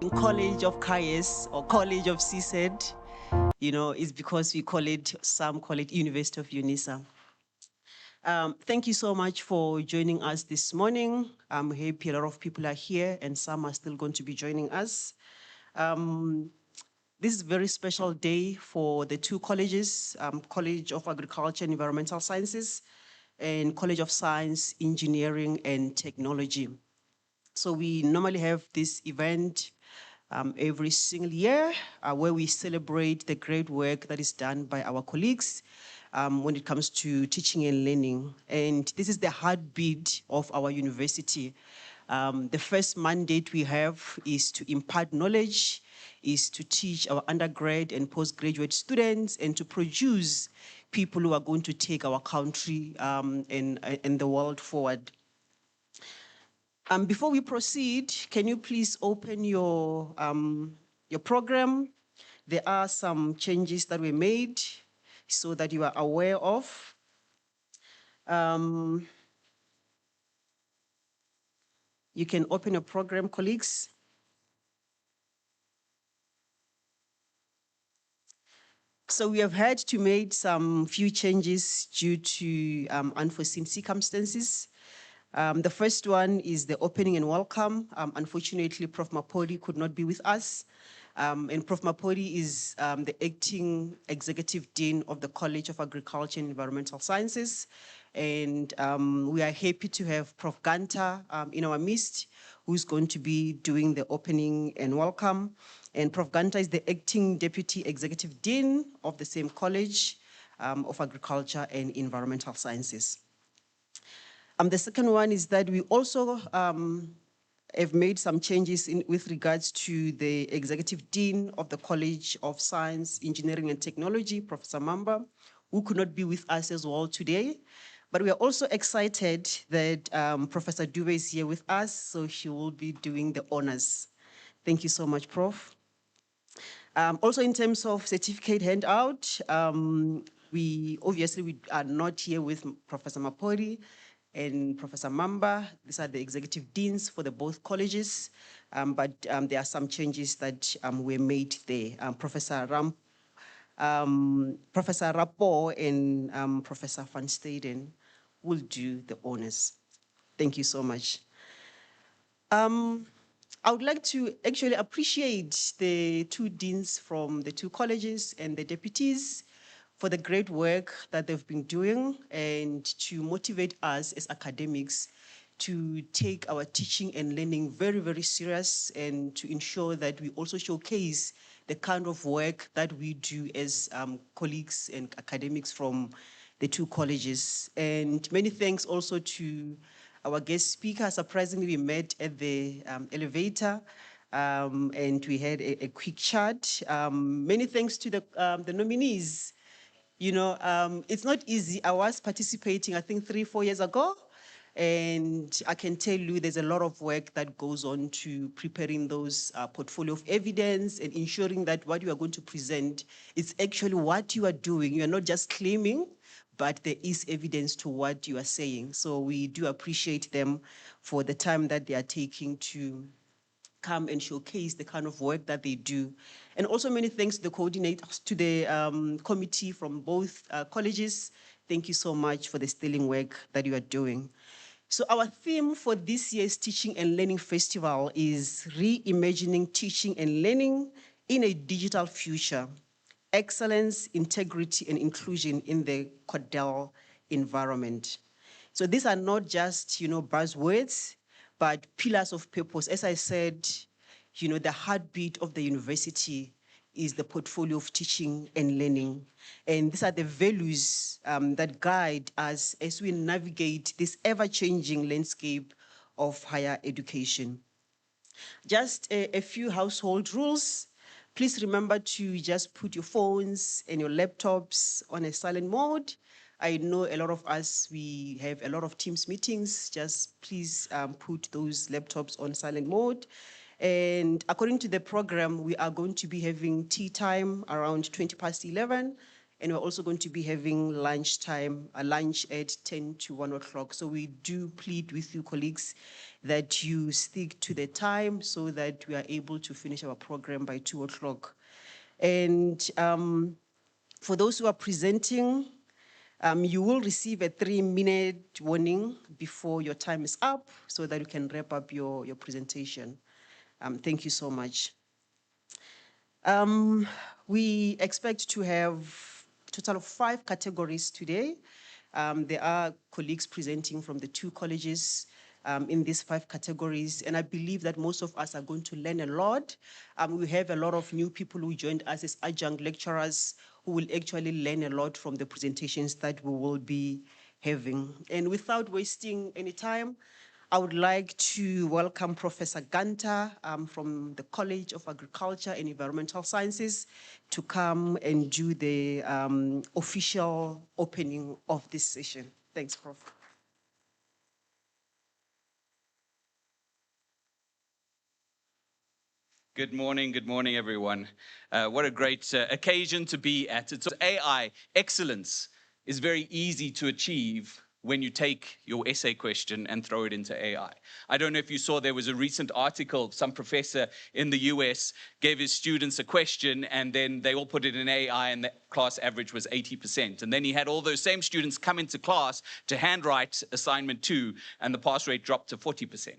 saying College of CAES or College of CSET, is because some call it University of UNISA. Thank you so much for joining us this morning. I'm happy a lot of people are here and some are still going to be joining us. This is a very special day for the two colleges, College of Agriculture and Environmental Sciences and College of Science, Engineering and Technology. So we normally have this event every single year where we celebrate the great work that is done by our colleagues when it comes to teaching and learning. And this is the heartbeat of our university. The first mandate we have is to impart knowledge, is to teach our undergrad and postgraduate students, and to produce people who are going to take our country and the world forward. Before we proceed, can you please open your program? There are some changes that were made so that you are aware of. You can open your program, colleagues. So we have had to make some few changes due to unforeseen circumstances. The first one is the opening and welcome. Unfortunately, Prof. Mapodi could not be with us. And Prof. Mapodi is the acting executive dean of the College of Agriculture and Environmental Sciences. And we are happy to have Prof. Ganta in our midst, who's going to be doing the opening and welcome. And Prof. Ganta is the acting deputy executive dean of the same College of Agriculture and Environmental Sciences. The second one is that we also have made some changes with regards to the executive dean of the College of Science, Engineering and Technology, Professor Mamba, who could not be with us as well today. But we are also excited that Professor Dube is here with us, so she will be doing the honors. Thank you so much, Prof. Also, in terms of certificate handout, we are not here with Professor Mapodi and Professor Mamba. These are the executive deans for the both colleges, but there are some changes that were made there. Professor Rapo and Professor Van Staden will do the honors. Thank you so much. I would like to actually appreciate the two deans from the two colleges and the deputies for the great work that they've been doing and to motivate us as academics to take our teaching and learning very, very serious and to ensure that we also showcase the kind of work that we do as colleagues and academics from the two colleges. And many thanks also to our guest speaker. Surprisingly, we met at the elevator and we had a quick chat. Many thanks to the nominees. It's not easy. I was participating, I think 3-4 years ago, and I can tell you there's a lot of work that goes on to preparing those portfolio of evidence and ensuring that what you are going to present is actually what you are doing. You are not just claiming, but there is evidence to what you are saying. So we do appreciate them for the time that they are taking to come and showcase the kind of work that they do. And also many thanks to the coordinators, to the committee from both colleges. Thank you so much for the sterling work that you are doing. So our theme for this year's Teaching and Learning Festival is Reimagining Teaching and Learning in a Digital Future, Excellence, Integrity and Inclusion in the CODeL environment. So these are not just, buzzwords, but pillars of purpose. As I said, the heartbeat of the university is the portfolio of teaching and learning. And these are the values that guide us as we navigate this ever-changing landscape of higher education. Just a few household rules. Please remember to just put your phones and your laptops on a silent mode. I know a lot of us, we have a lot of Teams meetings. Just please put those laptops on silent mode. And according to the program, we are going to be having tea time around 11:20. And we're also going to be having lunchtime, a lunch at 10 to 1 o'clock. So we do plead with you, colleagues, that you stick to the time so that we are able to finish our program by 2 o'clock. And for those who are presenting, you will receive a 3-minute warning before your time is up so that you can wrap up your presentation. Thank you so much. We expect to have a total of 5 categories today. There are colleagues presenting from the 2 colleges in these 5 categories, and I believe that most of us are going to learn a lot. We have a lot of new people who joined us as adjunct lecturers who will actually learn a lot from the presentations that we will be having. And without wasting any time, I would like to welcome Professor Ganta from the College of Agriculture and Environmental Sciences to come and do the official opening of this session. Thanks, Prof. Good morning, everyone. What a great occasion to be at. It's AI excellence is very easy to achieve when you take your essay question and throw it into AI. I don't know if you saw, there was a recent article, some professor in the US gave his students a question and then they all put it in AI and the class average was 80%. And then he had all those same students come into class to handwrite assignment 2 and the pass rate dropped to 40%.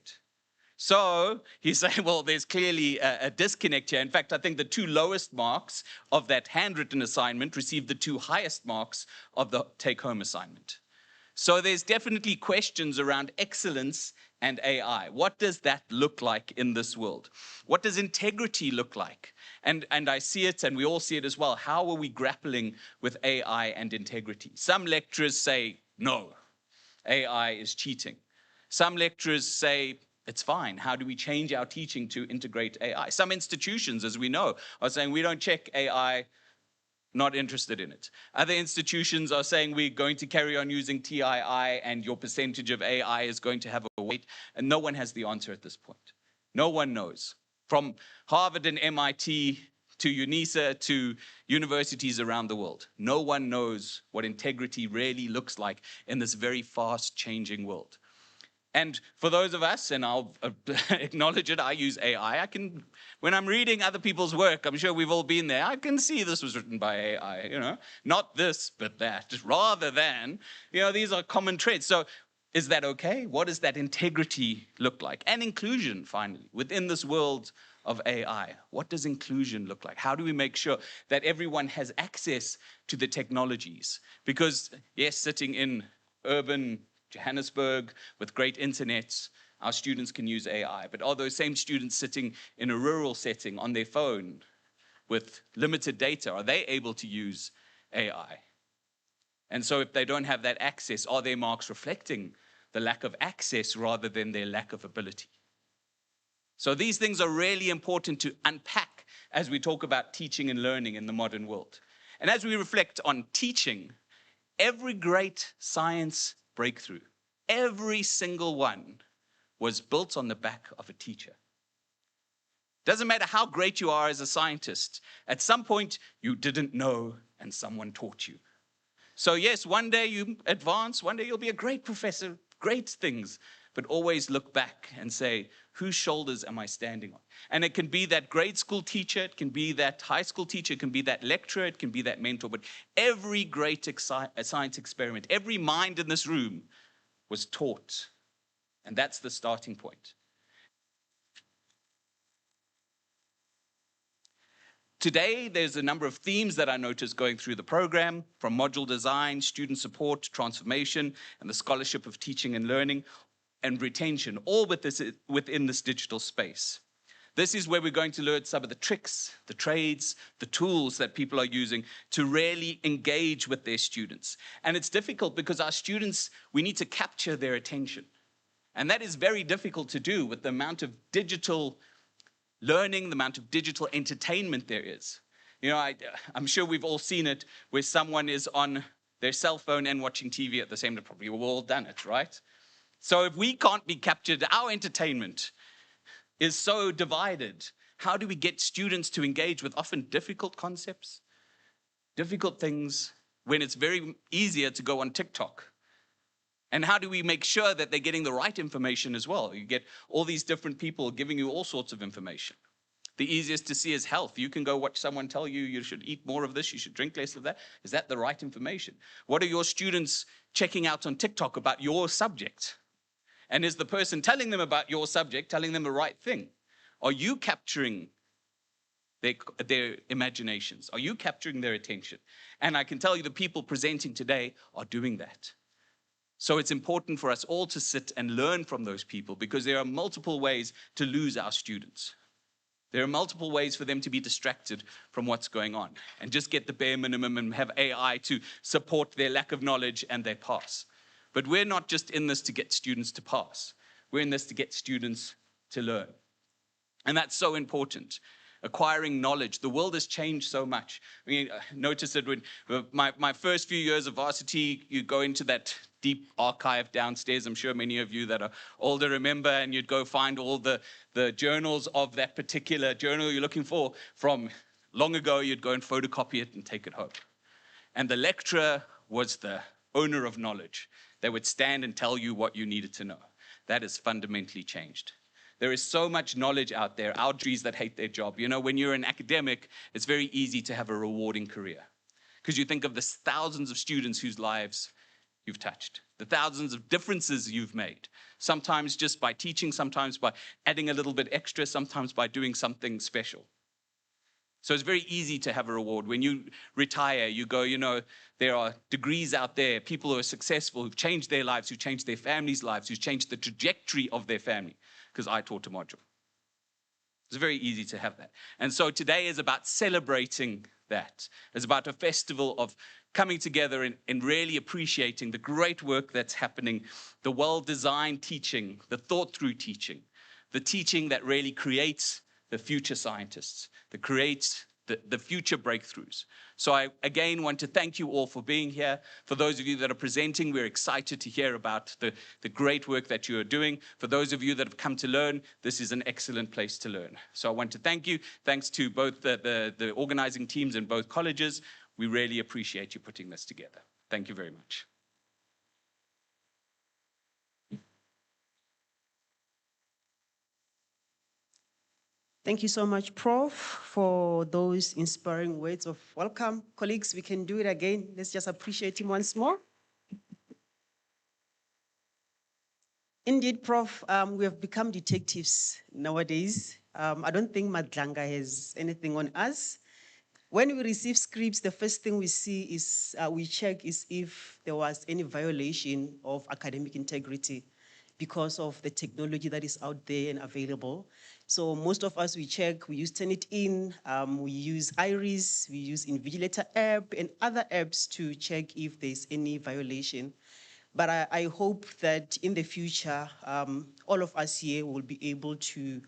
So he's saying, well, there's clearly a disconnect here. In fact, I think the 2 lowest marks of that handwritten assignment received the 2 highest marks of the take-home assignment. So there's definitely questions around excellence and AI. What does that look like in this world? What does integrity look like? And I see it, and we all see it as well. How are we grappling with AI and integrity? Some lecturers say, no, AI is cheating. Some lecturers say, it's fine. How do we change our teaching to integrate AI? Some institutions, as we know, are saying we don't check AI, not interested in it. Other institutions are saying we're going to carry on using TII and your percentage of AI is going to have a weight. And no one has the answer at this point. No one knows. From Harvard and MIT to UNISA to universities around the world, no one knows what integrity really looks like in this very fast changing world. And for those of us, and I'll acknowledge it, I use AI. When I'm reading other people's work, I'm sure we've all been there, I can see this was written by AI, not this, but that, rather than, these are common traits. So is that okay? What does that integrity look like? And inclusion, finally, within this world of AI. What does inclusion look like? How do we make sure that everyone has access to the technologies? Because, yes, sitting in urban Johannesburg with great internets, our students can use AI. But are those same students sitting in a rural setting on their phone with limited data, are they able to use AI? And so if they don't have that access, are their marks reflecting the lack of access rather than their lack of ability? So these things are really important to unpack as we talk about teaching and learning in the modern world. And as we reflect on teaching, every great science breakthrough, every single one was built on the back of a teacher. Doesn't matter how great you are as a scientist, at some point you didn't know and someone taught you. So yes, one day you advance, one day you'll be a great professor, great things, but always look back and say, whose shoulders am I standing on? And it can be that grade school teacher, it can be that high school teacher, it can be that lecturer, it can be that mentor, but every great science experiment, every mind in this room was taught. And that's the starting point. Today, there's a number of themes that I noticed going through the program, from module design, student support, transformation, and the scholarship of teaching and learning, and retention, all within this digital space. This is where we're going to learn some of the tricks, the trades, the tools that people are using to really engage with their students. And it's difficult because our students, we need to capture their attention. And that is very difficult to do with the amount of digital learning, the amount of digital entertainment there is. I'm sure we've all seen it where someone is on their cell phone and watching TV at the same time. Probably we've all done it, right? So if we can't be captured, our entertainment is so divided. How do we get students to engage with often difficult concepts, difficult things when it's very easier to go on TikTok? And how do we make sure that they're getting the right information as well? You get all these different people giving you all sorts of information. The easiest to see is health. You can go watch someone tell you you should eat more of this, you should drink less of that. Is that the right information? What are your students checking out on TikTok about your subject? And is the person telling them about your subject telling them the right thing? Are you capturing their imaginations? Are you capturing their attention? And I can tell you the people presenting today are doing that. So it's important for us all to sit and learn from those people, because there are multiple ways to lose our students. There are multiple ways for them to be distracted from what's going on and just get the bare minimum and have AI to support their lack of knowledge and they pass. But we're not just in this to get students to pass. We're in this to get students to learn. And that's so important. Acquiring knowledge. The world has changed so much. I mean, notice that when my first few years of varsity, you go into that deep archive downstairs. I'm sure many of you that are older remember, and you'd go find all the journals of that particular journal you're looking for from long ago. You'd go and photocopy it and take it home. And the lecturer was the owner of knowledge. They would stand and tell you what you needed to know. That has fundamentally changed. There is so much knowledge out there, our trees that hate their job. You know, when you're an academic, it's very easy to have a rewarding career, because you think of the thousands of students whose lives you've touched, the thousands of differences you've made, sometimes just by teaching, sometimes by adding a little bit extra, sometimes by doing something special. So it's very easy to have a reward. When you retire, you go, you know, there are degrees out there, people who are successful, who've changed their lives, who've changed their families' lives, who've changed the trajectory of their family, because I taught a module. It's very easy to have that. And so today is about celebrating that. It's about a festival of coming together and really appreciating the great work that's happening, the well-designed teaching, the thought-through teaching, the teaching that really creates the future scientists, that creates the future breakthroughs. So I, again, want to thank you all for being here. For those of you that are presenting, we're excited to hear about the great work that you are doing. For those of you that have come to learn, this is an excellent place to learn. So I want to thank you. Thanks to both the organizing teams in both colleges. We really appreciate you putting this together. Thank you very much. Thank you so much, Prof, for those inspiring words of welcome. Colleagues, we can do it again. Let's just appreciate him once more. Indeed, Prof, we have become detectives nowadays. I don't think Madlanga has anything on us. When we receive scripts, the first thing we see is, we check is if there was any violation of academic integrity because of the technology that is out there and available. So most of us, we check, we use Turnitin, we use Iris, we use Invigilator app and other apps to check if there's any violation. But I hope that in the future, all of us here will be able to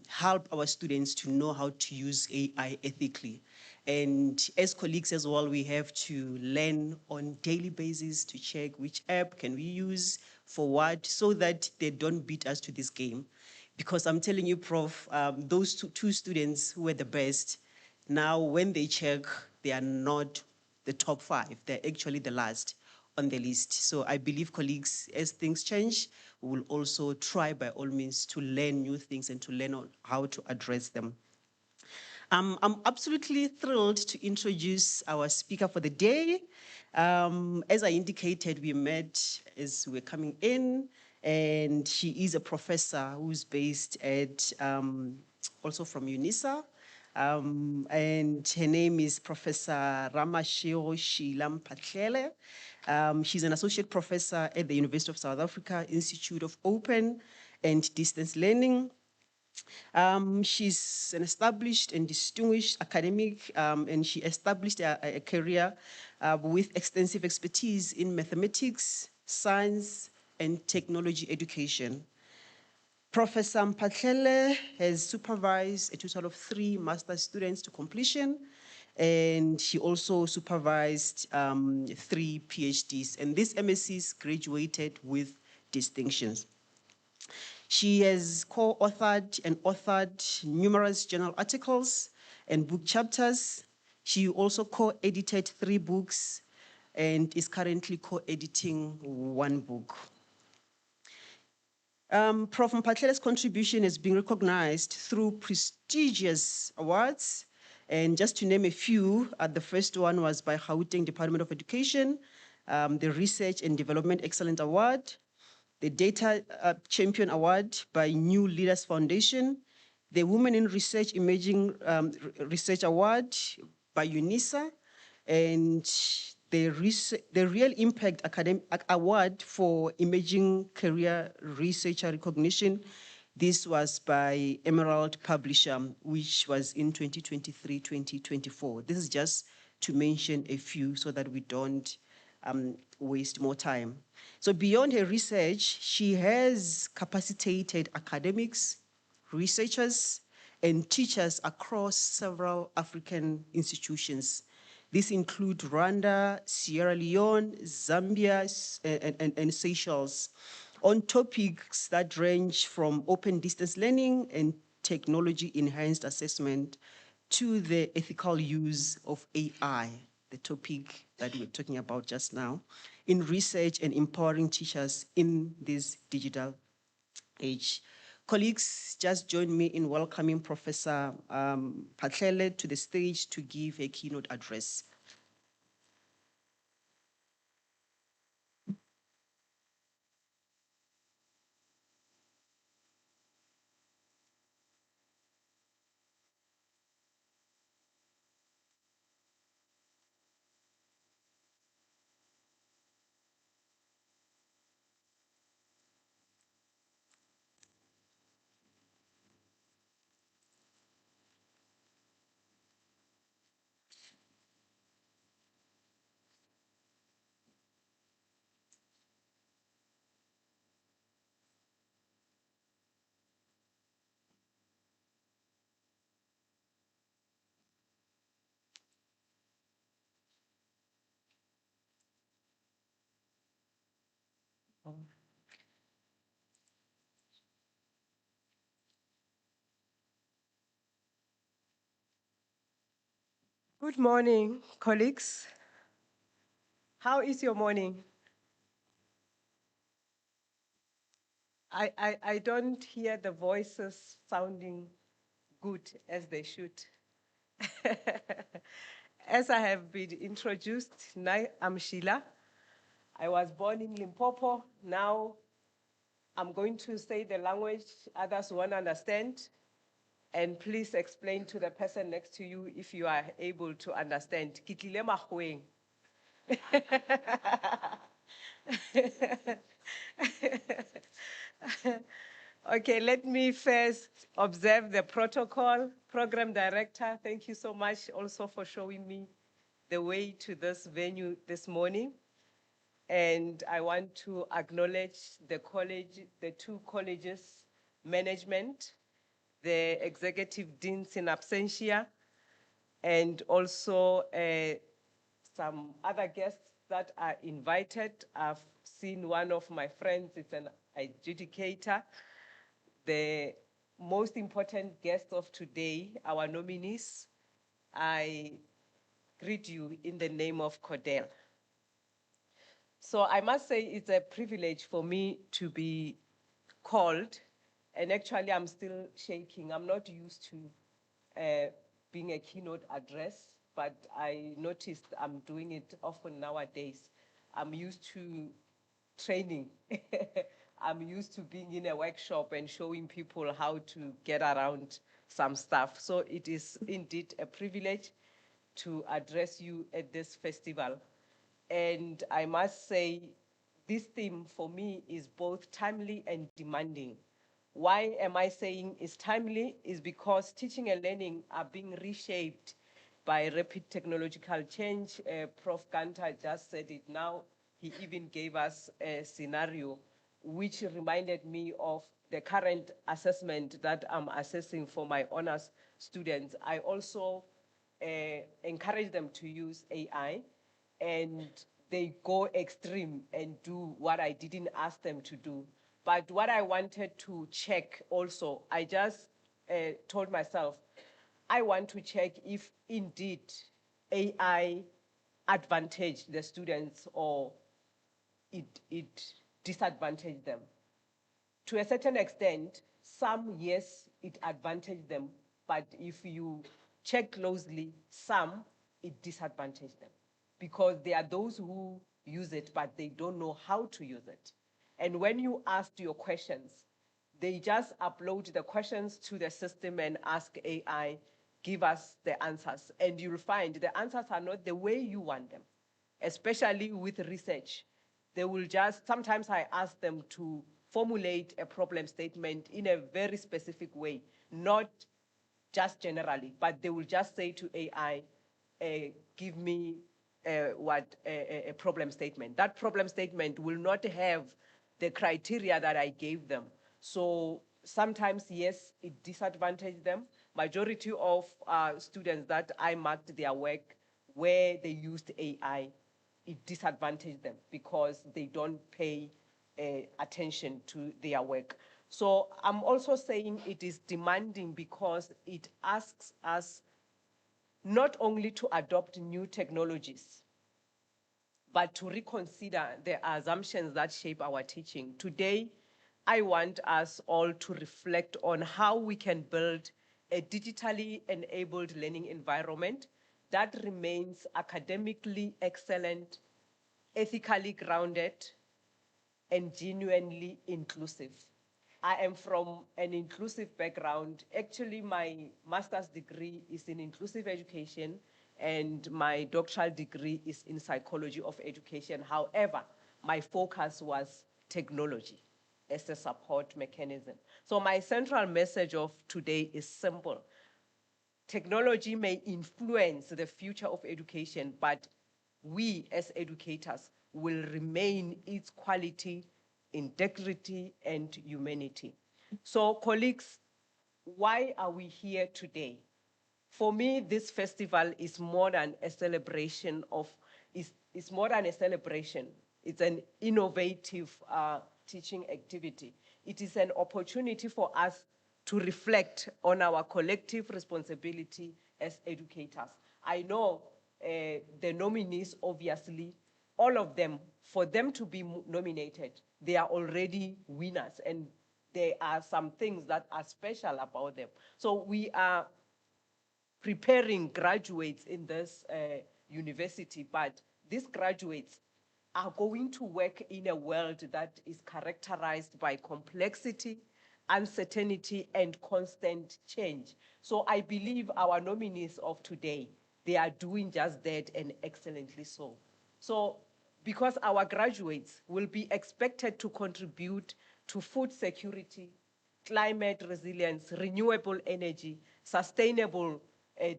help our students to know how to use AI ethically. And as colleagues as well, we have to learn on daily basis to check which app can we use for what, so that they don't beat us to this game. Because I'm telling you, Prof, those two students who were the best, now when they check, they are not the top 5, they're actually the last on the list. So I believe, colleagues, as things change, we will also try by all means to learn new things and to learn on how to address them. I'm absolutely thrilled to introduce our speaker for the day. As I indicated, we met as we were coming in, and she is a professor who's based at, also from UNISA, and her name is Professor Ramashiro Sheila Mphatlele. She's an associate professor at the University of South Africa Institute of Open and Distance Learning. She's an established and distinguished academic, and she established a career with extensive expertise in mathematics, science, and technology education. Professor Mphatlele has supervised a total of 3 master's students to completion, and she also supervised 3 PhDs, and these MScs graduated with distinctions. She has co-authored and authored numerous journal articles and book chapters. She also co-edited 3 books and is currently co-editing 1 book. Prof. Mpatlele's contribution is being recognized through prestigious awards. And just to name a few, the first one was by Gauteng Department of Education, the Research and Development Excellence Award, the Data Champion Award by New Leaders Foundation, the Women in Research Imaging Research Award by UNISA, and the Real Impact Award for Emerging Career Researcher Recognition. This was by Emerald Publisher, which was in 2023-2024. This is just to mention a few so that we don't waste more time. So beyond her research, she has capacitated academics, researchers, and teachers across several African institutions. These include Rwanda, Sierra Leone, Zambia, and Seychelles, on topics that range from open distance learning and technology-enhanced assessment to the ethical use of AI, the topic that we were talking about just now, in research and empowering teachers in this digital age. Colleagues, just join me in welcoming Professor Mpatlele to the stage to give a keynote address. Good morning, colleagues. How is your morning? I don't hear the voices sounding good as they should. As I have been introduced, I'm Sheila. I was born in Limpopo. Now I'm going to say the language others won't understand. And please explain to the person next to you if you are able to understand. Kitlile Mahweng. Okay, let me first observe the protocol. Program Director, thank you so much also for showing me the way to this venue this morning. And I want to acknowledge the college, the 2 colleges management, the executive deans in absentia, and also some other guests that are invited. I've seen one of my friends, it's an adjudicator. The most important guest of today, our nominees, I greet you in the name of CODeL. So I must say it's a privilege for me to be called, and actually I'm still shaking. I'm not used to being a keynote address, but I noticed I'm doing it often nowadays. I'm used to training. I'm used to being in a workshop and showing people how to get around some stuff. So it is indeed a privilege to address you at this festival. And I must say, this theme for me is both timely and demanding. Why am I saying it's timely? Is because teaching and learning are being reshaped by rapid technological change. Prof. Ganta just said it now. He even gave us a scenario which reminded me of the current assessment that I'm assessing for my honors students. I also encourage them to use AI, and they go extreme and do what I didn't ask them to do. But what I wanted to check also, I just told myself, I want to check if indeed AI advantaged the students or it disadvantaged them. To a certain extent, some, yes, it advantaged them, but if you check closely, some, it disadvantaged them because there are those who use it, but they don't know how to use it. And when you ask your questions, they just upload the questions to the system and ask AI, give us the answers. And you'll find the answers are not the way you want them, especially with research. They will just, sometimes I ask them to formulate a problem statement in a very specific way, not just generally, but they will just say to AI, give me a problem statement. That problem statement will not have the criteria that I gave them. So sometimes, yes, it disadvantaged them. Majority of students that I marked their work where they used AI, it disadvantaged them because they don't pay attention to their work. So I'm also saying it is demanding because it asks us not only to adopt new technologies, but to reconsider the assumptions that shape our teaching. Today, I want us all to reflect on how we can build a digitally enabled learning environment that remains academically excellent, ethically grounded, and genuinely inclusive. I am from an inclusive background. Actually, my master's degree is in inclusive education and my doctoral degree is in psychology of education. However, my focus was technology as a support mechanism. So my central message of today is simple. Technology may influence the future of education, but we as educators will remain its quality, integrity, and humanity. So colleagues, why are we here today? For me, this festival is more than a celebration of, it's more than a celebration. It's an innovative teaching activity. It is an opportunity for us to reflect on our collective responsibility as educators. I know the nominees, obviously, all of them, for them to be nominated, they are already winners, and there are some things that are special about them. So we are preparing graduates in this university, but these graduates are going to work in a world that is characterized by complexity, uncertainty, and constant change. So I believe our nominees of today, they are doing just that and excellently so. So because our graduates will be expected to contribute to food security, climate resilience, renewable energy, sustainable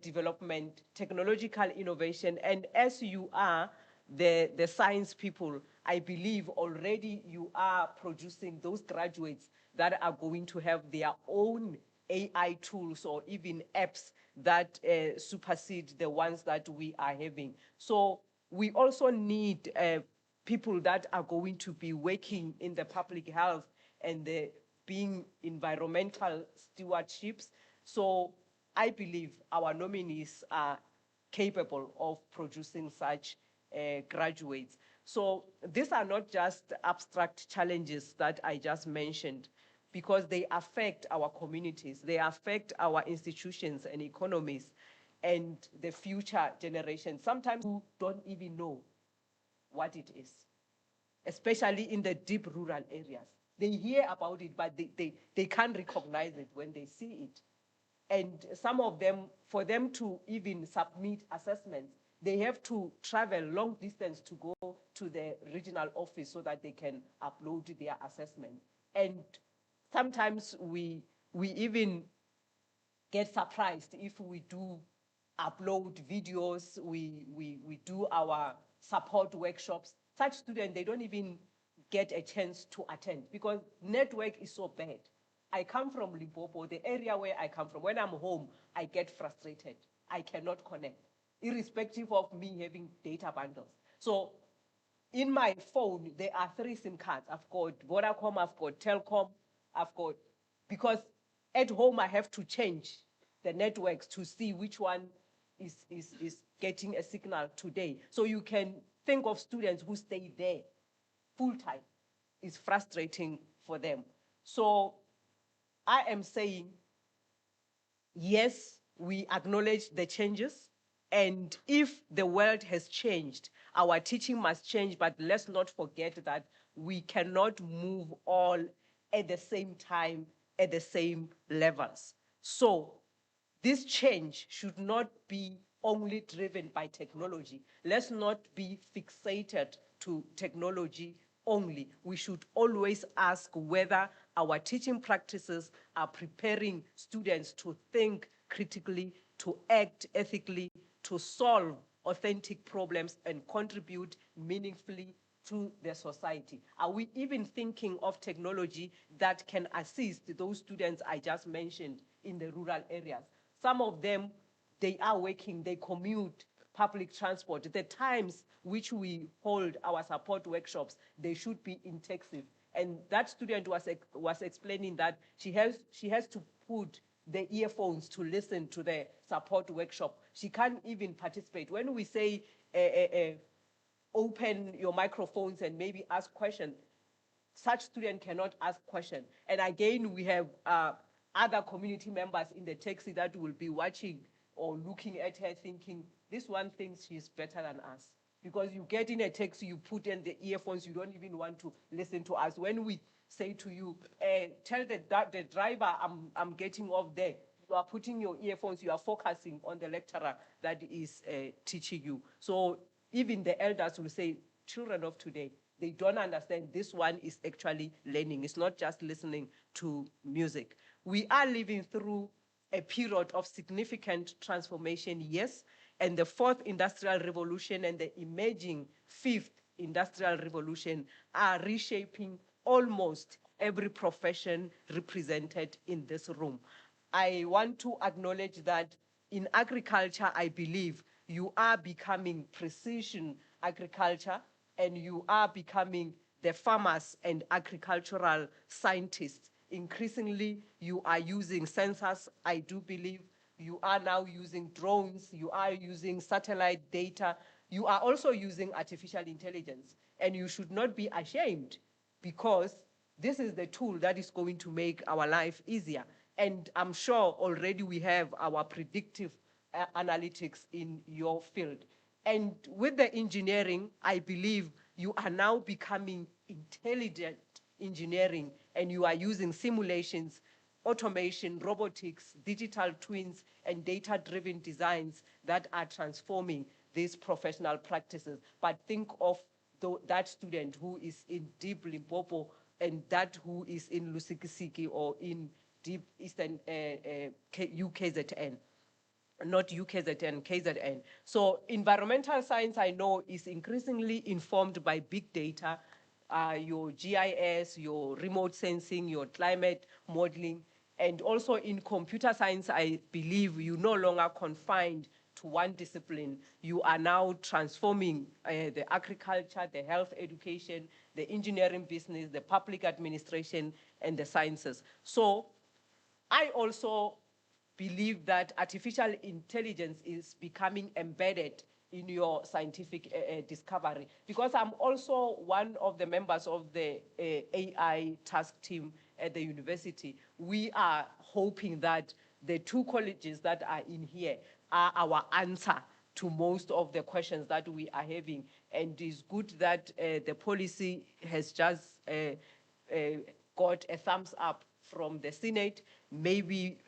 development, technological innovation, and as you are the science people, I believe already you are producing those graduates that are going to have their own AI tools or even apps that supersede the ones that we are having. So we also need people that are going to be working in the public health and the being environmental stewardships. So I believe our nominees are capable of producing such graduates. So these are not just abstract challenges that I just mentioned, because they affect our communities, they affect our institutions and economies and the future generations. Sometimes we don't even know what it is, especially in the deep rural areas. They hear about it, but they can't recognize it when they see it. And some of them, for them to even submit assessments, they have to travel long distance to go to the regional office so that they can upload their assessment. And sometimes we even get surprised if we do upload videos, we do our support workshops. Such students, they don't even get a chance to attend because network is so bad. I come from Limpopo, the area where I come from. When I'm home, I get frustrated. I cannot connect, irrespective of me having data bundles. So in my phone, there are 3 SIM cards. I've got Vodacom, I've got Telcom, I've got, because at home I have to change the networks to see which one is getting a signal today. So you can think of students who stay there full-time. It's frustrating for them. So I am saying, yes, we acknowledge the changes. And if the world has changed, our teaching must change, but let's not forget that we cannot move all at the same time, at the same levels. So this change should not be only driven by technology. Let's not be fixated to technology only. We should always ask whether our teaching practices are preparing students to think critically, to act ethically, to solve authentic problems and contribute meaningfully to the society. Are we even thinking of technology that can assist those students I just mentioned in the rural areas? Some of them, they are working, they commute, public transport. The times which we hold our support workshops, they should be in taxis. And that student was explaining that she has to put the earphones to listen to the support workshop. She can't even participate. When we say open your microphones and maybe ask questions, such student cannot ask questions. And again, we have other community members in the taxi that will be watching or looking at her thinking, this one thinks she's better than us. Because you get in a taxi, you put in the earphones, you don't even want to listen to us. When we say to you, tell the driver I'm getting off there, you are putting your earphones, you are focusing on the lecturer that is teaching you. So even the elders will say, children of today, they don't understand this one is actually learning. It's not just listening to music. We are living through a period of significant transformation, yes, and the fourth industrial revolution and the emerging fifth industrial revolution are reshaping almost every profession represented in this room. I want to acknowledge that in agriculture, I believe you are becoming precision agriculture and you are becoming the farmers and agricultural scientists. Increasingly, you are using sensors, I do believe. You are now using drones, you are using satellite data. You are also using artificial intelligence. And you should not be ashamed because this is the tool that is going to make our life easier. And I'm sure already we have our predictive analytics in your field. And with the engineering, I believe you are now becoming intelligent engineering and you are using simulations, automation, robotics, digital twins, and data-driven designs that are transforming these professional practices. But think of that student who is in deep Limpopo and that who is in Lusikisiki or in deep Eastern UKZN. Not UKZN, KZN. So environmental science, I know, is increasingly informed by big data, your GIS, your remote sensing, your climate modeling, and also in computer science, I believe you no longer confined to one discipline. You are now transforming the agriculture, the health education, the engineering business, the public administration, and the sciences. So I also believe that artificial intelligence is becoming embedded in your scientific discovery. Because I'm also one of the members of the AI task team at the university. We are hoping that the two colleges that are in here are our answer to most of the questions that we are having. And it's good that the policy has just got a thumbs up from the Senate. Maybe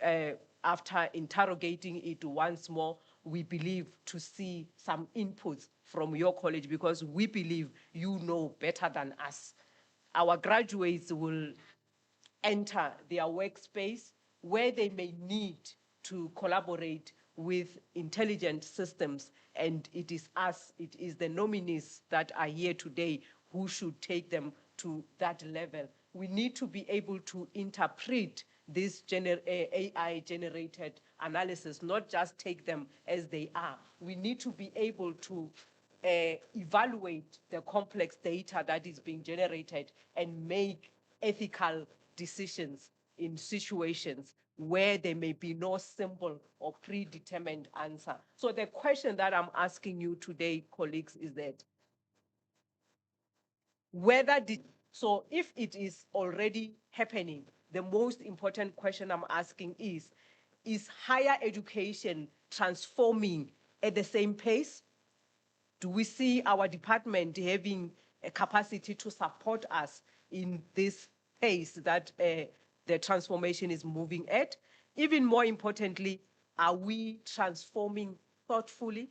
after interrogating it once more, we believe to see some inputs from your college because we believe you know better than us. Our graduates will enter their workspace where they may need to collaborate with intelligent systems. And it is us, it is the nominees that are here today who should take them to that level. We need to be able to interpret this AI-generated analysis, not just take them as they are. We need to be able to evaluate the complex data that is being generated and make ethical decisions in situations where there may be no simple or predetermined answer. So the question that I'm asking you today, colleagues, is that so if it is already happening, the most important question I'm asking is higher education transforming at the same pace? Do we see our department having a capacity to support us in this pace that the transformation is moving at? Even more importantly, are we transforming thoughtfully?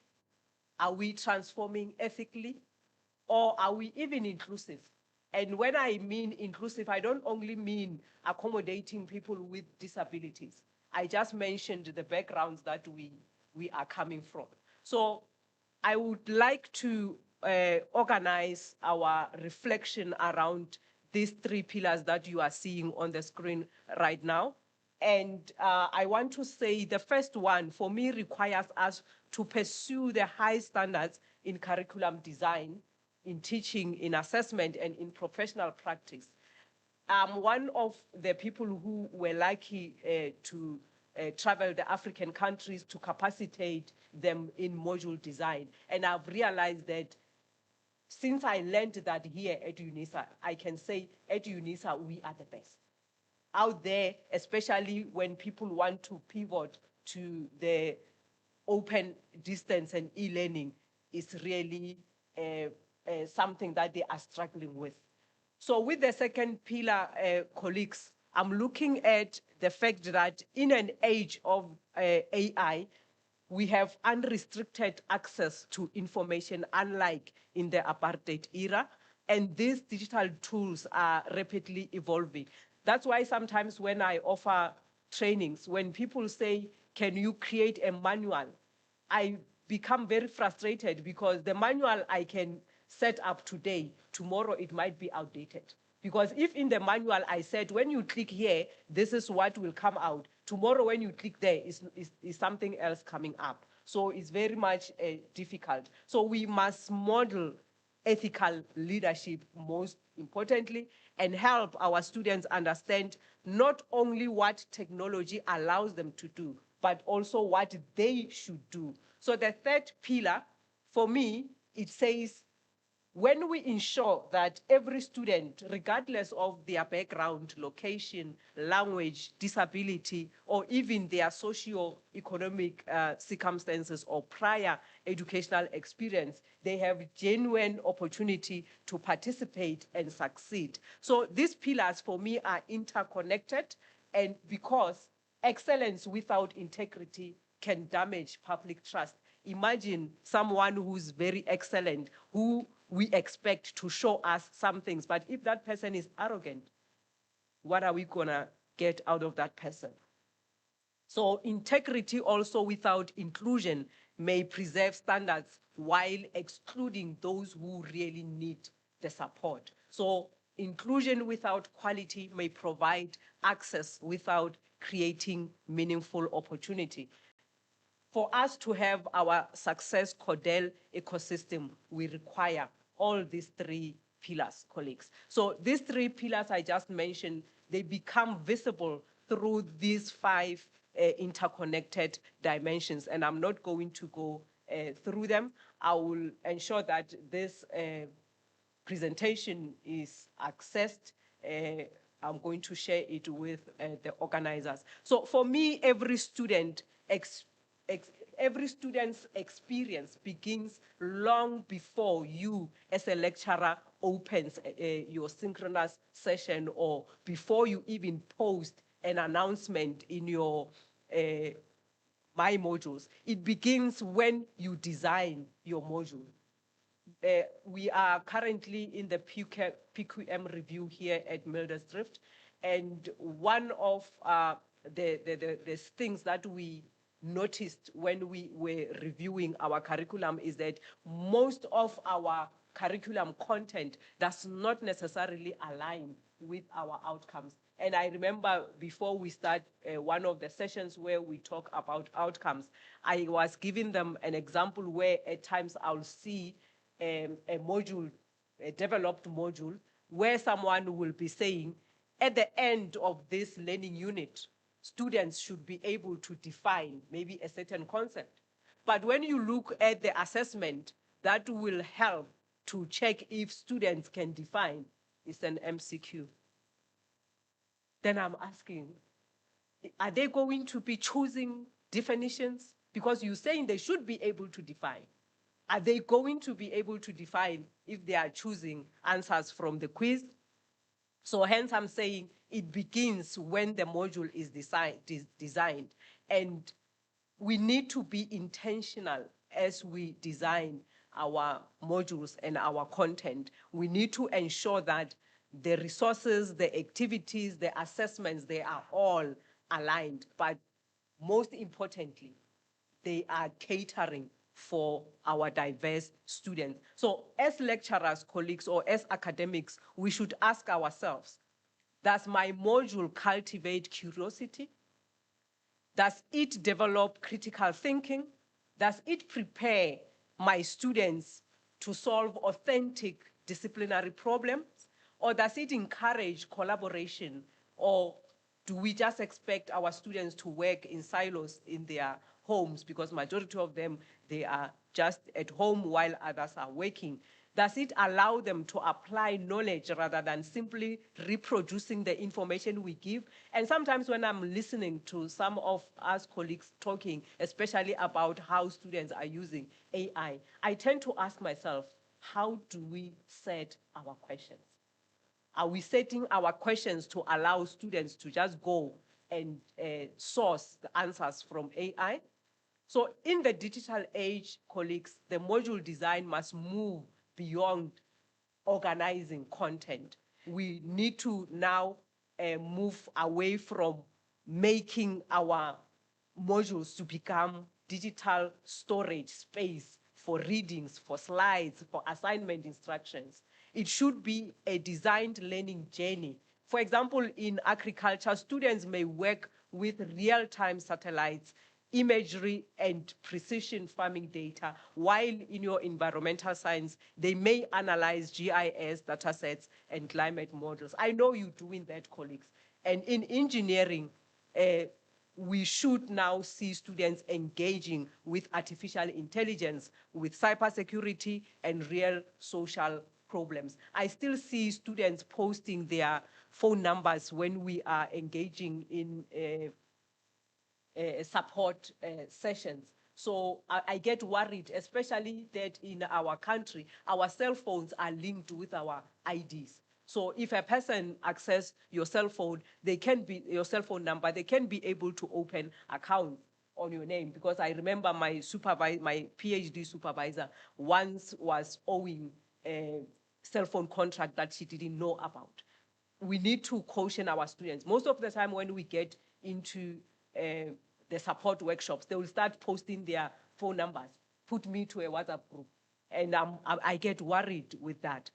Are we transforming ethically? Or are we even inclusive? And when I mean inclusive, I don't only mean accommodating people with disabilities. I just mentioned the backgrounds that we are coming from. So I would like to organize our reflection around these three pillars that you are seeing on the screen right now. And I want to say the first one, for me, requires us to pursue the high standards in curriculum design, in teaching, in assessment, and in professional practice. I'm one of the people who were lucky to travel the African countries to capacitate them in module design. And I've realized that since I learned that here at UNISA, I can say at UNISA, we are the best. Out there, especially when people want to pivot to the open distance and e-learning, is really something that they are struggling with. So with the second pillar, colleagues, I'm looking at the fact that in an age of AI, we have unrestricted access to information, unlike in the apartheid era. And these digital tools are rapidly evolving. That's why sometimes when I offer trainings, when people say, can you create a manual? I become very frustrated because the manual I can set up today, tomorrow it might be outdated. Because if in the manual I said, when you click here, this is what will come out. Tomorrow when you click there, is something else coming up. So it's very much difficult. So we must model ethical leadership most importantly, and help our students understand not only what technology allows them to do, but also what they should do. So the third pillar, for me, it says, when we ensure that every student, regardless of their background, location, language, disability, or even their socio-economic circumstances or prior educational experience, they have genuine opportunity to participate and succeed. So these pillars for me are interconnected, and because excellence without integrity can damage public trust. Imagine someone who's very excellent, who we expect to show us some things, but if that person is arrogant, what are we gonna get out of that person? So integrity also without inclusion may preserve standards while excluding those who really need the support. So inclusion without quality may provide access without creating meaningful opportunity. For us to have our success CODeL ecosystem, we require all these three pillars, colleagues. So these three pillars I just mentioned, they become visible through these five interconnected dimensions, and I'm not going to go through them. I will ensure that this presentation is accessed. I'm going to share it with the organizers. So for me, every student's experience begins long before you as a lecturer opens your synchronous session, or before you even post an announcement in your my modules. It begins when you design your module. We are currently in the PQM review here at Mildersdrift, and one of the things that we noticed when we were reviewing our curriculum is that most of our curriculum content does not necessarily align with our outcomes. And I remember before we start one of the sessions where we talk about outcomes, I was giving them an example where at times I'll see a module, a developed module, where someone will be saying, at the end of this learning unit, students should be able to define maybe a certain concept. But when you look at the assessment that will help to check if students can define, it's an MCQ. Then I'm asking, are they going to be choosing definitions? Because you're saying they should be able to define. Are they going to be able to define if they are choosing answers from the quiz? So hence I'm saying it begins when the module is designed. And we need to be intentional as we design our modules and our content. We need to ensure that the resources, the activities, the assessments, they are all aligned. But most importantly, they are catering for our diverse students. So as lecturers, colleagues, or as academics, we should ask ourselves, does my module cultivate curiosity? Does it develop critical thinking? Does it prepare my students to solve authentic disciplinary problems? Or does it encourage collaboration? Or do we just expect our students to work in silos in their homes, because majority of them, they are just at home while others are working? Does it allow them to apply knowledge rather than simply reproducing the information we give? And sometimes when I'm listening to some of us colleagues talking, especially about how students are using AI, I tend to ask myself, how do we set our questions? Are we setting our questions to allow students to just go and source the answers from AI? So in the digital age, colleagues, the module design must move beyond organizing content. We need to now move away from making our modules to become digital storage space for readings, for slides, for assignment instructions. It should be a designed learning journey. For example, in agriculture, students may work with real-time satellites, imagery, and precision farming data, while in your environmental science, they may analyze GIS datasets and climate models. I know you're doing that, colleagues. And in engineering, we should now see students engaging with artificial intelligence, with cybersecurity, and real social problems. I still see students posting their phone numbers when we are engaging in support sessions. So I get worried, especially that in our country, our cell phones are linked with our IDs. So if a person access your cell phone, they can be your cell phone number, they can be able to open account on your name. Because I remember my PhD supervisor once was owing a cell phone contract that she didn't know about. We need to caution our students. Most of the time when we get into the support workshops, they will start posting their phone numbers, put me to a WhatsApp group. And I get worried with that.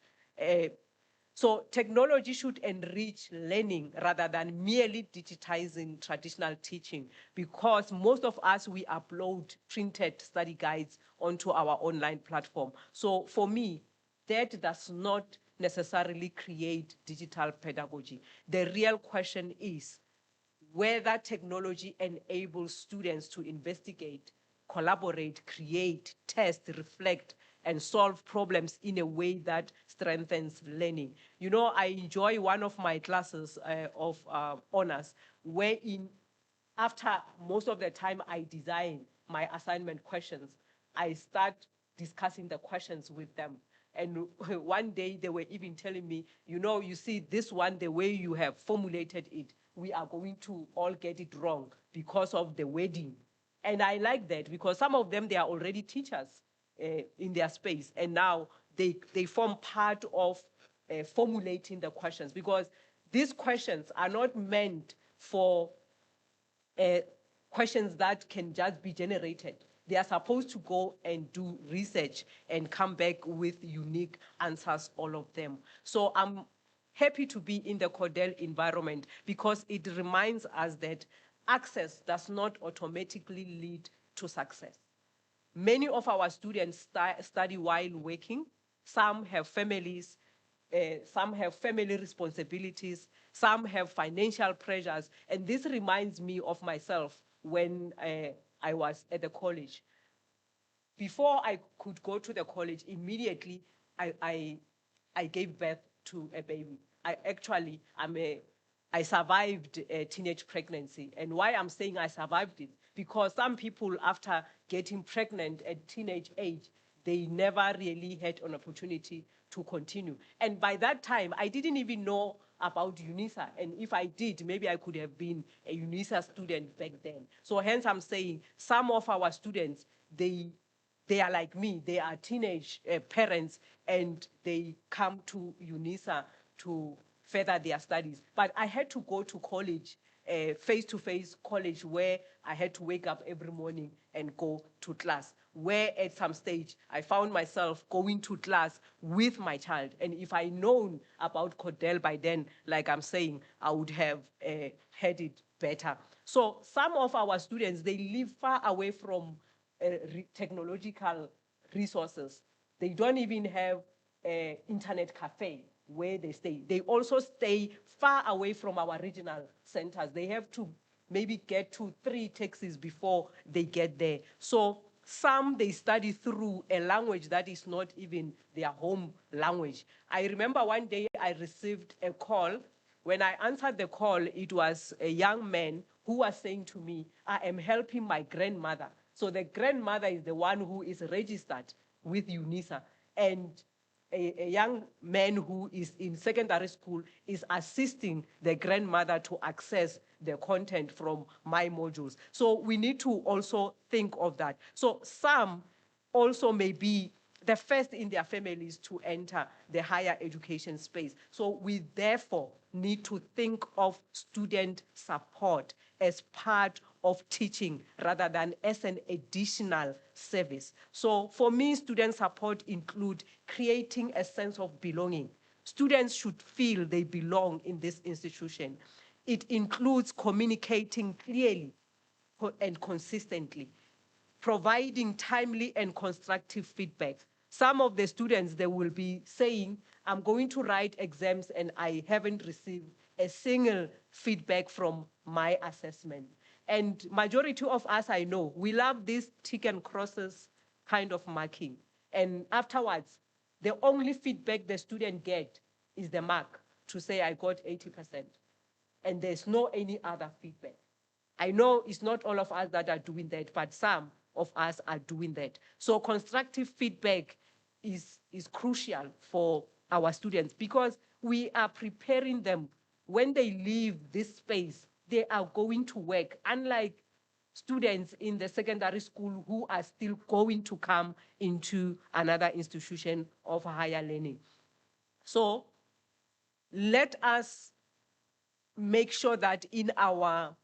So technology should enrich learning rather than merely digitizing traditional teaching, because most of us, we upload printed study guides onto our online platform. So for me, that does not necessarily create digital pedagogy. The real question is whether technology enables students to investigate, collaborate, create, test, reflect, and solve problems in a way that strengthens learning. You know, I enjoy one of my classes of honors, wherein after most of the time I design my assignment questions, I start discussing the questions with them. And one day they were even telling me, you know, you see this one, the way you have formulated it, we are going to all get it wrong because of the wording. And I like that, because some of them, they are already teachers in their space. And now they form part of formulating the questions, because these questions are not meant for questions that can just be generated. They are supposed to go and do research and come back with unique answers, all of them. So I'm happy to be in the CODeL environment, because it reminds us that access does not automatically lead to success. Many of our students study while working. Some have families, some have family responsibilities, some have financial pressures. And this reminds me of myself when I was at the college. Before I could go to the college, immediately I gave birth to a baby. I survived a teenage pregnancy. And why I'm saying I survived it, because some people after getting pregnant at teenage age, they never really had an opportunity to continue. And by that time, I didn't even know about UNISA. And if I did, maybe I could have been a UNISA student back then. So hence I'm saying some of our students, they are like me. They are teenage parents, and they come to UNISA to further their studies. But I had to go to college, face-to-face college, where I had to wake up every morning and go to class, where at some stage I found myself going to class with my child. And if I known about CODeL by then, like I'm saying, I would have had it better. So some of our students, they live far away from technological resources. They don't even have an internet cafe where they stay. They also stay far away from our regional centers. They have to maybe get 2-3 taxis before they get there. So some, they study through a language that is not even their home language. I remember one day I received a call. When I answered the call, it was a young man who was saying to me, I am helping my grandmother. So the grandmother is the one who is registered with UNISA. And a young man who is in secondary school is assisting the grandmother to access the content from my modules. So we need to also think of that. So some also may be the first in their families to enter the higher education space. So we therefore need to think of student support as part of teaching rather than as an additional service. So for me, student support include creating a sense of belonging. Students should feel they belong in this institution. It includes communicating clearly and consistently, providing timely and constructive feedback. Some of the students, they will be saying, I'm going to write exams and I haven't received a single feedback from my assessment. And majority of us, I know, we love this tick and crosses kind of marking. And afterwards, the only feedback the student get is the mark to say I got 80%. And there's no any other feedback. I know it's not all of us that are doing that, but some of us are doing that. So constructive feedback is crucial for our students, because we are preparing them. When they leave this space, they are going to work, unlike students in the secondary school who are still going to come into another institution of higher learning. So let us make sure that in our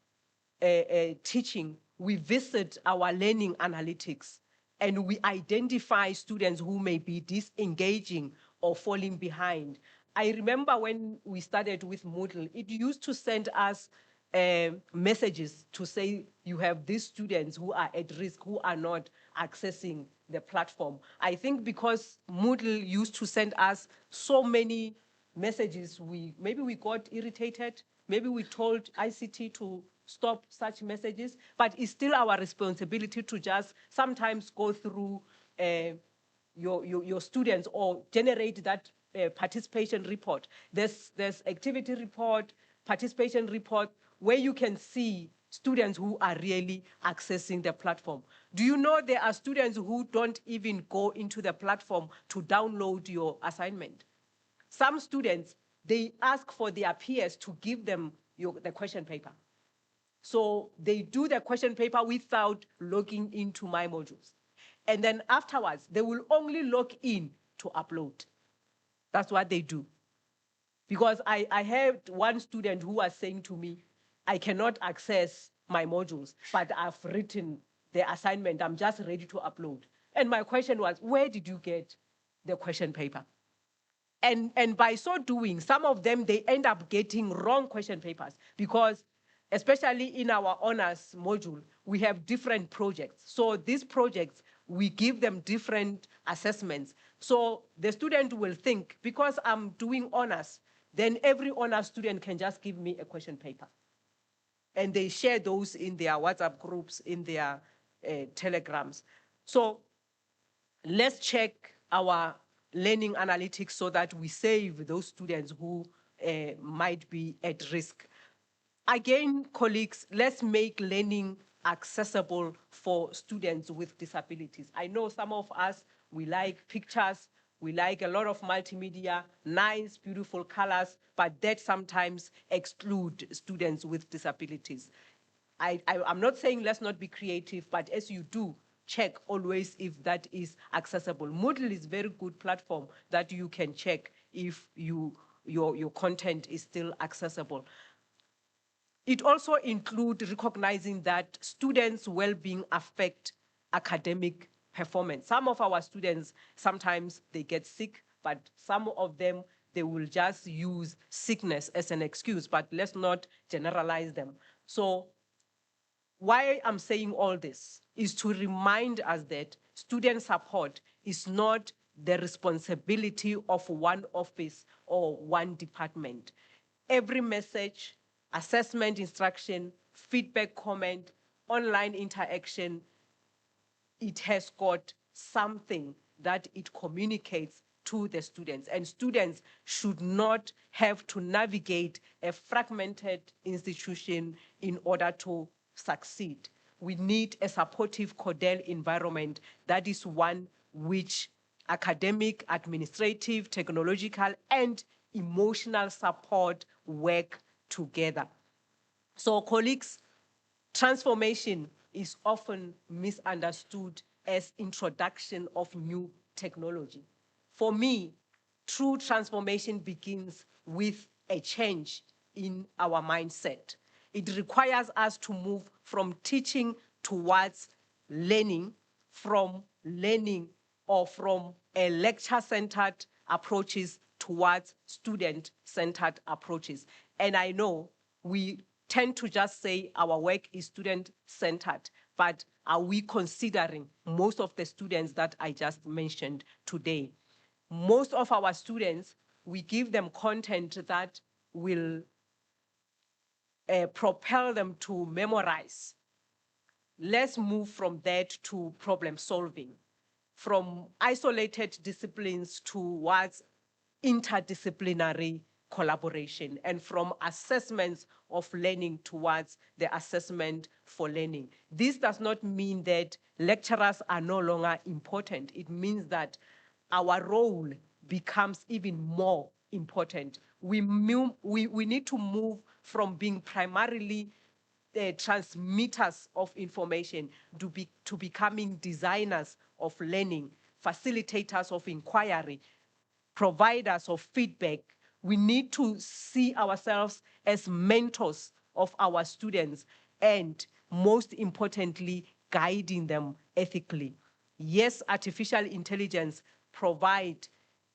teaching, we visit our learning analytics and we identify students who may be disengaging or falling behind. I remember when we started with Moodle, it used to send us messages to say you have these students who are at risk, who are not accessing the platform. I think because Moodle used to send us so many messages, maybe we got irritated, maybe we told ICT to stop such messages, but it's still our responsibility to just sometimes go through your students or generate that participation report. There's activity report, participation report, where you can see students who are really accessing the platform. Do you know there are students who don't even go into the platform to download your assignment? Some students, they ask for their peers to give them the question paper. So they do the question paper without logging into my modules. And then afterwards, they will only log in to upload. That's what they do. Because I had one student who was saying to me, I cannot access my modules, but I've written the assignment. I'm just ready to upload. And my question was, where did you get the question paper? And by so doing, some of them, they end up getting wrong question papers, because especially in our honors module, we have different projects. So these projects, we give them different assessments. So the student will think, because I'm doing honors, then every honors student can just give me a question paper. And they share those in their WhatsApp groups, in their telegrams. So let's check our learning analytics so that we save those students who might be at risk. Again, colleagues, let's make learning accessible for students with disabilities. I know some of us, we like pictures, we like a lot of multimedia, nice, beautiful colors, but that sometimes exclude students with disabilities. I'm not saying let's not be creative, but as you do, check always if that is accessible. Moodle is a very good platform that you can check if your content is still accessible. It also includes recognizing that students' well-being affect academic performance. Some of our students, sometimes they get sick, but some of them, they will just use sickness as an excuse, but let's not generalize them. So why I'm saying all this is to remind us that student support is not the responsibility of one office or one department. Every message, assessment instruction, feedback comment, online interaction, it has got something that it communicates to the students. And students should not have to navigate a fragmented institution in order to succeed. We need a supportive CODeL environment that is one which academic, administrative, technological, and emotional support work together. So colleagues, transformation is often misunderstood as introduction of new technology. For me, true transformation begins with a change in our mindset. It requires us to move from teaching towards learning, from learning or from a lecture-centered approaches towards student-centered approaches. And I know we tend to just say our work is student-centered, but are we considering most of the students that I just mentioned today? Most of our students, we give them content that will propel them to memorize. Let's move from that to problem solving, from isolated disciplines towards interdisciplinary collaboration, and from assessments of learning towards the assessment for learning. This does not mean that lecturers are no longer important. It means that our role becomes even more important. We need to move from being primarily transmitters of information to becoming designers of learning, facilitators of inquiry, providers of feedback. We need to see ourselves as mentors of our students and, most importantly, guiding them ethically. Yes, artificial intelligence provides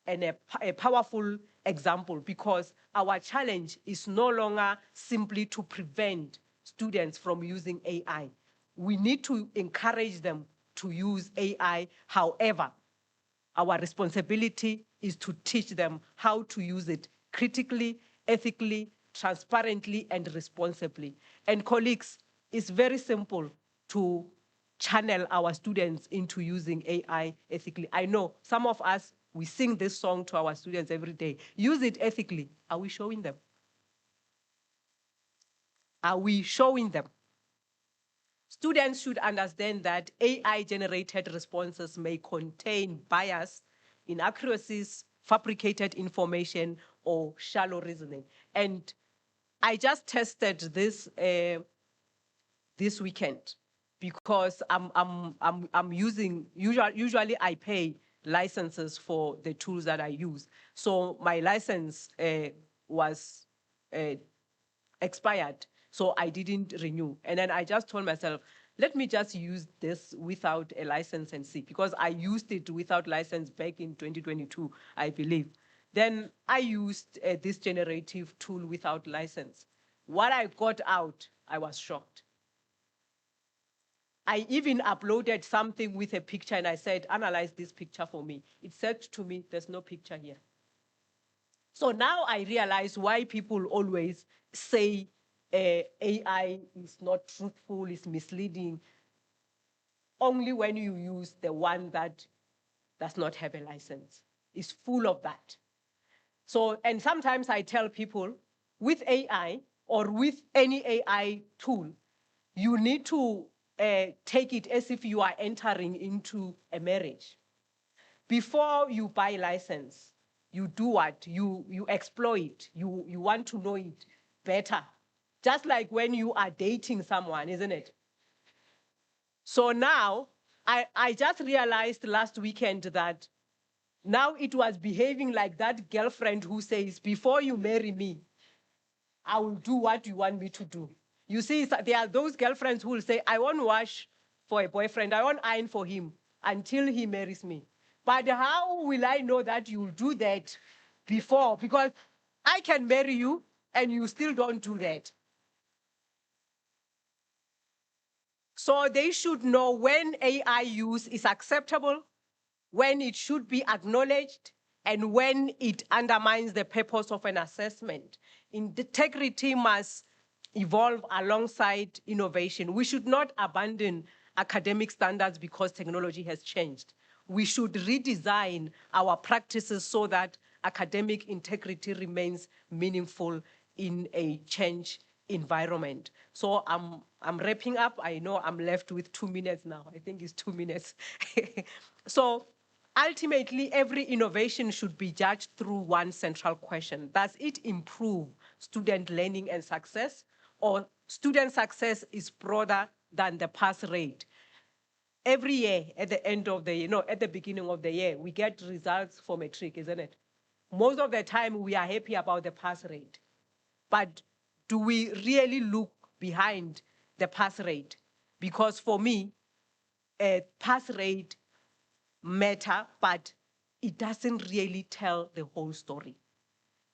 a powerful example, because our challenge is no longer simply to prevent students from using AI. We need to encourage them to use AI. However, our responsibility is to teach them how to use it critically, ethically, transparently, and responsibly. And colleagues, it's very simple to channel our students into using AI ethically. I know some of us, we sing this song to our students every day. Use it ethically. Are we showing them? Are we showing them? Students should understand that AI-generated responses may contain bias, inaccuracies, fabricated information, or shallow reasoning. And I just tested this this weekend, because I'm using, usually I pay licenses for the tools that I use. So my license was expired, so I didn't renew. And then I just told myself, let me just use this without a license and see, because I used it without license back in 2022, I believe. Then I used this generative tool without license. What I got out, I was shocked. I even uploaded something with a picture and I said, analyze this picture for me. It said to me, there's no picture here. So now I realize why people always say AI is not truthful, is misleading, only when you use the one that does not have a license. It's full of that. So, and sometimes I tell people with AI or with any AI tool, you need to take it as if you are entering into a marriage. Before you buy license, you do what? You explore it. You want to know it better. Just like when you are dating someone, isn't it? So now, I just realized last weekend that now it was behaving like that girlfriend who says, before you marry me, I will do what you want me to do. You see, there are those girlfriends who will say, I won't wash for a boyfriend, I won't iron for him until he marries me. But how will I know that you'll do that before? Because I can marry you and you still don't do that. So they should know when AI use is acceptable, when it should be acknowledged, and when it undermines the purpose of an assessment. Integrity must evolve alongside innovation. We should not abandon academic standards because technology has changed. We should redesign our practices so that academic integrity remains meaningful in a change environment. So I'm wrapping up. I know I'm left with 2 minutes now. I think it's 2 minutes. So ultimately, every innovation should be judged through one central question. Does it improve student learning and success, or student success is broader than the pass rate? Every year at the end of the year, no, at the beginning of the year, we get results for matric, isn't it? Most of the time, we are happy about the pass rate. But do we really look behind the pass rate? Because for me, a pass rate matter, but it doesn't really tell the whole story.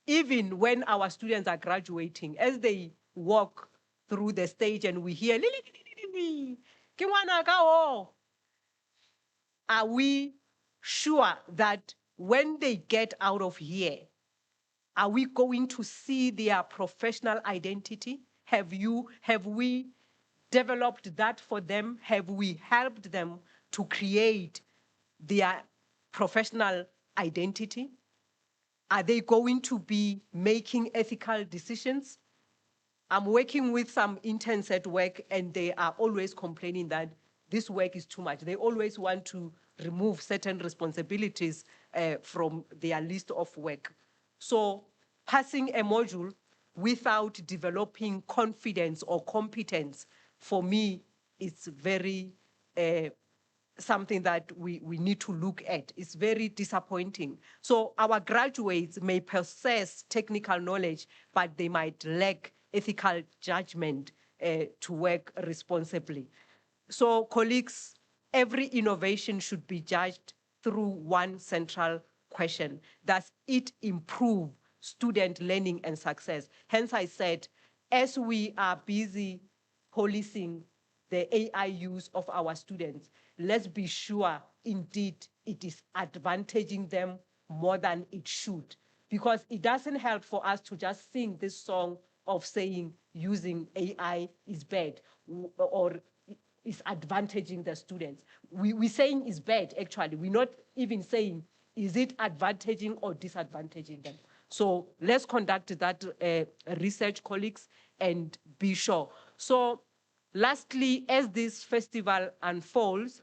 Even when our students are graduating, as they walk through the stage and we hear, are we sure that when they get out of here, are we going to see their professional identity? Have we developed that for them? Have we helped them to create their professional identity? Are they going to be making ethical decisions? I'm working with some interns at work and they are always complaining that this work is too much. They always want to remove certain responsibilities from their list of work. So passing a module without developing confidence or competence, for me, it's very something that we need to look at. It's very disappointing. So our graduates may possess technical knowledge, but they might lack ethical judgment to work responsibly. So colleagues, every innovation should be judged through one central question. Does it improve student learning and success? Hence I said, as we are busy policing the AI use of our students, let's be sure indeed it is advantaging them more than it should. Because it doesn't help for us to just sing this song of saying using AI is bad or is advantaging the students. We're saying it's bad, actually. We're not even saying, is it advantaging or disadvantaging them? So let's conduct that research, colleagues, and be sure. So lastly, as this festival unfolds,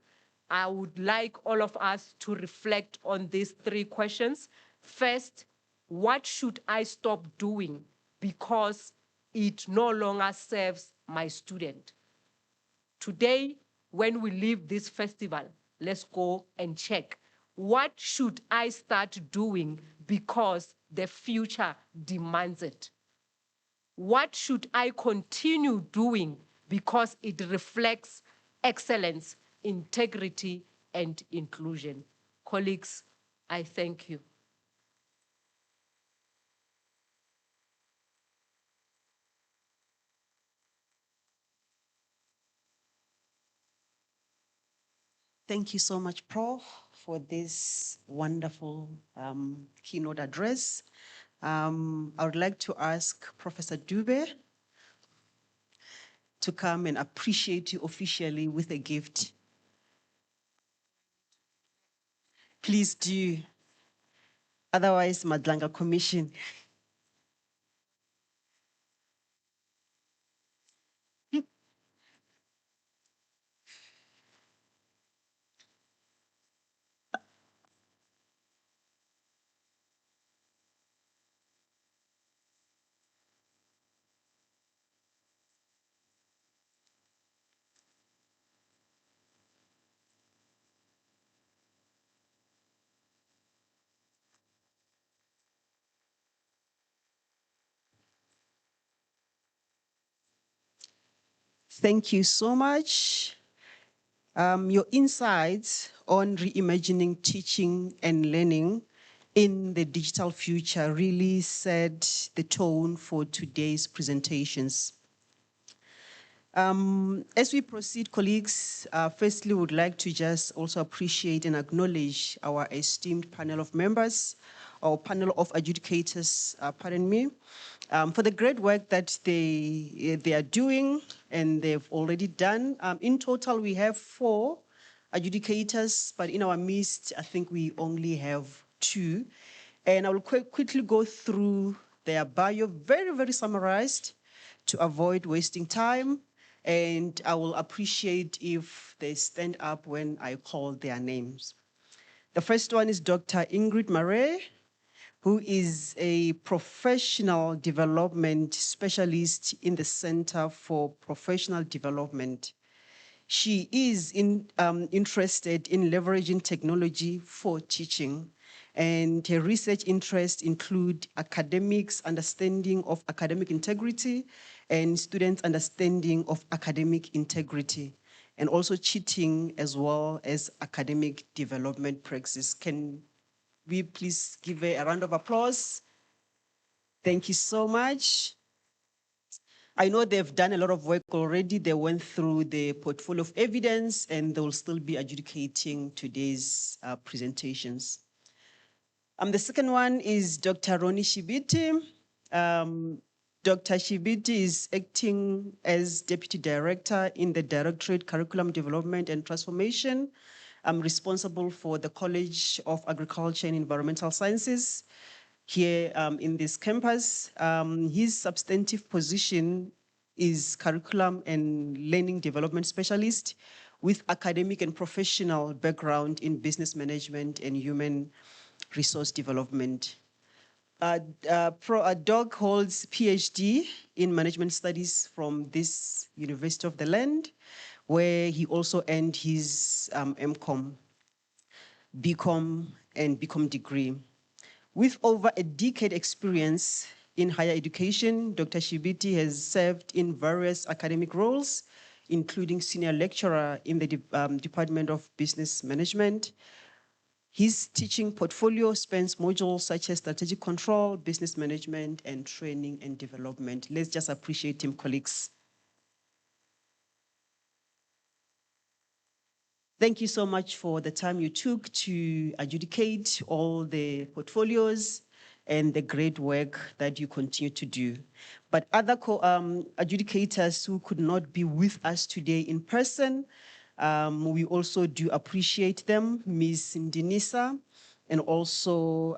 I would like all of us to reflect on these 3 questions. First, what should I stop doing because it no longer serves my student? Today, when we leave this festival, let's go and check. What should I start doing because the future demands it? What should I continue doing because it reflects excellence, integrity, and inclusion? Colleagues, I thank you. Thank you so much, Prof, for this wonderful keynote address. I would like to ask Professor Dube to come and appreciate you officially with a gift. Please do. Otherwise, Madlanga Commission. Thank you so much. Your insights on reimagining teaching and learning in the digital future really set the tone for today's presentations. As we proceed, colleagues, firstly, would like to just also appreciate and acknowledge our esteemed panel of members, our panel of adjudicators, pardon me, for the great work that they are doing and they've already done. In total, we have 4 adjudicators, but in our midst, I think we only have 2. And I will quickly go through their bio, very, very summarized, to avoid wasting time. And I will appreciate if they stand up when I call their names. The first one is Dr. Ingrid Murray, who is a professional development specialist in the Center for Professional Development. She is interested in leveraging technology for teaching, and her research interests include academics' understanding of academic integrity and students' understanding of academic integrity, and also cheating as well as academic development practice. Can we please give her a round of applause? Thank you so much. I know they've done a lot of work already. They went through the portfolio of evidence and they will still be adjudicating today's presentations. The second one is Dr. Ronnie Shibiti. Dr. Shibiti is acting as Deputy Director in the Directorate Curriculum Development and Transformation. I'm responsible for the College of Agriculture and Environmental Sciences here in this campus. His substantive position is Curriculum and Learning Development Specialist with academic and professional background in business management and human resource development. Doug holds PhD in management studies from this University of the Land, where he also earned his MCOM, BCom, and BCom degree. With over a decade experience in higher education, Dr. Shibiti has served in various academic roles, including senior lecturer in the Department of Business Management. His teaching portfolio spans modules such as strategic control, business management, and training and development. Let's just appreciate him, colleagues. Thank you so much for the time you took to adjudicate all the portfolios and the great work that you continue to do. But other adjudicators who could not be with us today in person, we also do appreciate them, Ms. Ndinisa and also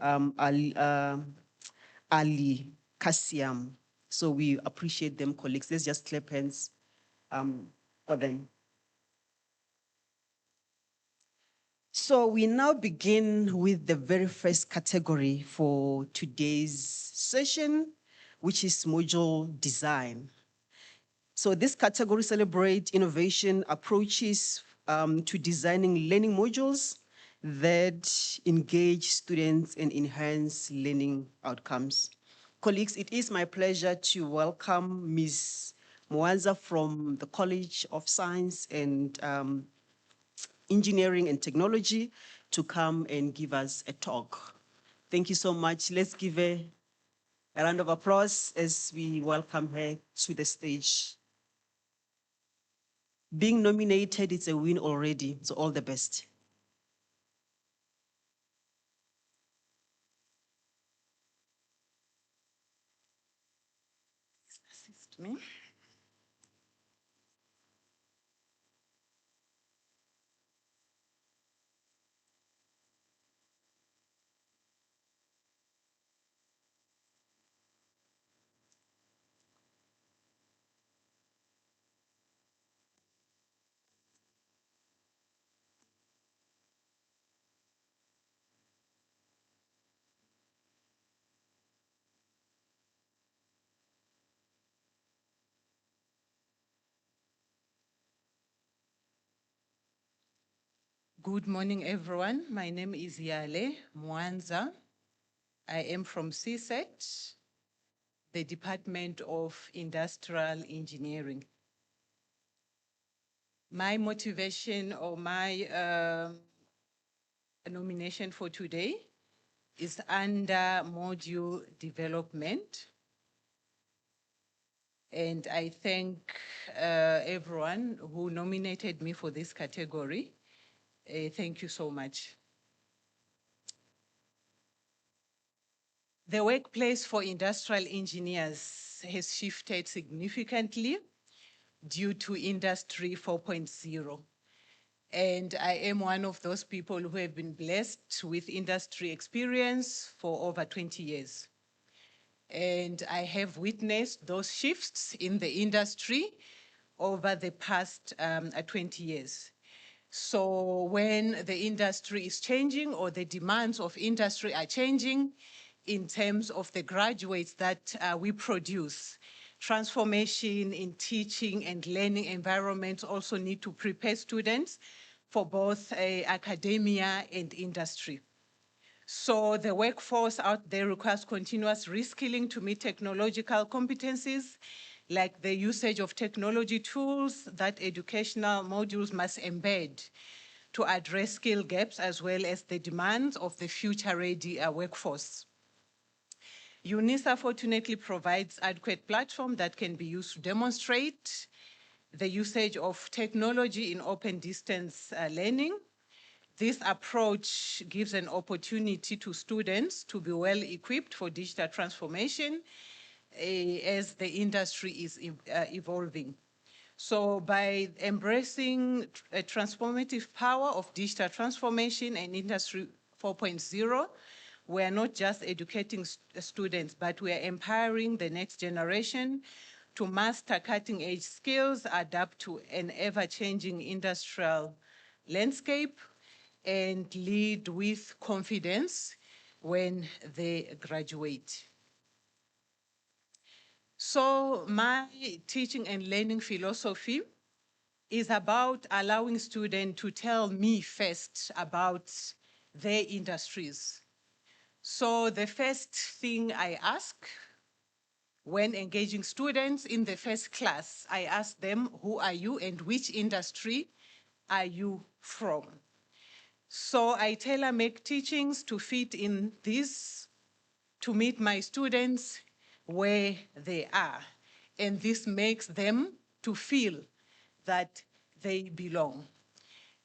Ali Kasiam. So we appreciate them, colleagues. Let's just clap hands for them. So we now begin with the very first category for today's session, which is module design. So this category celebrates innovation approaches to designing learning modules that engage students and enhance learning outcomes. Colleagues, it is my pleasure to welcome Ms. Mwanza from the College of Science and Engineering and Technology to come and give us a talk. Thank you so much. Let's give her a round of applause as we welcome her to the stage. Being nominated, it's a win already. So all the best. Assist me. Good morning, everyone. My name is Yale Mwanza. I am from CSET, the Department of Industrial Engineering. My motivation or my nomination for today is under module development. And I thank everyone who nominated me for this category. Thank you so much. The workplace for industrial engineers has shifted significantly due to Industry 4.0. And I am one of those people who have been blessed with industry experience for over 20 years. And I have witnessed those shifts in the industry over the past 20 years. So when the industry is changing or the demands of industry are changing in terms of the graduates that we produce, transformation in teaching and learning environments also need to prepare students for both academia and industry. So the workforce out there requires continuous reskilling to meet technological competencies, like the usage of technology tools that educational modules must embed to address skill gaps as well as the demands of the future-ready workforce. UNISA fortunately provides adequate platform that can be used to demonstrate the usage of technology in open distance learning. This approach gives an opportunity to students to be well equipped for digital transformation as the industry is evolving. So by embracing a transformative power of digital transformation and Industry 4.0, we are not just educating students, but we are empowering the next generation to master cutting-edge skills, adapt to an ever-changing industrial landscape, and lead with confidence when they graduate. So my teaching and learning philosophy is about allowing students to tell me first about their industries. So the first thing I ask when engaging students in the first class, I ask them, who are you and which industry are you from? So I tailor-make teachings to fit in this, to meet my students where they are. And this makes them to feel that they belong.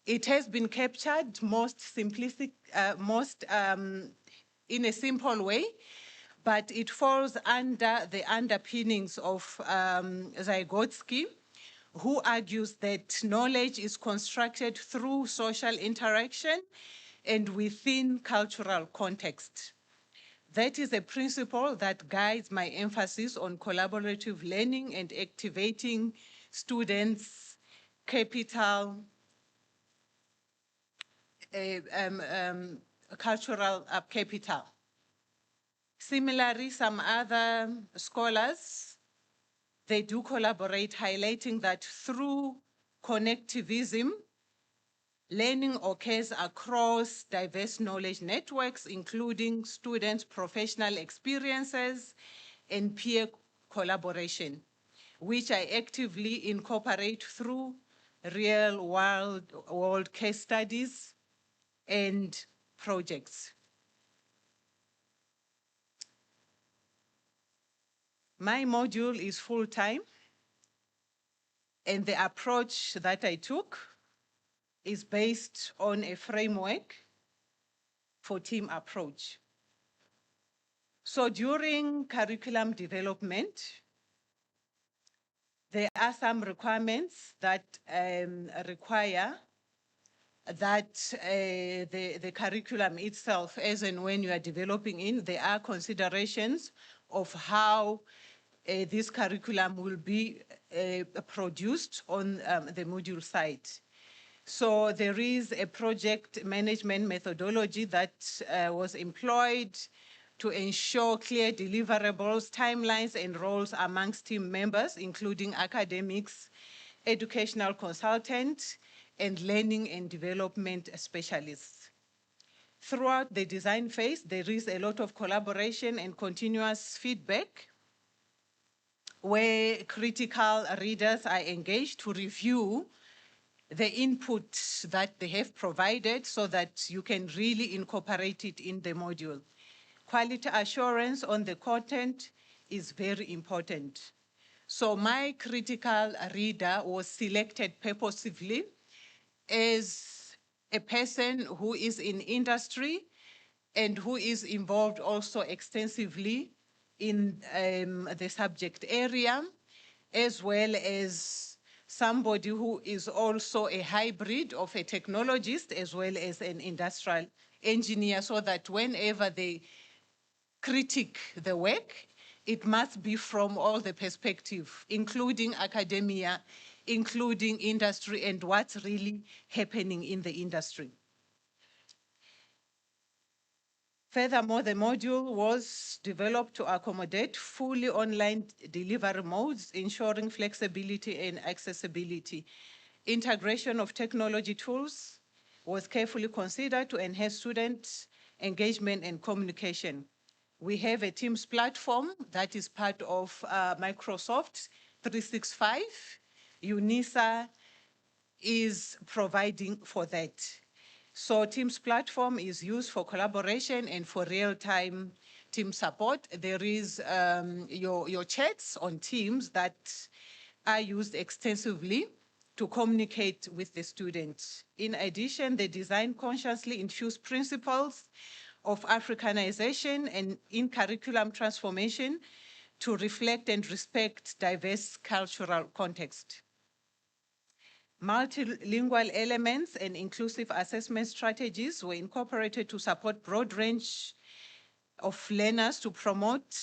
It has been captured most simplistic, in a simple way, but it falls under the underpinnings of Vygotsky, who argues that knowledge is constructed through social interaction and within cultural context. That is a principle that guides my emphasis on collaborative learning and activating students' capital, cultural capital. Similarly, some other scholars, they do collaborate, highlighting that through connectivism, learning occurs across diverse knowledge networks, including students' professional experiences and peer collaboration, which I actively incorporate through real-world case studies and projects. My module is full-time. And the approach that I took is based on a framework for team approach. So during curriculum development, there are some requirements that require that the curriculum itself, as and when you are developing in, there are considerations of how this curriculum will be produced on the module site. So there is a project management methodology that was employed to ensure clear deliverables, timelines, and roles amongst team members, including academics, educational consultants, and learning and development specialists. Throughout the design phase, there is a lot of collaboration and continuous feedback where critical readers are engaged to review the input that they have provided so that you can really incorporate it in the module. Quality assurance on the content is very important. So my critical reader was selected purposefully as a person who is in industry and who is involved also extensively in the subject area, as well as somebody who is also a hybrid of a technologist as well as an industrial engineer, so that whenever they critique the work, it must be from all the perspective, including academia, including industry, and what's really happening in the industry. Furthermore, the module was developed to accommodate fully online delivery modes, ensuring flexibility and accessibility. Integration of technology tools was carefully considered to enhance student engagement and communication. We have a Teams platform that is part of Microsoft 365. UNISA is providing for that. So Teams platform is used for collaboration and for real-time team support. There is your chats on Teams that are used extensively to communicate with the students. In addition, the design consciously infused principles of Africanization and in curriculum transformation to reflect and respect diverse cultural context. Multilingual elements and inclusive assessment strategies were incorporated to support broad range of learners to promote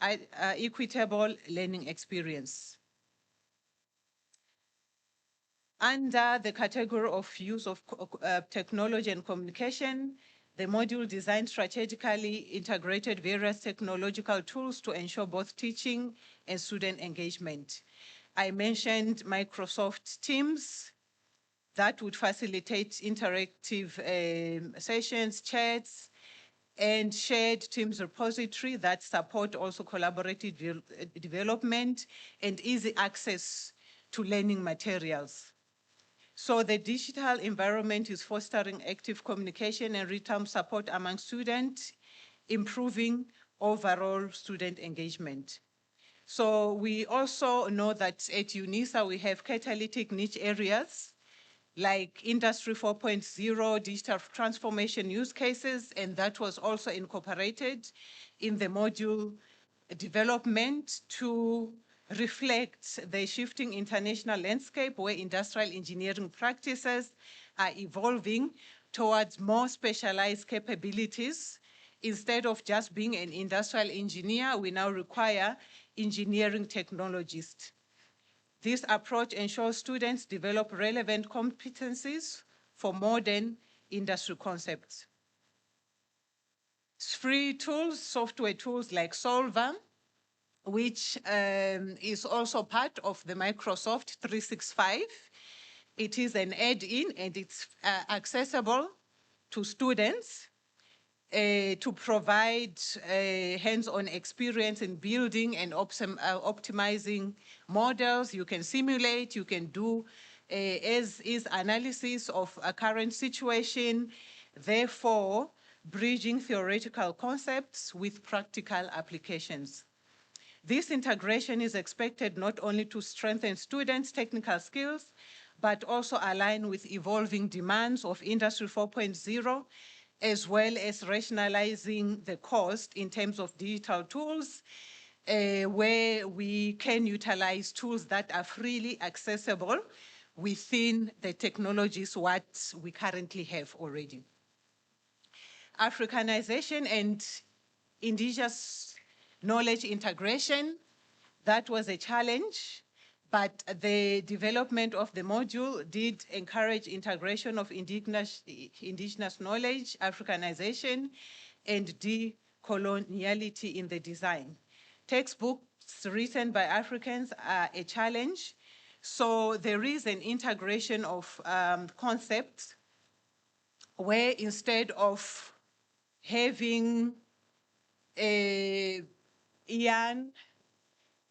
equitable learning experience. Under the category of use of technology and communication, the module design strategically integrated various technological tools to ensure both teaching and student engagement. I mentioned Microsoft Teams that would facilitate interactive sessions, chats, and shared Teams repository that support also collaborative development and easy access to learning materials. So the digital environment is fostering active communication and real-time support among students, improving overall student engagement. So we also know that at UNISA, we have catalytic niche areas like Industry 4.0, digital transformation use cases, and that was also incorporated in the module development to reflect the shifting international landscape where industrial engineering practices are evolving towards more specialized capabilities. Instead of just being an industrial engineer, we now require engineering technologists. This approach ensures students develop relevant competencies for modern industry concepts. Free tools, software tools like Solver, which is also part of the Microsoft 365. It is an add-in and it's accessible to students to provide hands-on experience in building and optimizing models. You can simulate, you can do as-is analysis of a current situation, therefore bridging theoretical concepts with practical applications. This integration is expected not only to strengthen students' technical skills, but also align with evolving demands of Industry 4.0, as well as rationalizing the cost in terms of digital tools, where we can utilize tools that are freely accessible within the technologies what we currently have already. Africanization and indigenous knowledge integration, that was a challenge, but the development of the module did encourage integration of indigenous knowledge, Africanization, and decoloniality in the design. Textbooks written by Africans are a challenge, so there is an integration of concepts where instead of having Ian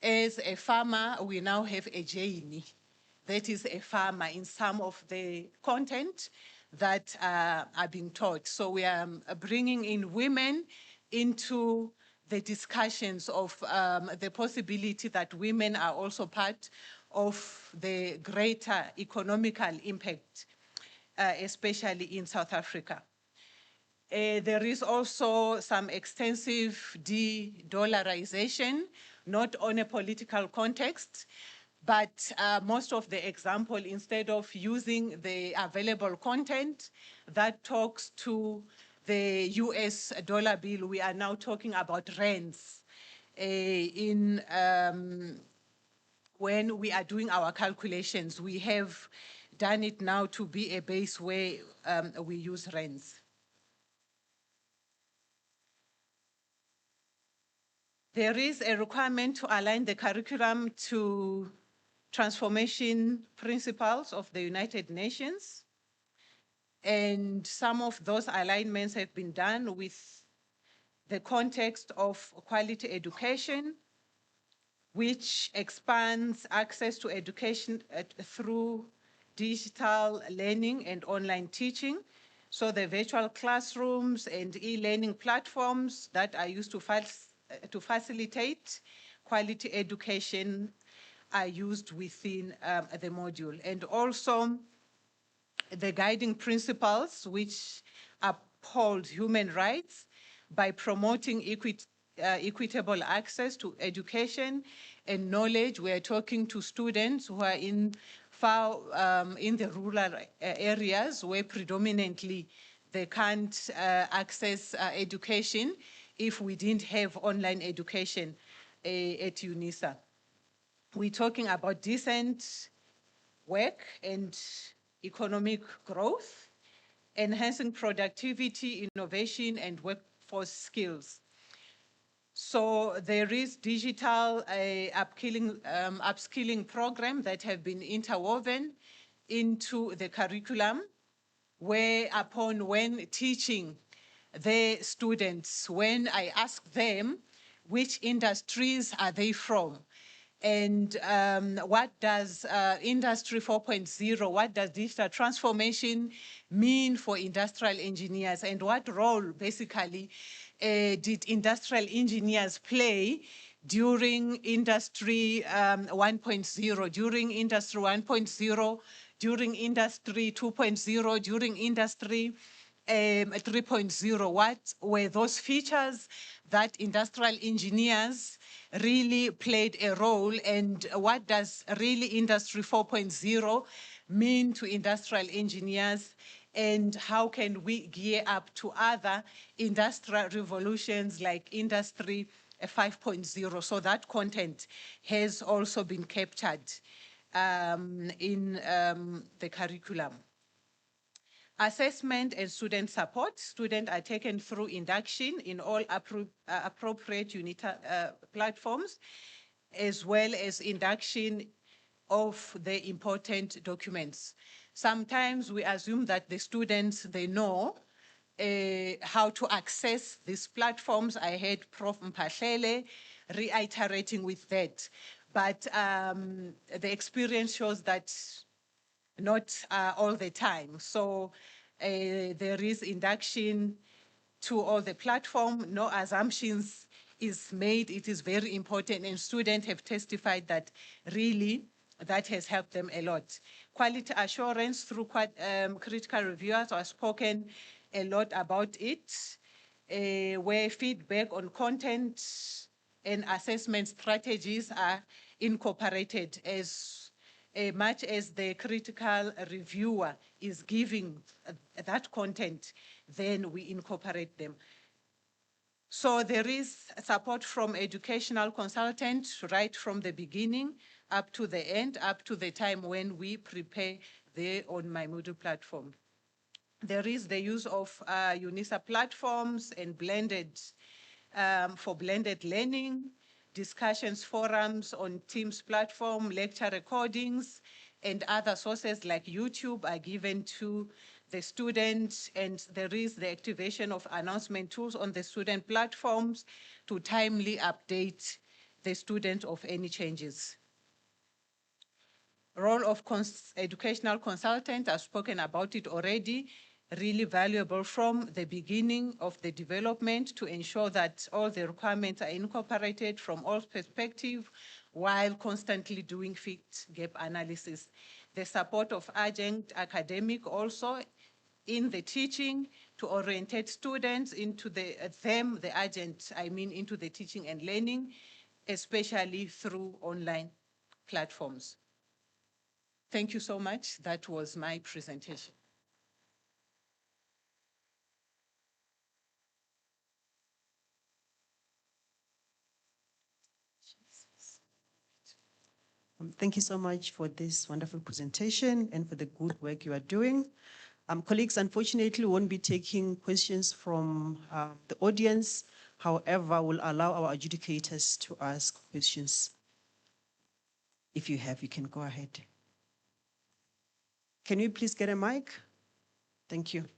as a farmer, we now have a Jane that is a farmer in some of the content that are being taught. So we are bringing in women into the discussions of the possibility that women are also part of the greater economical impact, especially in South Africa. There is also some extensive de-dollarization, not on a political context, but most of the example, instead of using the available content that talks to the US dollar bill, we are now talking about rands when we are doing our calculations. We have done it now to be a base where we use rands. There is a requirement to align the curriculum to transformation principles of the United Nations. And some of those alignments have been done with the context of quality education, which expands access to education through digital learning and online teaching. So the virtual classrooms and e-learning platforms that are used to facilitate quality education are used within the module. And also the guiding principles which uphold human rights by promoting equitable access to education and knowledge. We are talking to students who are in the rural areas where predominantly they can't access education if we didn't have online education at UNISA. We're talking about decent work and economic growth, enhancing productivity, innovation, and workforce skills. So there is digital upskilling program that have been interwoven into the curriculum, where when teaching the students, when I ask them which industries are they from, and what does Industry 4.0, what does digital transformation mean for industrial engineers, and what role basically did industrial engineers play during Industry 1.0, during Industry 1.0, during Industry 2.0, during Industry 3.0, what were those features that industrial engineers really played a role, and what does really Industry 4.0 mean to industrial engineers, and how can we gear up to other industrial revolutions like Industry 5.0? So that content has also been captured in the curriculum. Assessment and student support. Students are taken through induction in all appropriate UNITA platforms, as well as induction of the important documents. Sometimes we assume that the students, they know how to access these platforms. I heard Prof. Mpahlele reiterating with that. But the experience shows that not all the time. So there is induction to all the platform, no assumptions is made, it is very important, and students have testified that really that has helped them a lot. Quality assurance through critical reviewers are spoken a lot about it, where feedback on content and assessment strategies are incorporated as much as the critical reviewer is giving that content, then we incorporate them. So there is support from educational consultants right from the beginning up to the end, up to the time when we prepare on my Moodle platform. There is the use of UNISA platforms and for blended learning, discussions forums on Teams platform, lecture recordings, and other sources like YouTube are given to the students, and there is the activation of announcement tools on the student platforms to timely update the student of any changes. Role of educational consultant, I've spoken about it already, really valuable from the beginning of the development to ensure that all the requirements are incorporated from all perspectives while constantly doing fit gap analysis. The support of adjunct academic also in the teaching to orientate students into the adjunct, into the teaching and learning, especially through online platforms. Thank you so much. That was my presentation. Thank you so much for this wonderful presentation and for the good work you are doing. Colleagues, unfortunately, won't be taking questions from the audience. However, we'll allow our adjudicators to ask questions. If you have, you can go ahead. Can we please get a mic? Thank you.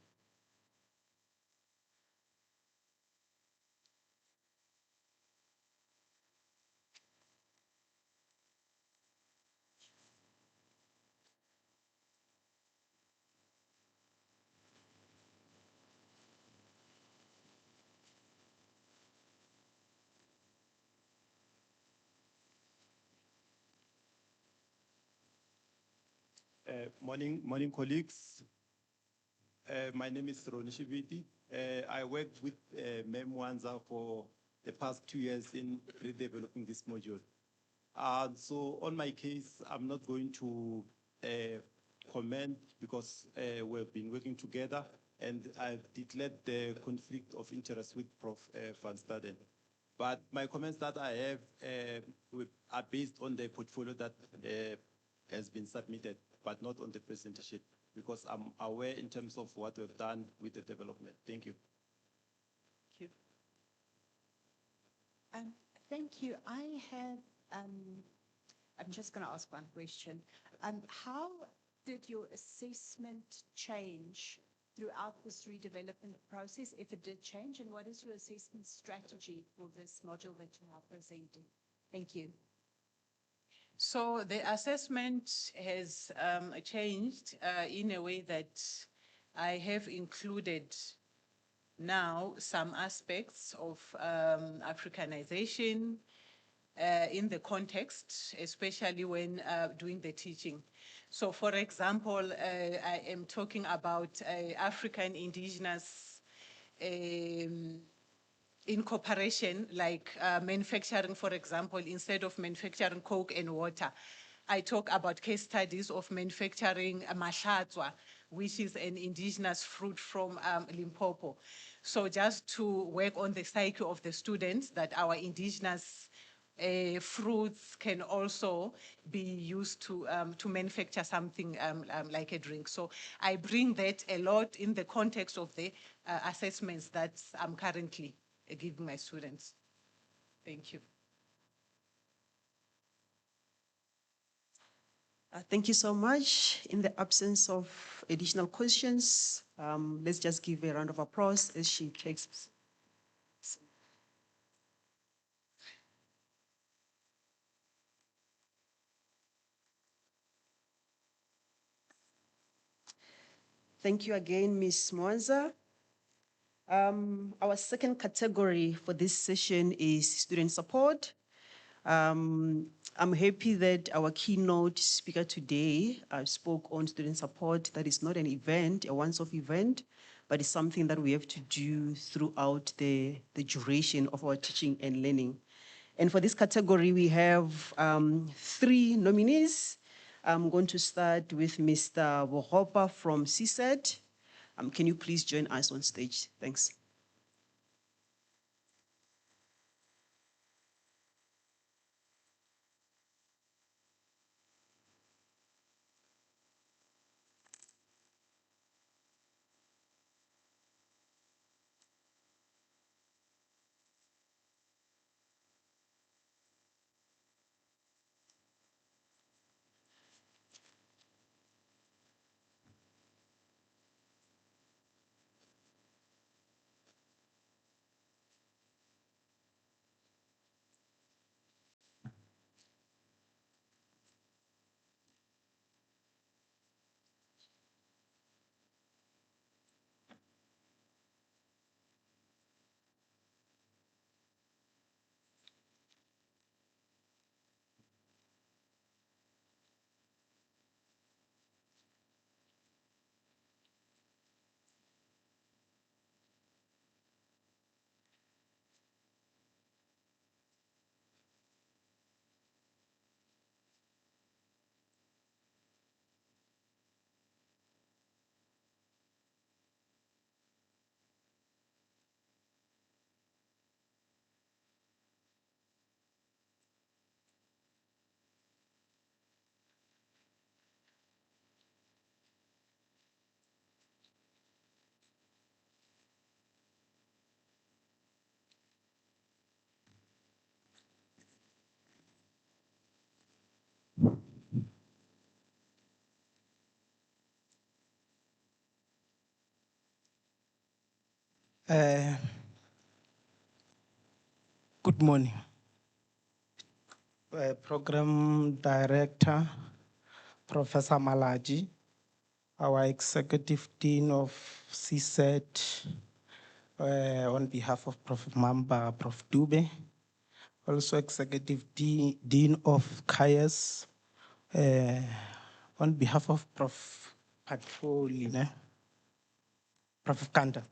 Morning, colleagues. My name is Roni Shibiti. I worked with Mem Wanza for the past 2 years in redeveloping this module. So on my case, I'm not going to comment because we've been working together and I've declared the conflict of interest with Prof. Van Staden. But my comments that I have are based on the portfolio that has been submitted, but not on the presentation, because I'm aware in terms of what we've done with the development. Thank you. Thank you. Thank you. I'm just going to ask one question. How did your assessment change throughout this redevelopment process, if it did change, and what is your assessment strategy for this module that you are presenting? Thank you. So the assessment has changed in a way that I have included now some aspects of Africanization in the context, especially when doing the teaching. So for example, I am talking about African indigenous incorporation, like manufacturing, for example, instead of manufacturing Coke and water. I talk about case studies of manufacturing mahlatswa, which is an indigenous fruit from Limpopo. So just to work on the psyche of the students, that our indigenous fruits can also be used to manufacture something like a drink. So I bring that a lot in the context of the assessments that I'm currently giving my students. Thank you. Thank you so much. In the absence of additional questions, let's just give a round of applause as she takes. Thank you again, Ms. Mwanza. Our second category for this session is student support. I'm happy that our keynote speaker today spoke on student support. That is not an event, a once-off event, but it's something that we have to do throughout the duration of our teaching and learning. And for this category, we have 3 nominees. I'm going to start with Mr. Bohopa from CSET. Can you please join us on stage? Thanks. Good morning. Program Director, Professor Malaji, our Executive Dean of CSET, on behalf of Prof. Mamba, Prof. Dube, also Executive Dean of CAES, on behalf of Prof. Patrolina, Prof. Kanda.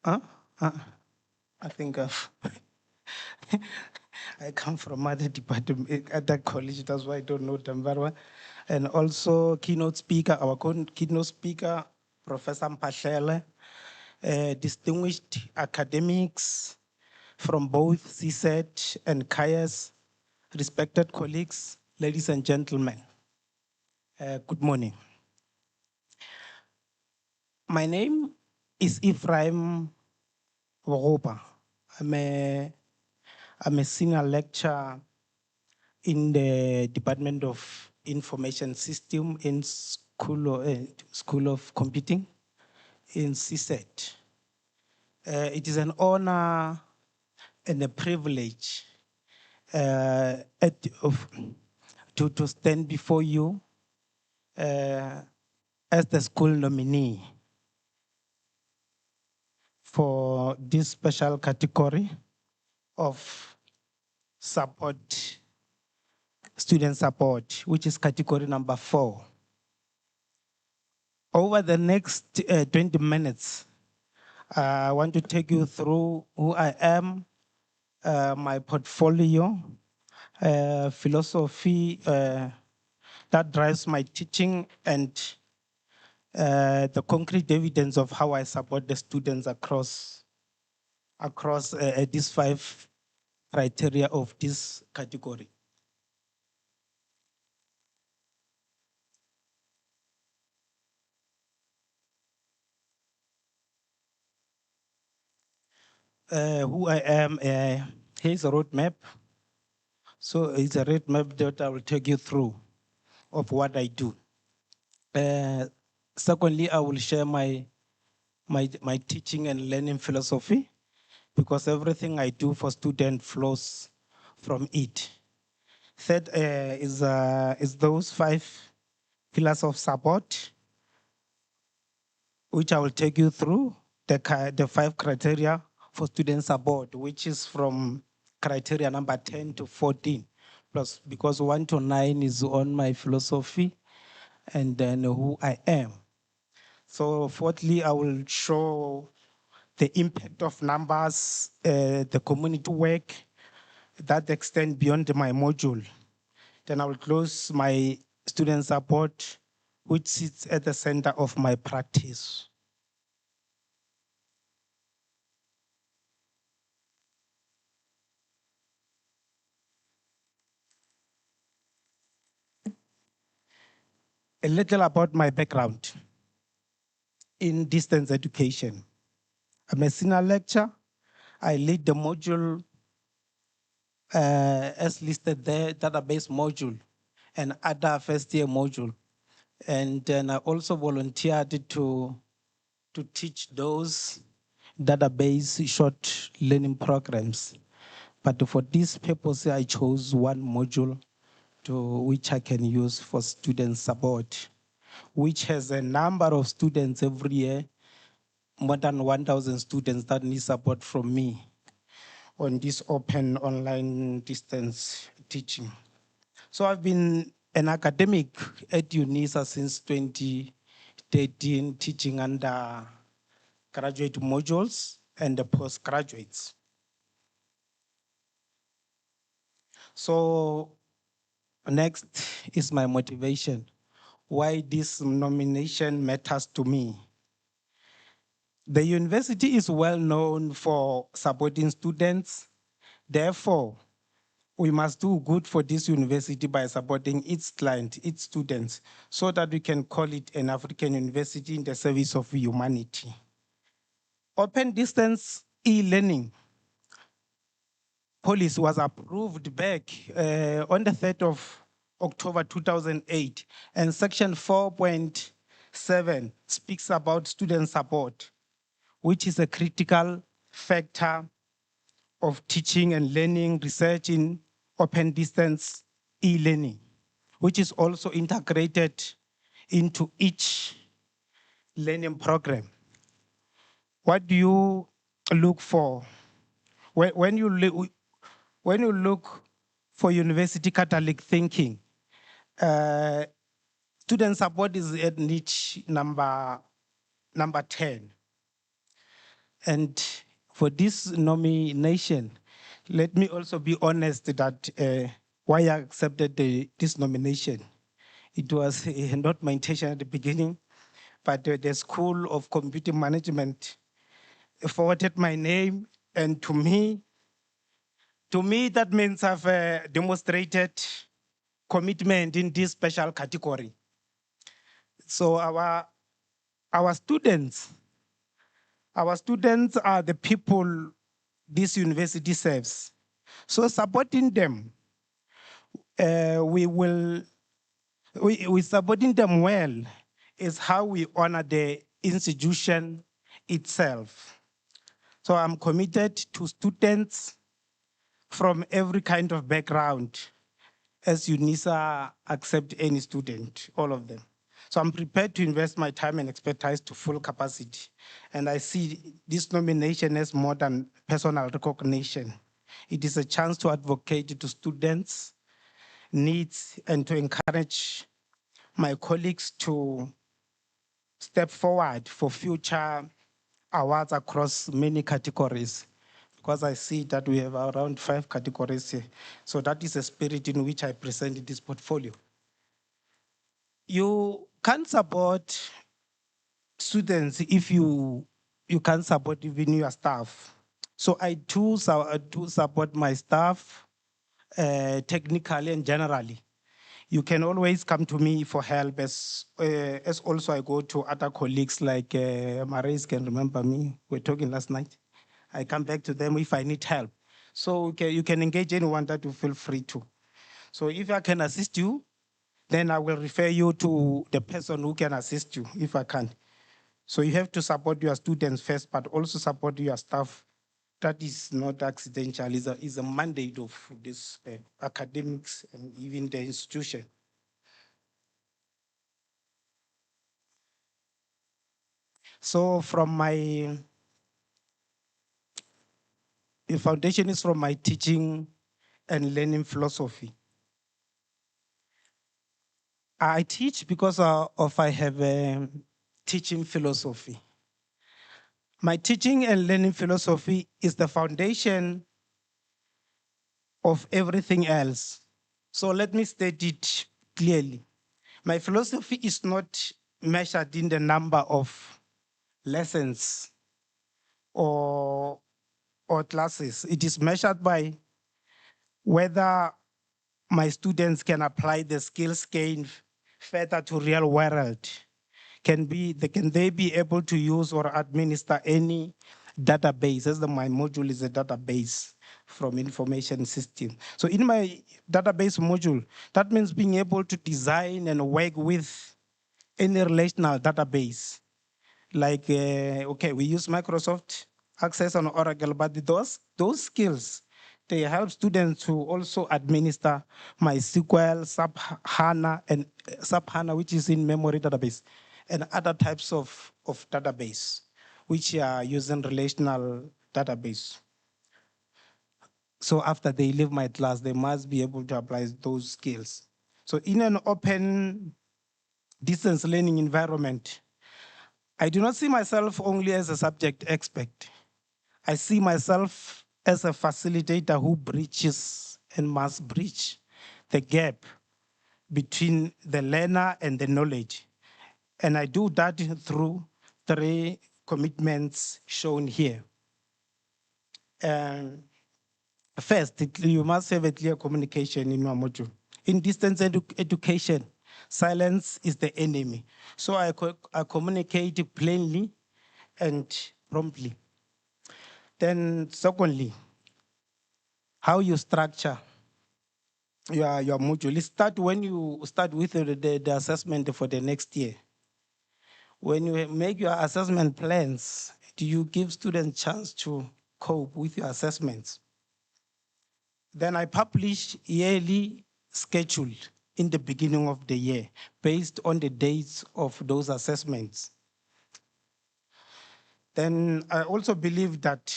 I think I come from other department, other college, that's why I don't know them very well. And also keynote speaker, our keynote speaker, Professor Mpahlele, distinguished academics from both CSET and CAES, respected colleagues, ladies and gentlemen, good morning. My name is Ephraim Woropa. I'm a senior lecturer in the Department of Information System in School of Computing in CSET. It is an honor and a privilege to stand before you as the school nominee for this special category of support, student support, which is category number 4. Over the next 20 minutes, I want to take you through who I am, my portfolio, philosophy that drives my teaching, and the concrete evidence of how I support the students across these 5 criteria of this category. Who I am, here's a roadmap. So it's a roadmap that I will take you through of what I do. Secondly, I will share my teaching and learning philosophy, because everything I do for students flows from it. Third is those 5 pillars of support, which I will take you through. the 5 criteria for student support, which is from criteria number 10 to 14, plus because 1 to 9 is on my philosophy and then who I am. So fourthly, I will show the impact of numbers, the community work that extend beyond my module. Then I will close my student support, which sits at the center of my practice. A little about my background in distance education. I'm a senior lecturer. I lead the module as listed there, database module and other first year module. And then I also volunteered to teach those database short learning programs. But for this purpose, I chose one module which I can use for student support, which has a number of students every year, more than 1,000 students that need support from me on this open online distance teaching. So I've been an academic at UNISA since 2013, teaching under graduate modules and the postgraduates. So next is my motivation, why this nomination matters to me. The university is well known for supporting students. Therefore, we must do good for this university by supporting its clients, its students, so that we can call it an African university in the service of humanity. Open distance e-learning policy was approved back on the 3rd of October 2008, and section 4.7 speaks about student support, which is a critical factor of teaching and learning research in open distance e-learning, which is also integrated into each learning program. What do you look for? When you look for university Catholic thinking, student support is at niche number 10. And for this nomination, let me also be honest that why I accepted this nomination. It was not my intention at the beginning, but the School of Computing Management forwarded my name, and to me that means I've demonstrated commitment in this special category. So our students are the people this university serves. So supporting them, we supporting them well is how we honor the institution itself. So I'm committed to students from every kind of background, as UNISA accept any student, all of them. So I'm prepared to invest my time and expertise to full capacity. And I see this nomination as more than personal recognition. It is a chance to advocate to students' needs and to encourage my colleagues to step forward for future awards across many categories, because I see that we have around 5 categories here. So that is the spirit in which I presented this portfolio. You can't support students if you can't support even your staff. So I do support my staff technically and generally. You can always come to me for help, as also I go to other colleagues like Marais can remember me. We were talking last night. I come back to them if I need help. So you can engage anyone that you feel free to. So if I can assist you, then I will refer you to the person who can assist you if I can. So you have to support your students first, but also support your staff. That is not accidental, it's a mandate of this academics and even the institution. So from my The foundation is from my teaching and learning philosophy. I teach because I have a teaching philosophy. My teaching and learning philosophy is the foundation of everything else. So let me state it clearly. My philosophy is not measured in the number of lessons or classes. It is measured by whether my students can apply the skills gained further to real world. Can they be able to use or administer any database? As my module is a database from information system. So in my database module, that means being able to design and work with any relational database. Like, okay, we use Microsoft Access on Oracle, but those skills, they help students to also administer MySQL, SAP HANA, and SAP HANA, which is in memory database, and other types of database, which are using relational database. So after they leave my class, they must be able to apply those skills. So in an open distance learning environment, I do not see myself only as a subject expert. I see myself as a facilitator who bridges and must bridge the gap between the learner and the knowledge. And I do that through 3 commitments shown here. First, you must have a clear communication in your module. In distance education, silence is the enemy. So I communicate plainly and promptly. Then secondly, how you structure your module. Start when you start with the assessment for the next year. When you make your assessment plans, do you give students chance to cope with your assessments? Then I publish yearly schedule in the beginning of the year based on the dates of those assessments. Then I also believe that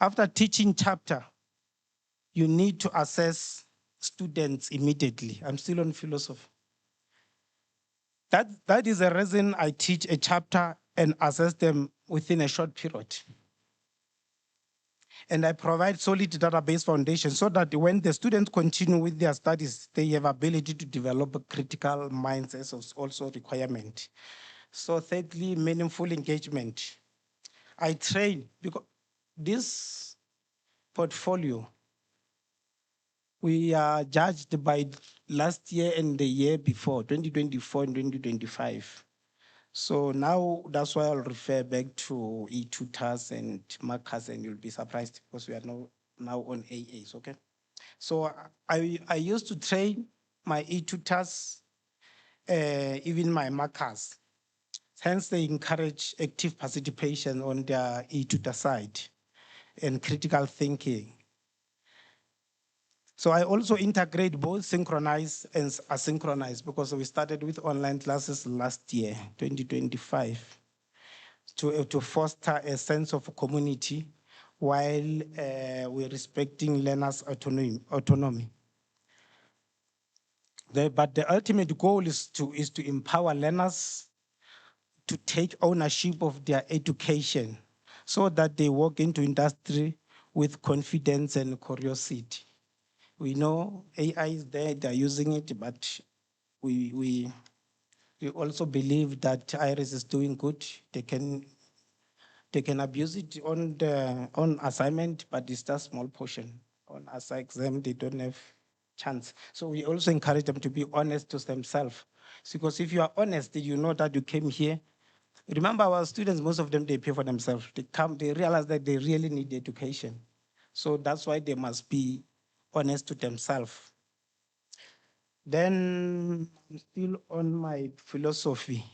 after teaching chapter, you need to assess students immediately. I'm still on philosophy. That is the reason I teach a chapter and assess them within a short period. And I provide solid database foundation so that when the students continue with their studies, they have ability to develop a critical minds as also requirement. So thirdly, meaningful engagement. I train because this portfolio, we are judged by last year and the year before, 2024 and 2025. So now that's why I'll refer back to e-tutors and markers, and you'll be surprised because we are now on AAs, okay? So I used to train my e-tutors, even my markers. Hence, they encourage active participation on their e-tutor side and critical thinking. So I also integrate both synchronized and asynchronized because we started with online classes last year, 2025, to foster a sense of community while we're respecting learners' autonomy. But the ultimate goal is to empower learners to take ownership of their education so that they walk into industry with confidence and curiosity. We know AI is there, they're using it, but we also believe that IRIS is doing good. They can abuse it on assignment, but it's just small portion. On exam, they don't have chance. So we also encourage them to be honest to themselves. Because if you are honest, you know that you came here. Remember our students, most of them, they pay for themselves. They realize that they really need education. So that's why they must be honest to themselves. Then I'm still on my philosophy,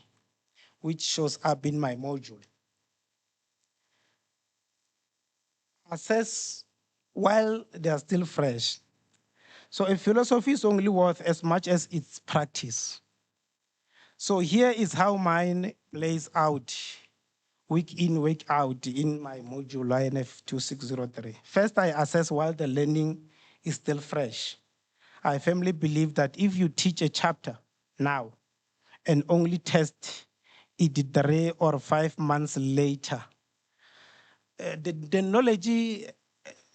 which shows up in my module. Assess while they are still fresh. So a philosophy is only worth as much as its practice. So here is how mine plays out week in, week out in my module INF 2603. First, I assess while the learning is still fresh. I firmly believe that if you teach a chapter now and only test it 3 or 5 months later, the knowledge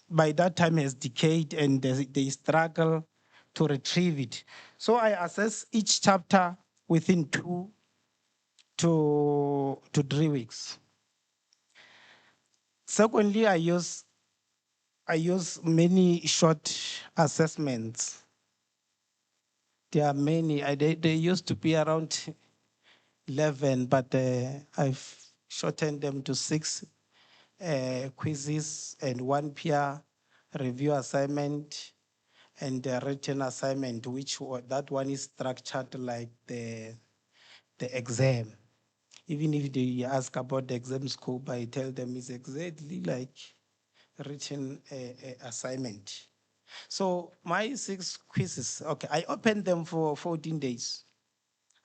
by that time has decayed and they struggle to retrieve it. So I assess each chapter within 2 to 3 weeks. Secondly, I use many short assessments. There are many. They used to be around 11, but I've shortened them to 6 quizzes and 1 peer review assignment and a written assignment, that one is structured like the exam. Even if they ask about the exam scope, I tell them it's exactly like written assignment. So my 6 quizzes, okay, I open them for 14 days.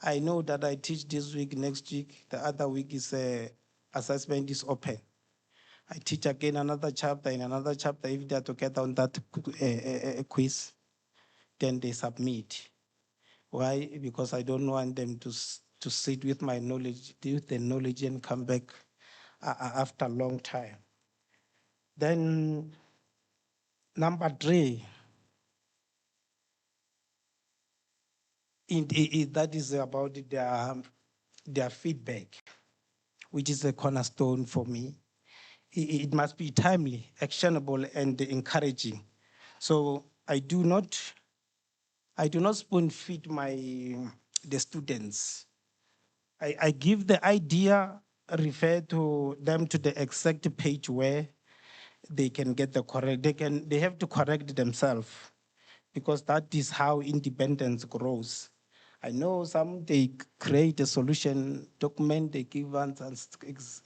I know that I teach this week, next week, the other week is assessment is open. I teach again another chapter, in another chapter, if they're together on that quiz, then they submit. Why? Because I don't want them to sit with my knowledge, with the knowledge and come back after a long time. Then number 3, that is about their feedback, which is a cornerstone for me. It must be timely, actionable, and encouraging. So I do not spoon feed the students. I give the idea, refer to them to the exact page where they can get the correct. They have to correct themselves, because that is how independence grows. I know some, they create a solution document, they give answers,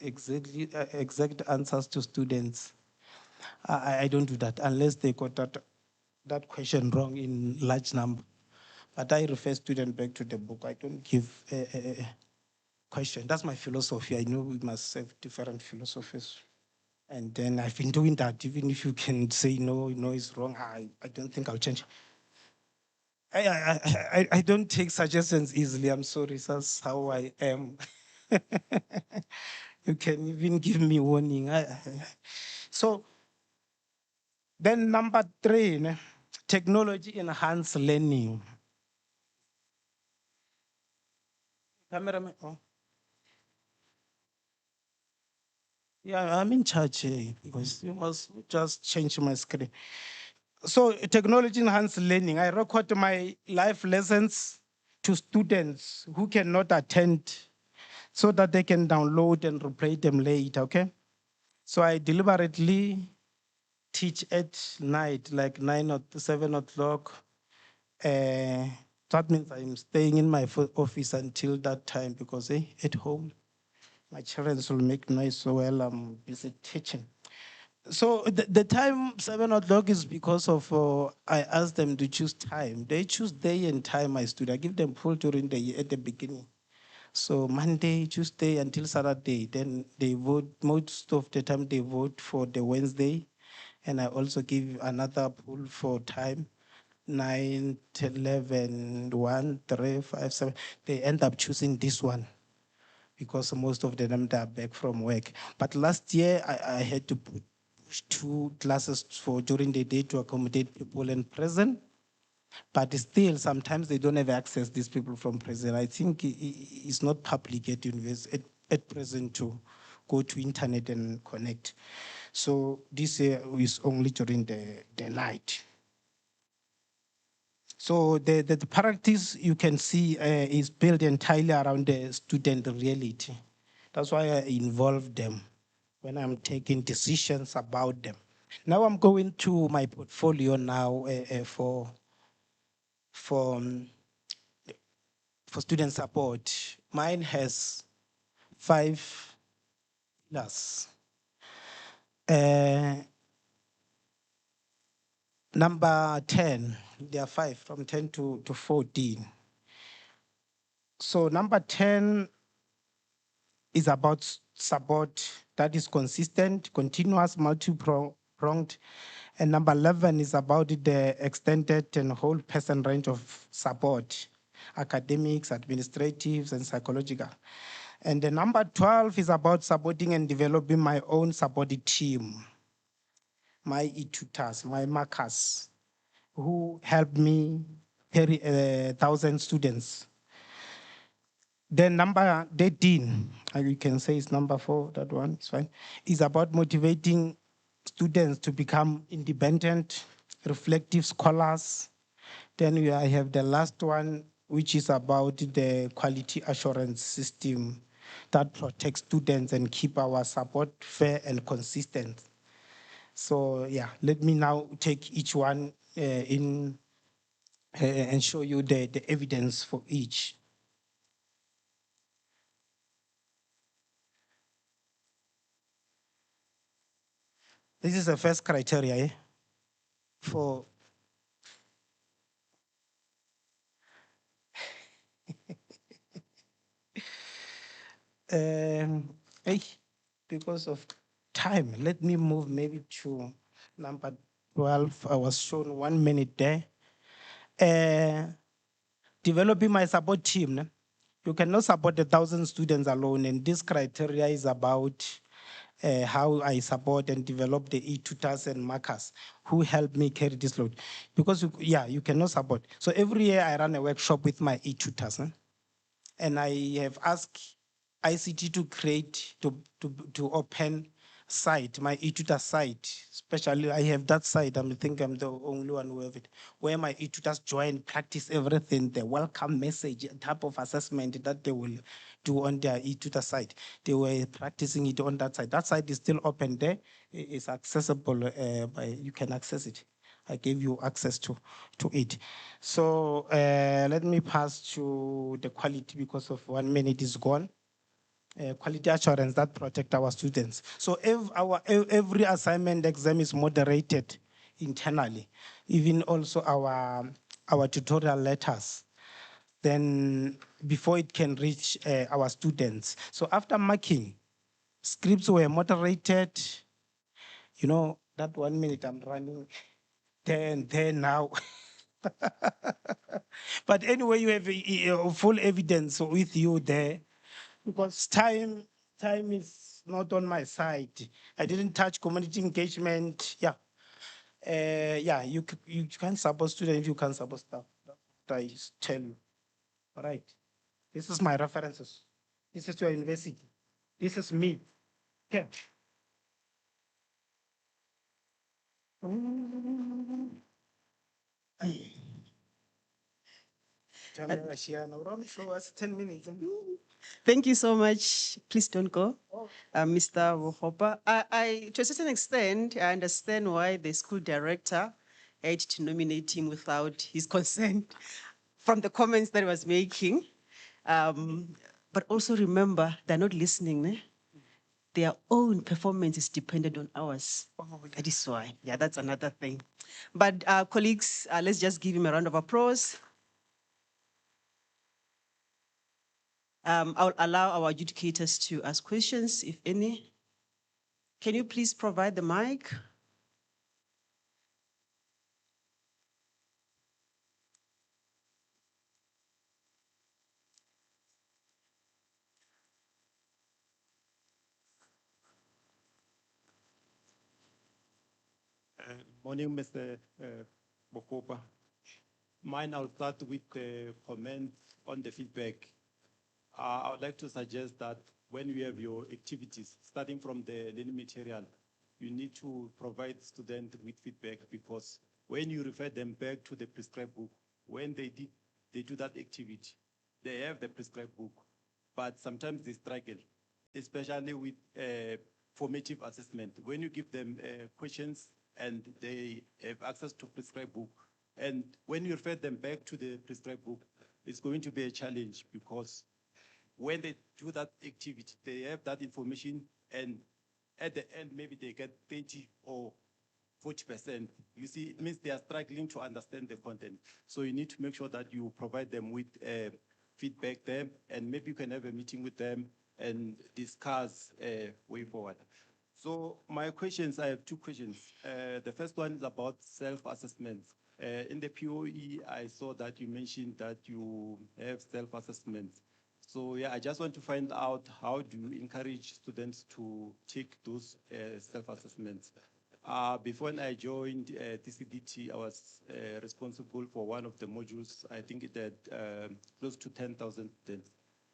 exact answers to students. I don't do that unless they got that question wrong in large number. But I refer student back to the book. I don't give a question. That's my philosophy. I know we must have different philosophies. And then I've been doing that. Even if you can say no, it's wrong, I don't think I'll change. I don't take suggestions easily. I'm sorry, that's how I am. You can even give me warning. So then number 3, technology enhanced learning. Cameraman. Oh. Yeah, I'm in charge because you must just change my screen. So technology enhanced learning. I record my live lessons to students who cannot attend so that they can download and replay them later, okay? So I deliberately teach at night, like 9 or 7 o'clock. That means I'm staying in my office until that time because at home, my children will make noise so well I'm busy teaching. So the time 7 o'clock is because of, I asked them to choose time. They choose day and time, my students. I give them full during the year at the beginning. So Monday, Tuesday until Saturday, then they vote, most of the time they vote for the Wednesday. And I also give another pool for time, 9, 11, 1, 3, 5, 7. They end up choosing this one because most of them they are back from work. But last year I had to push 2 classes for during the day to accommodate people in prison. But still, sometimes they don't have access, these people from prison. I think it's not public at university at present to go to internet and connect. So this year is only during the night. So the practice you can see is built entirely around the student reality. That's why I involve them when I'm taking decisions about them. Now I'm going to my portfolio now for student support. Mine has 5 pillars. Number 10, there are 5 from 10 to 14. So number 10 is about support that is consistent, continuous, multi-pronged. And number 11 is about the extended and whole person range of support, academics, administratives, and psychological. And the number 12 is about supporting and developing my own supported team, my e-tutors, my markers, who helped me carry 1,000 students. Then number 13, you can say it's number 4, that one is fine, is about motivating students to become independent, reflective scholars. Then I have the last one, which is about the quality assurance system that protects students and keep our support fair and consistent. So yeah, let me now take each one in and show you the evidence for each. This is the first criteria for hey, because of time, let me move maybe to number 12. I was shown 1 minute there. Developing my support team. Ne? You cannot support 1,000 students alone, and this criteria is about how I support and develop the e-tutors and markers who help me carry this load. Because, you cannot support. So every year I run a workshop with my e-tutors. And I have asked ICT to create, to open site, my e-tutor site. Especially, I have that site, I think I'm the only one who have it, where my e-tutors join, practice everything, the welcome message type of assessment that they will do on their e-tutor site. They were practicing it on that site. That site is still open there. It's accessible, you can access it. I gave you access to it. So let me pass to the quality because of 1 minute is gone. Quality assurance that protect our students. So every assignment exam is moderated internally, even also our tutorial letters. Then before it can reach our students. So after marking, scripts were moderated. You know, that 1 minute I'm running there and there now. But anyway, you have full evidence with you there because time is not on my side. I didn't touch community engagement. You can support students if you can support staff. That's what I tell you. All right. This is my references. This is your university. This is me. Okay. Show us 10 minutes. Thank you so much. Please don't go, Mr. Wohopa. To a certain extent, I understand why the school director had to nominate him without his consent from the comments that he was making. But also remember, they're not listening. Eh? Their own performance is dependent on ours. That is why. Yeah, that's another thing. But colleagues, let's just give him a round of applause. I'll allow our adjudicators to ask questions, if any. Can you please provide the mic? Morning, Mr. Bokopa. Mine, I'll start with the comments on the feedback. I would like to suggest that when you have your activities, starting from the learning material, you need to provide students with feedback because when you refer them back to the prescribed book, when they do that activity, they have the prescribed book, but sometimes they struggle, especially with formative assessment. When you give them questions and they have access to prescribed book, and when you refer them back to the prescribed book, it's going to be a challenge because when they do that activity, they have that information, and at the end, maybe they get 30 or 40%. You see, it means they are struggling to understand the content. So you need to make sure that you provide them with feedback there, and maybe you can have a meeting with them and discuss way forward. So my questions, I have two questions. The first one is about self-assessments. In the POE, I saw that you mentioned that you have self-assessments. So yeah, I just want to find out how do you encourage students to take those self-assessments? Before I joined TCDT, I was responsible for one of the modules. I think it had close to 10,000 students.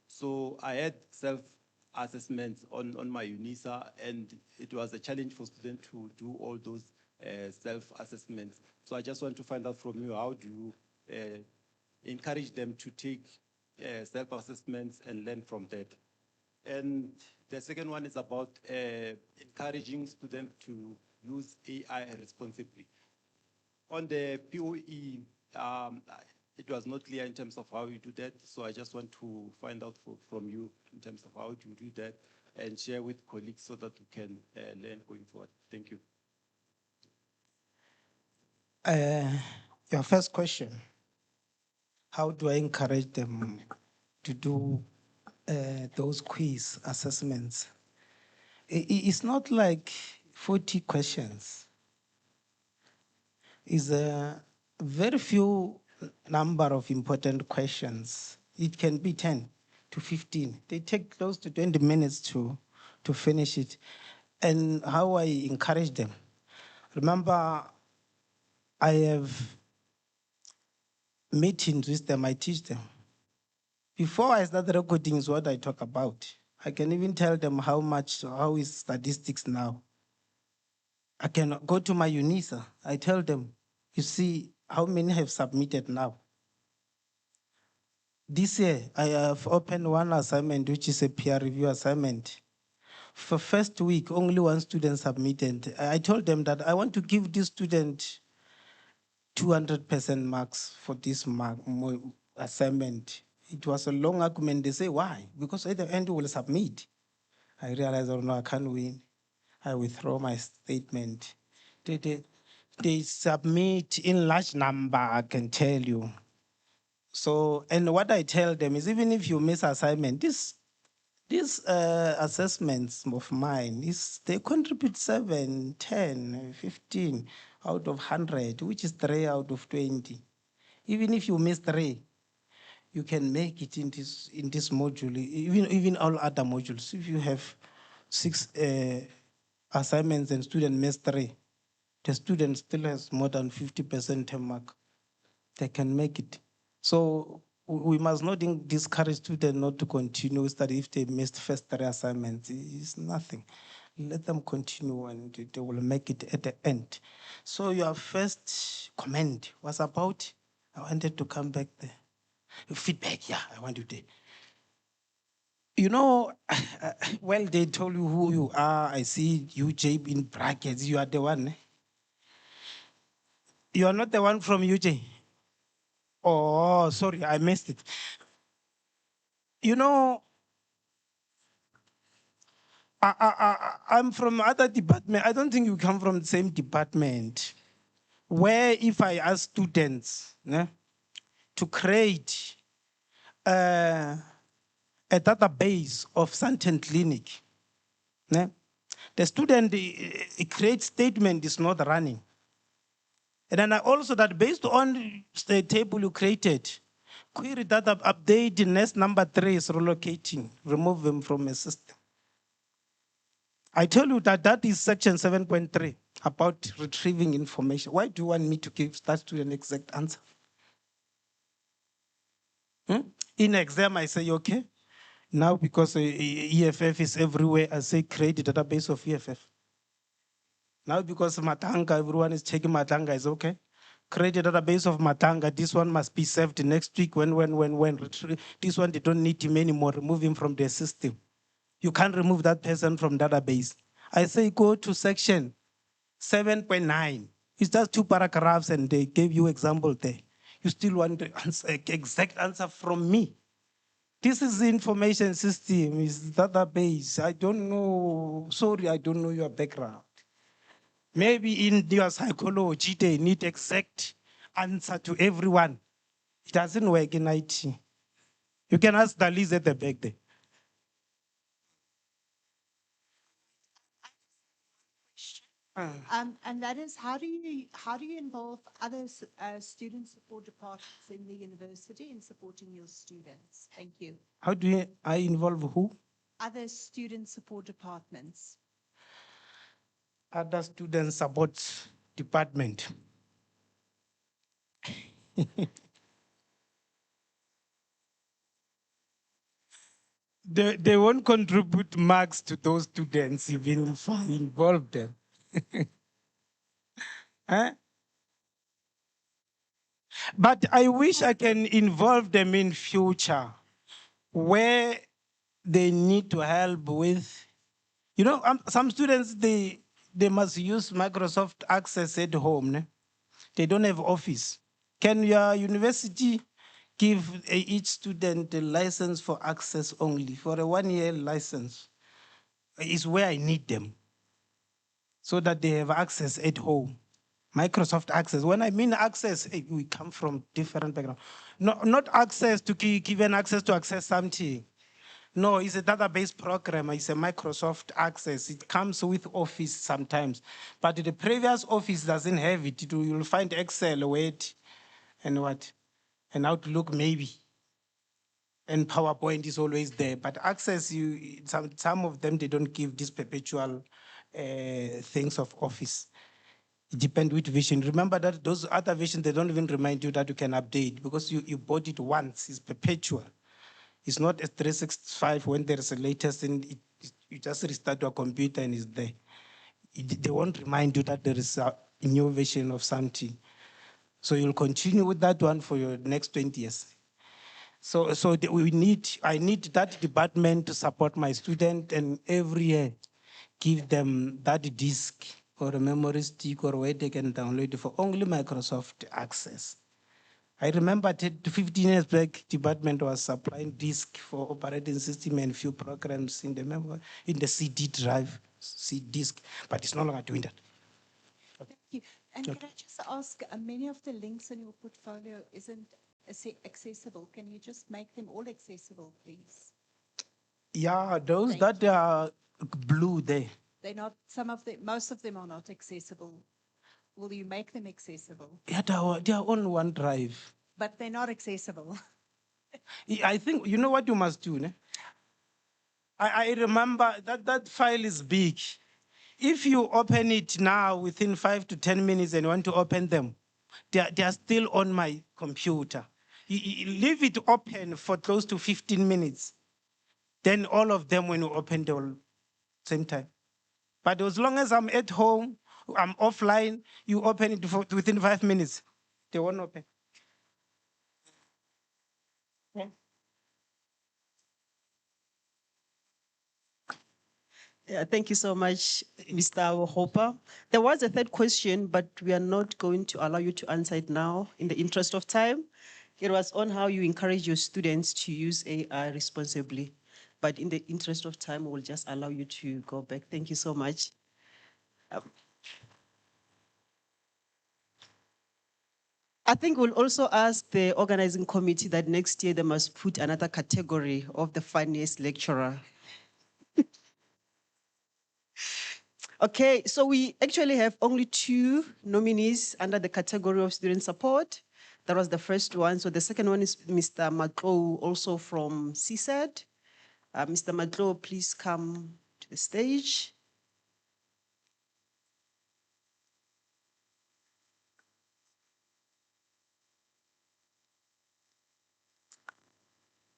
So I had self-assessments on my UNISA, and it was a challenge for students to do all those self-assessments. So I just want to find out from you, how do you encourage them to take self-assessments and learn from that? And the second one is about encouraging students to use AI responsibly. On the POE, it was not clear in terms of how you do that, so I just want to find out from you in terms of how you do that and share with colleagues so that we can learn going forward. Thank you. Your first question, how do I encourage them to do those quiz assessments? It's not like 40 questions. It's a very few number of important questions. It can be 10 to 15. They take close to 20 minutes to finish it. And how I encourage them. Remember, I have meetings with them, I teach them. Before I start recording is what I talk about. I can even tell them how is statistics now. I can go to my UNISA. I tell them, you see how many have submitted now. This year, I have opened one assignment, which is a peer review assignment. For first week, only one student submitted. I told them that I want to give this student 200% marks for this assignment. It was a long argument. They say, why? Because at the end, we will submit. I realized, oh no, I can't win. I withdraw my statement. They submit in large number, I can tell you. So, and what I tell them is, even if you miss assignment, these assessments of mine, they contribute 7, 10, 15 out of 100, which is 3 out of 20. Even if you miss 3, you can make it in this module, even all other modules. If you have 6 assignments and student miss 3, the student still has more than 50% term mark. They can make it. So we must not discourage students not to continue study if they missed first 3 assignments. It's nothing. Let them continue and they will make it at the end. So your first comment was about, I wanted to come back there. Feedback, yeah, I want to do. You know, well, they told you who you are. I see UJ in brackets. You are the one. You are not the one from UJ. Oh, sorry, I missed it. You know, I'm from other department. I don't think you come from the same department. Where if I ask students to create a database of Santen Clinic, the student create statement is not running. And then also that based on the table you created, query that update next number 3 is relocating, remove them from a system. I tell you that is section 7.3 about retrieving information. Why do you want me to give that to an exact answer? In exam, I say, okay. Now, because EFF is everywhere, I say create a database of EFF. Now, because Matanga, everyone is checking Matanga, is okay. Create a database of Matanga. This one must be saved next week. When. This one, they don't need him anymore. Remove him from their system. You can't remove that person from database. I say go to section 7.9. It's just 2 paragraphs and they gave you example there. You still want the answer, exact answer from me. This is the information system, is database. I don't know, sorry, I don't know your background. Maybe in your psychology, they need exact answer to everyone. It doesn't work in IT. You can ask the Liz at the back there. And that is, how do you involve other student support departments in the university in supporting your students? Thank you. How do I involve who? Other student support departments. Other student support department. They won't contribute marks to those students even if I involve them. Huh? But I wish I can involve them in future where they need to help with, some students, they must use Microsoft Access at home. Ne? They don't have office. Can your university give each student a license for access only, for a 1-year license? Is where I need them, so that they have access at home. Microsoft Access. When I mean access, we come from different backgrounds. No, not access to given access to access something. No, it's a database program. It's a Microsoft Access. It comes with Office sometimes, but the previous Office doesn't have it. You'll find Excel, Word, and what, and Outlook maybe, and PowerPoint is always there. But Access, some of them they don't give these perpetual things of Office. It depends which vision. Remember that those other visions, they don't even remind you that you can update because you bought it once. It's perpetual. It's not a 365 when there's a latest and you just restart your computer and it's there. They won't remind you that there is a new version of something. So you'll continue with that one for your next 20 years. So I need that department to support my student, and every year give them that disk or a memory stick or where they can download it for only Microsoft Access. I remember 15 years back, department was supplying disk for operating system and few programs in the CD drive, CD disk, but it's no longer doing that. Thank you. And can I just ask, many of the links in your portfolio isn't accessible. Can you just make them all accessible, please? Yeah, those that are blue there. They're not, most of them are not accessible. Will you make them accessible? Yeah, they are on OneDrive. But they're not accessible. I think, you know what you must do, ne? I remember that file is big. If you open it now within 5 to 10 minutes and want to open them, they are still on my computer. You leave it open for close to 15 minutes. Then all of them, when you open, they will same time. But as long as I'm at home, I'm offline, you open it within 5 minutes. They won't open. Yeah, thank you so much, Mr. Hopper. There was a third question, but we are not going to allow you to answer it now in the interest of time. It was on how you encourage your students to use AI responsibly. But in the interest of time, we'll just allow you to go back. Thank you so much. I think we'll also ask the organizing committee that next year they must put another category of the funniest lecturer. Okay, so we actually have only 2 nominees under the category of student support. That was the first one. So the second one is Mr. Matlo, also from CSET. Mr. Matlo, please come to the stage.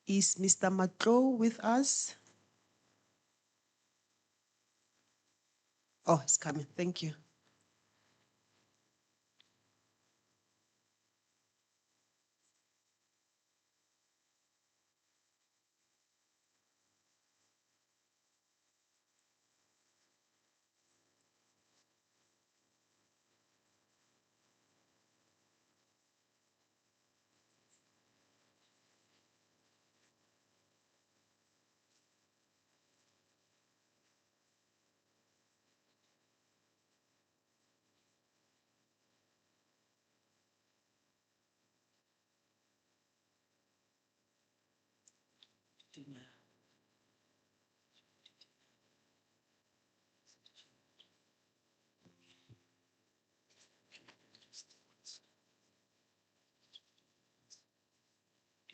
Is Mr. Matlo with us? Oh, he's coming. Thank you.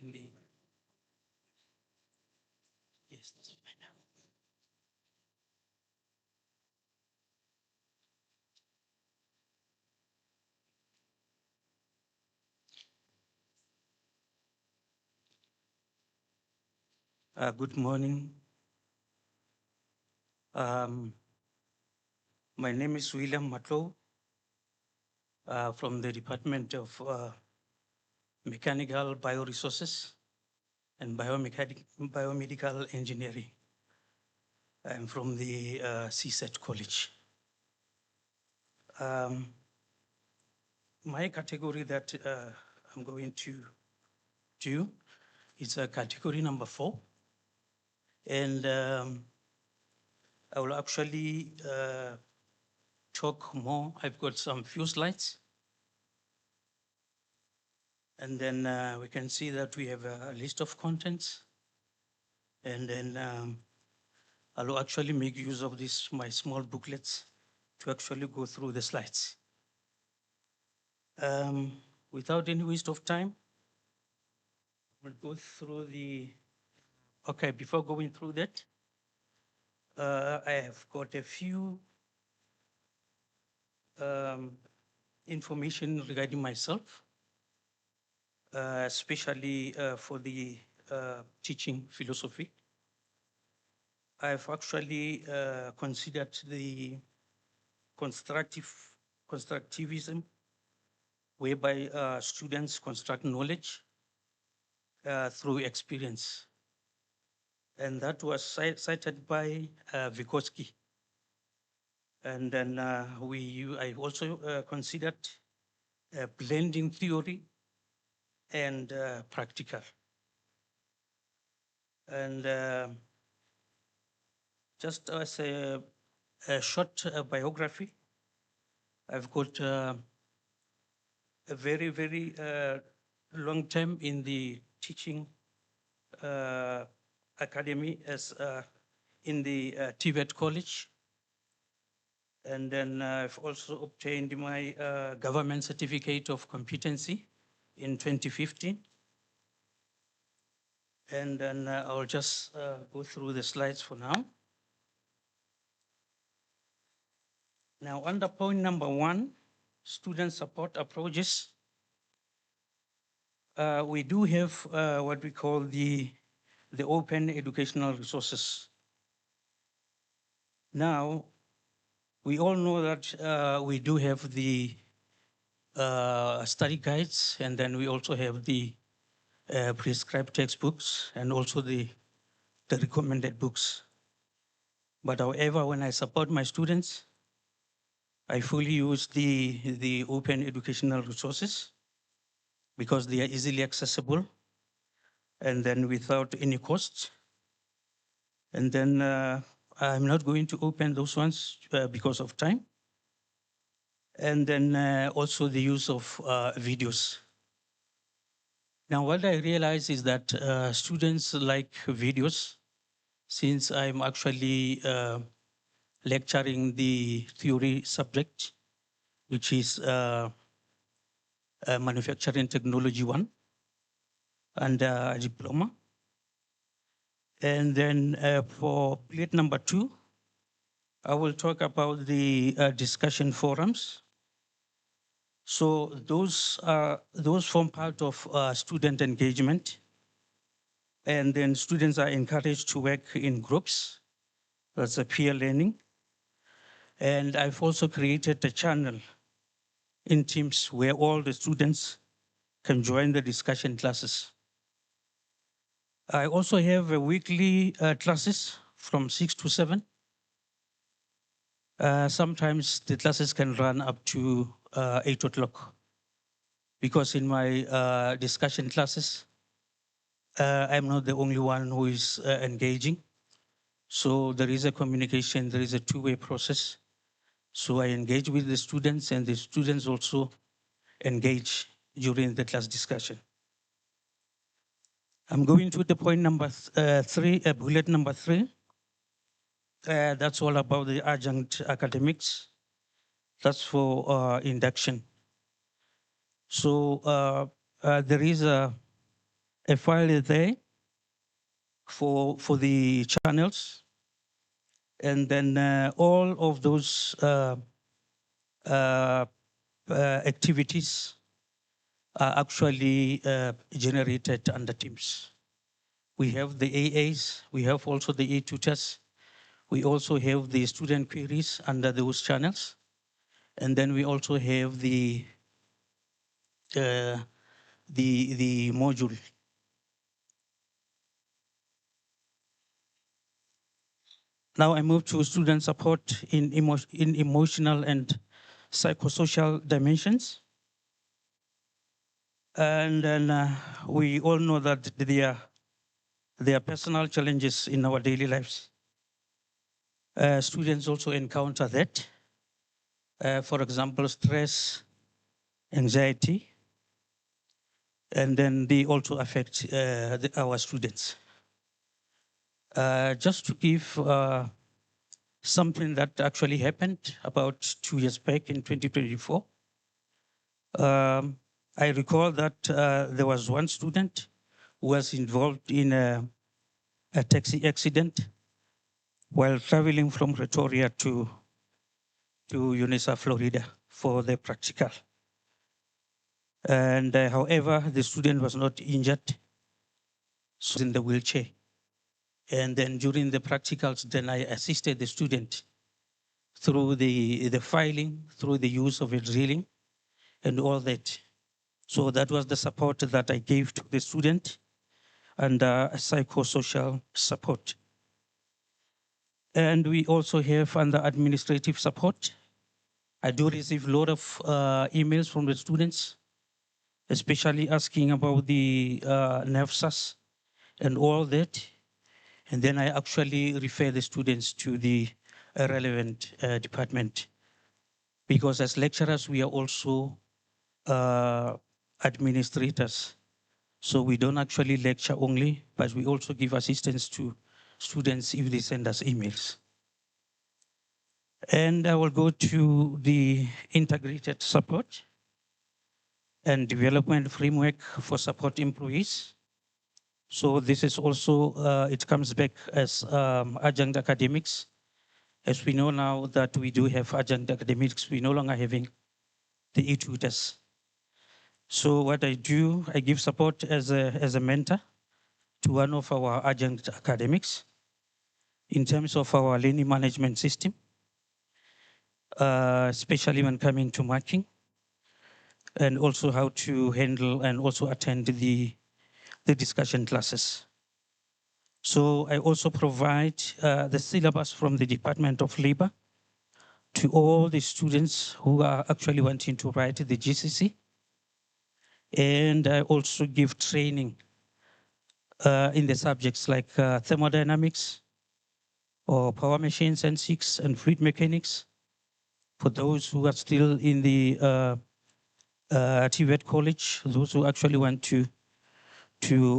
in the, yes, that's fine. Good morning. My name is William Matlow from the Department of Mechanical Bioresources and Biomedical Engineering. I'm from the CSET College. My category that I'm going to do is category number 4. And I will actually talk more. I've got some few slides. And then we can see that we have a list of contents. And then I'll actually make use of this, my small booklets, to actually go through the slides. Without any waste of time, we'll go through the, okay, before going through that, I have got a few information regarding myself, especially for the teaching philosophy. I've actually considered the constructivism, whereby students construct knowledge through experience. And that was cited by Vygotsky. And then I also considered blending theory and practical. And just as a short biography, I've got a very, very long time in the teaching academy as in the TVET College. And then I've also obtained my government certificate of competency in 2015. And then I'll just go through the slides for now. Now, under point number 1, student support approaches, we do have what we call the open educational resources. Now, we all know that we do have the study guides, and then we also have the prescribed textbooks and also the recommended books. But however, when I support my students, I fully use the open educational resources because they are easily accessible and then without any cost. And then I'm not going to open those ones because of time. And then also the use of videos. Now, what I realize is that students like videos, since I'm actually lecturing the theory subject, which is Manufacturing Technology 1 and a diploma. And then for plate number 2, I will talk about the discussion forums. So those form part of student engagement. And then students are encouraged to work in groups. That's a peer learning. And I've also created a channel in Teams where all the students can join the discussion classes. I also have weekly classes from 6 to 7. Sometimes the classes can run up to 8 o'clock because in my discussion classes, I'm not the only one who is engaging. So there is a communication, there is a two-way process. So I engage with the students and the students also engage during the class discussion. I'm going to the point number 3, bullet number 3. That's all about the adjunct academics. That's for induction. So there is a a file there for the channels. And then all of those activities are actually generated under Teams. We have the AAs, we have also the e-tutors, we also have the student queries under those channels, and then we also have the module. Now I move to student support in emotional and psychosocial dimensions. And then we all know that there are personal challenges in our daily lives. Students also encounter that. For example, stress, anxiety, and then they also affect our students. Just to give something that actually happened about 2 years back in 2024, I recall that there was one student who was involved in a taxi accident while traveling from Pretoria to UNISA, Florida for the practical. And however, the student was not injured, so in the wheelchair. And then during the practicals, then I assisted the student through the filing, through the use of a drilling and all that. So that was the support that I gave to the student and psychosocial support. And we also have under administrative support. I do receive a lot of emails from the students, especially asking about the NAFSAS and all that. And then I actually refer the students to the relevant department. Because as lecturers, we are also administrators. So we don't actually lecture only, but we also give assistance to students if they send us emails. And I will go to the integrated support and development framework for support employees. So this is also, it comes back as adjunct academics. As we know now that we do have adjunct academics, we no longer having the e-tutors. So what I do, I give support as a mentor to one of our adjunct academics in terms of our learning management system, especially when coming to marking, and also how to handle and also attend the discussion classes. So I also provide the syllabus from the Department of Labor to all the students who are actually wanting to write the GCC. And I also give training in the subjects like thermodynamics or power machines and six and fluid mechanics for those who are still in the TVET college, those who actually want to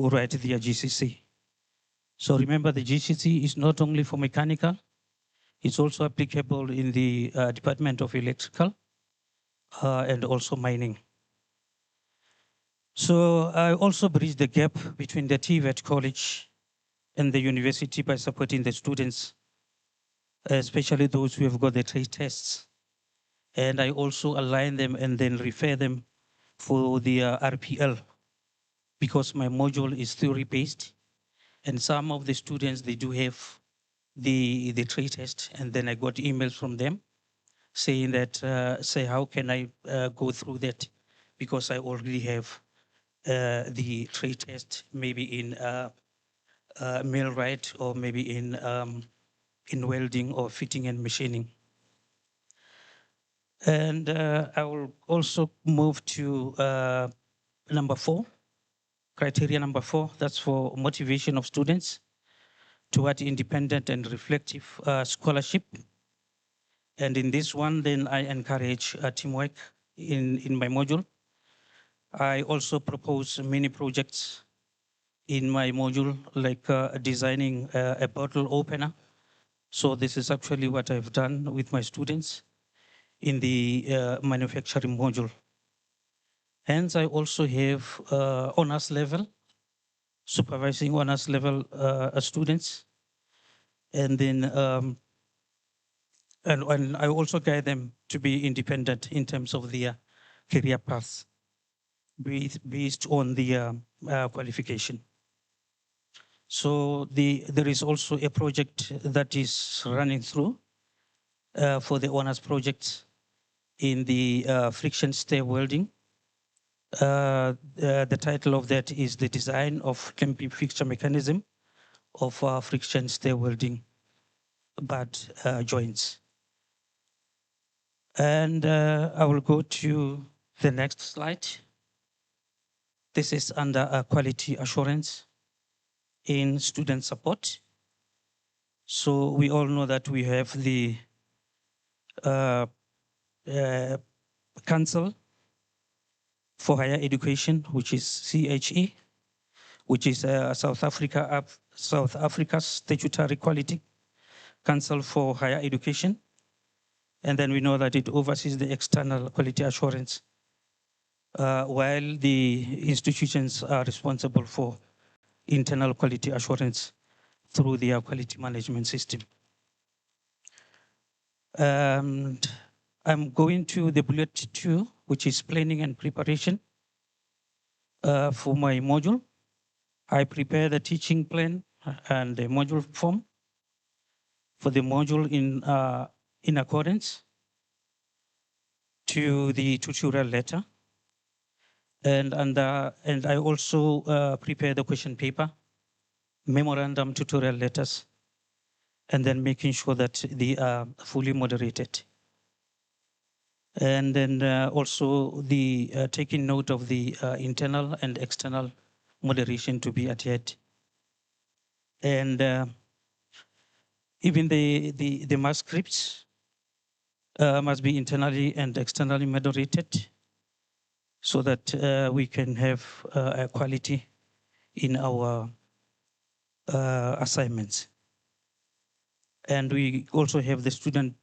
write their GCC. So remember, the GCC is not only for mechanical, it's also applicable in the Department of Electrical and also mining. So I also bridge the gap between the TVET college and the university by supporting the students, especially those who have got the trade tests. And I also align them and then refer them for the RPL, because my module is theory-based. And some of the students, they do have the trade test. And then I got emails from them saying that, say, how can I go through that? Because I already have the trade test, maybe in millwright or maybe in welding or fitting and machining. And I will also move to number 4, criteria number 4, that's for motivation of students toward independent and reflective scholarship. And in this one, then I encourage teamwork in my module. I also propose many projects in my module, like designing a bottle opener. So this is actually what I've done with my students in the manufacturing module. Hence, I also have honors level supervising honors level students. And then, and I also guide them to be independent in terms of their career paths based on the qualification. So there is also a project that is running through for the honors projects in the friction stir welding. The title of that is the design of clamping fixture mechanism of friction stir welding butt joints. And I will go to the next slide. This is under quality assurance in student support. So we all know that we have the Council for Higher Education, which is CHE, which is South Africa's statutory quality council for higher education. And then we know that it oversees the external quality assurance, while the institutions are responsible for internal quality assurance through their quality management system. And I'm going to the bullet 2, which is planning and preparation for my module. I prepare the teaching plan and the module form for the module in accordance to the tutorial letter. And I also prepare the question paper, memorandum, tutorial letters, and then making sure that they are fully moderated. And then also the taking note of the internal and external moderation to be adhered. And even the mass scripts must be internally and externally moderated so that we can have a quality in our assignments. And we also have the student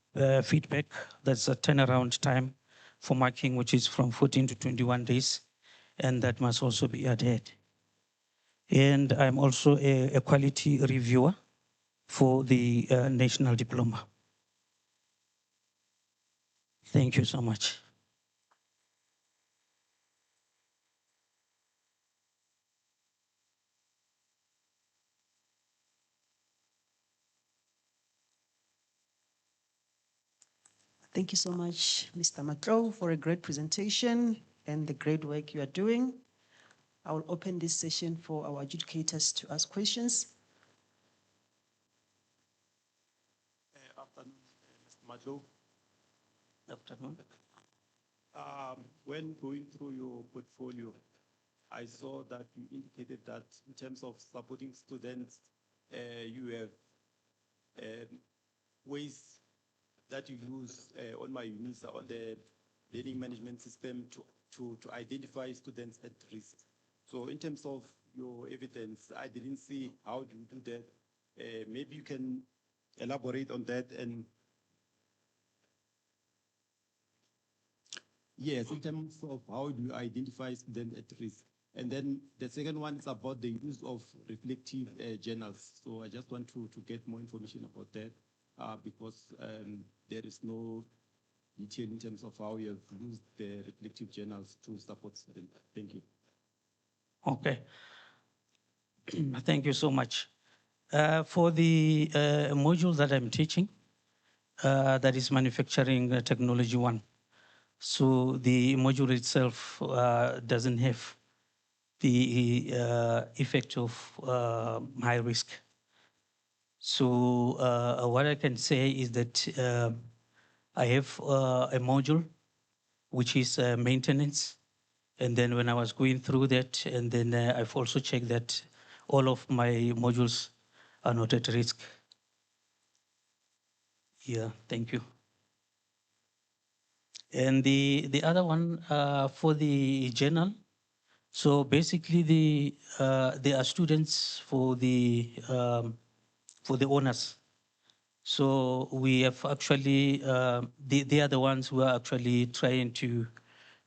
feedback. That's a turnaround time for marking, which is from 14 to 21 days. And that must also be adhered. And I'm also a quality reviewer for the national diploma. Thank you so much. Thank you so much, Mr. Matlo, for a great presentation and the great work you are doing. I will open this session for our adjudicators to ask questions. Afternoon, Mr. Matlo. Afternoon. When going through your portfolio, I saw that you indicated that in terms of supporting students, you have ways that you use on my UNISA, on the learning management system to identify students at risk. So in terms of your evidence, I didn't see how do you do that. Maybe you can elaborate on that. And yes, in terms of how do you identify students at risk. And then the second one is about the use of reflective journals. So I just want to get more information about that because there is no detail in terms of how you have used the reflective journals to support students. Thank you. Okay. Thank you so much. For the module that I'm teaching, that is manufacturing technology 1. So the module itself doesn't have the effect of high risk. So what I can say is that I have a module which is maintenance. And then when I was going through that, and then I've also checked that all of my modules are not at risk. Yeah, thank you. And the other one for the journal, so basically there are students for the honors. So we have actually, they are the ones who are actually trying to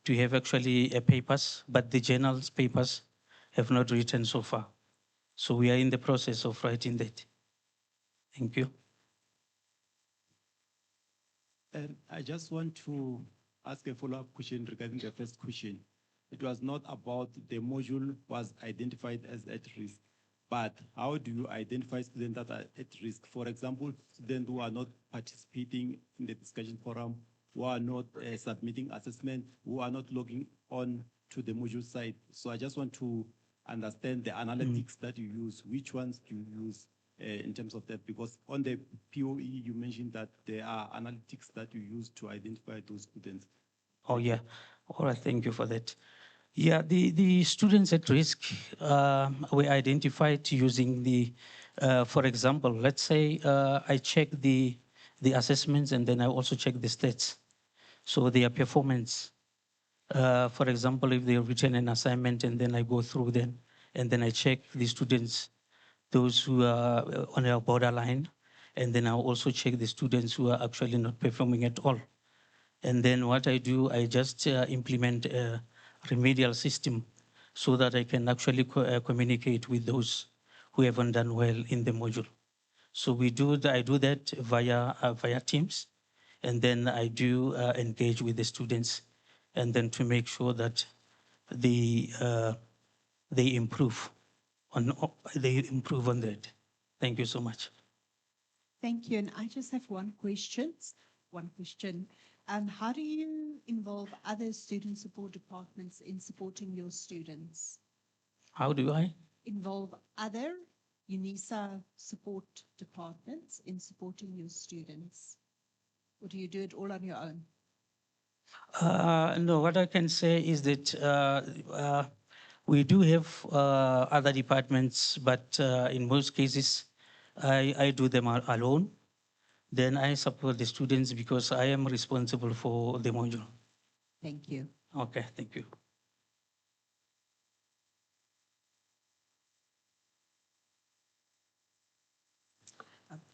have actually papers, but the journals papers have not written so far. So we are in the process of writing that. Thank you. And I just want to ask a follow-up question regarding the first question. It was not about the module was identified as at risk, but how do you identify students that are at risk? For example, students who are not participating in the discussion forum, who are not submitting assessment, who are not logging on to the module site. So I just want to understand the analytics that you use. Which ones do you use in terms of that? Because on the POE, you mentioned that there are analytics that you use to identify those students. Oh, yeah. All right, thank you for that. Yeah, the students at risk were identified using the, for example, let's say I check the assessments and then I also check the stats. So their performance. For example, if they've written an assignment and then I go through them and then I check the students, those who are on a borderline, and then I'll also check the students who are actually not performing at all. And then what I do, I just implement a remedial system so that I can actually communicate with those who haven't done well in the module. So I do that via Teams, and then I do engage with the students, and then to make sure that they improve on that. Thank you so much. Thank you. And I just have one question. How do you involve other student support departments in supporting your students? How do I? Involve other UNISA support departments in supporting your students? Or do you do it all on your own? No, what I can say is that we do have other departments, but in most cases, I do them alone. Then I support the students because I am responsible for the module. Thank you. Okay, thank you.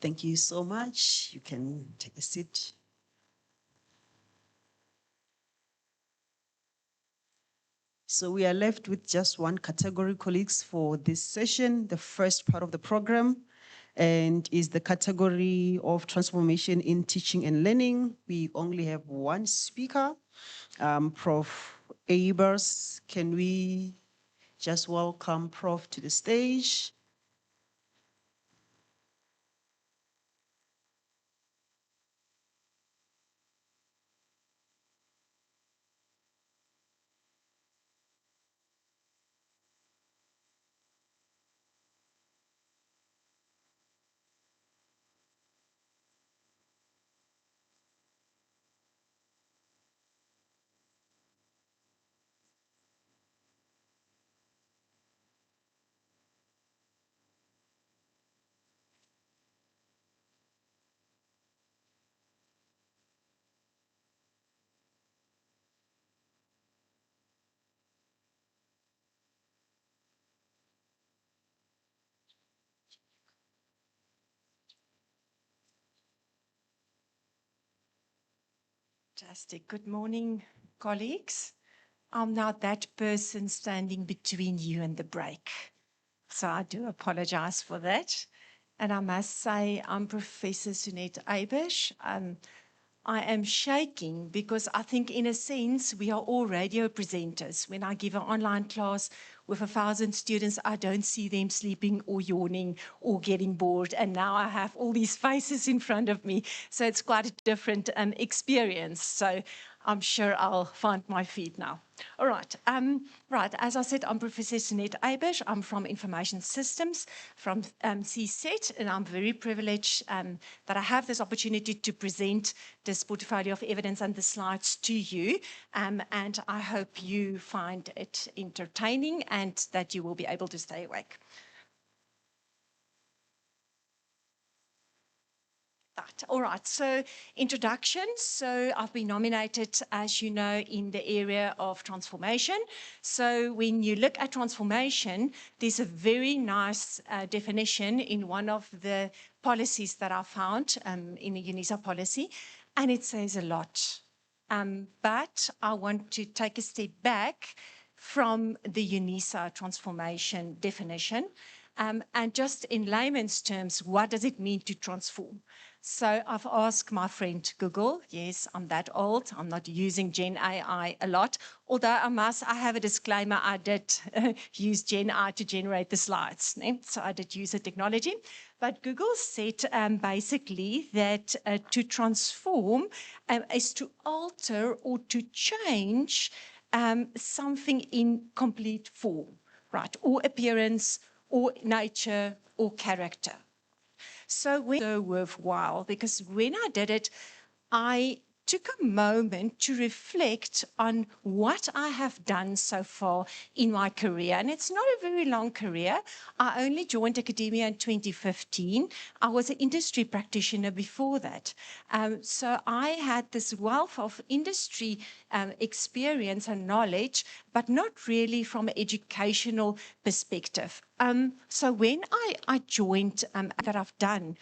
Thank you so much. You can take a seat. So we are left with just one category, colleagues, for this session, the first part of the program, and is the category of transformation in teaching and learning. We only have one speaker, Prof. Abers. Can we just welcome Prof to the stage? Fantastic. Good morning, colleagues. I'm now that person standing between you and the break. So I do apologize for that. And I must say, I'm Professor Sunette Eibisch. I am shaking because I think, in a sense, we are all radio presenters. When I give an online class with 1,000 students, I don't see them sleeping or yawning or getting bored. And now I have all these faces in front of me. So it's quite a different experience. So I'm sure I'll find my feet now. All right. Right. As I said, I'm Professor Sunette Eibisch. I'm from Information Systems from CSET, and I'm very privileged that I have this opportunity to present this portfolio of evidence and the slides to you. And I hope you find it entertaining and that you will be able to stay awake. That. All right, so introduction. So I've been nominated, as you know, in the area of transformation. So when you look at transformation, there's a very nice definition in one of the policies that I found in a UNISA policy, and it says a lot. But I want to take a step back from the UNISA transformation definition And just in layman's terms, what does it mean to transform? So I've asked my friend Google. Yes, I'm that old. I'm not using Gen AI a lot. Although I have a disclaimer, I did use Gen AI to generate the slides. So I did use the technology. But Google said basically that to transform is to alter or to change something in complete form, right? Or appearance, or nature, or character. So worthwhile, because when I did it, I took a moment to reflect on what I have done so far in my career. And it's not a very long career. I only joined academia in 2015. I was an industry practitioner before that. So I had this wealth of industry experience and knowledge, but not really from an educational perspective. So when I joined that I've done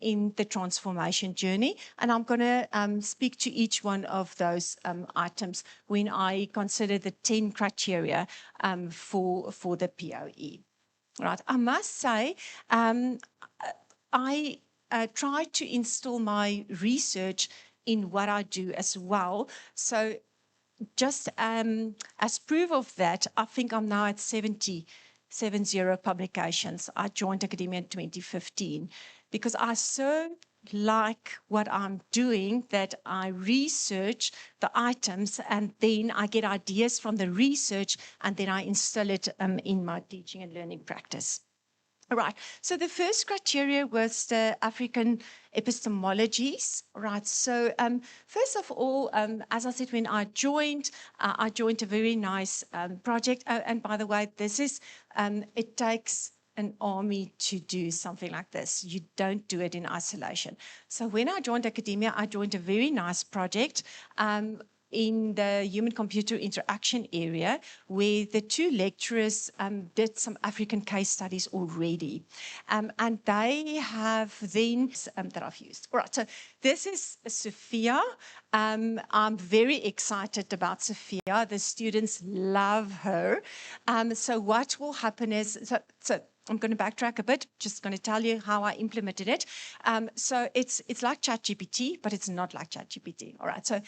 in the transformation journey, and I'm going to speak to each one of those items when I consider the 10 criteria for the POE. Right. I must say, I try to instill my research in what I do as well. So just as proof of that, I think I'm now at 70 publications. I joined academia in 2015 because I so like what I'm doing that I research the items and then I get ideas from the research and then I instill it in my teaching and learning practice. All right. So the first criteria was the African epistemologies. Right. So first of all, as I said, when I joined a very nice project. Oh, and by the way, this is it takes an army to do something like this. You don't do it in isolation. So when I joined academia, I joined a very nice project in the human-computer interaction area, where the two lecturers did some African case studies already. And they have then that I've used. All right, so this is Sophia. I'm very excited about Sophia. The students love her. So what will happen is, so I'm going to backtrack a bit, just going to tell you how I implemented it. So it's like ChatGPT, but it's not like ChatGPT. All right, so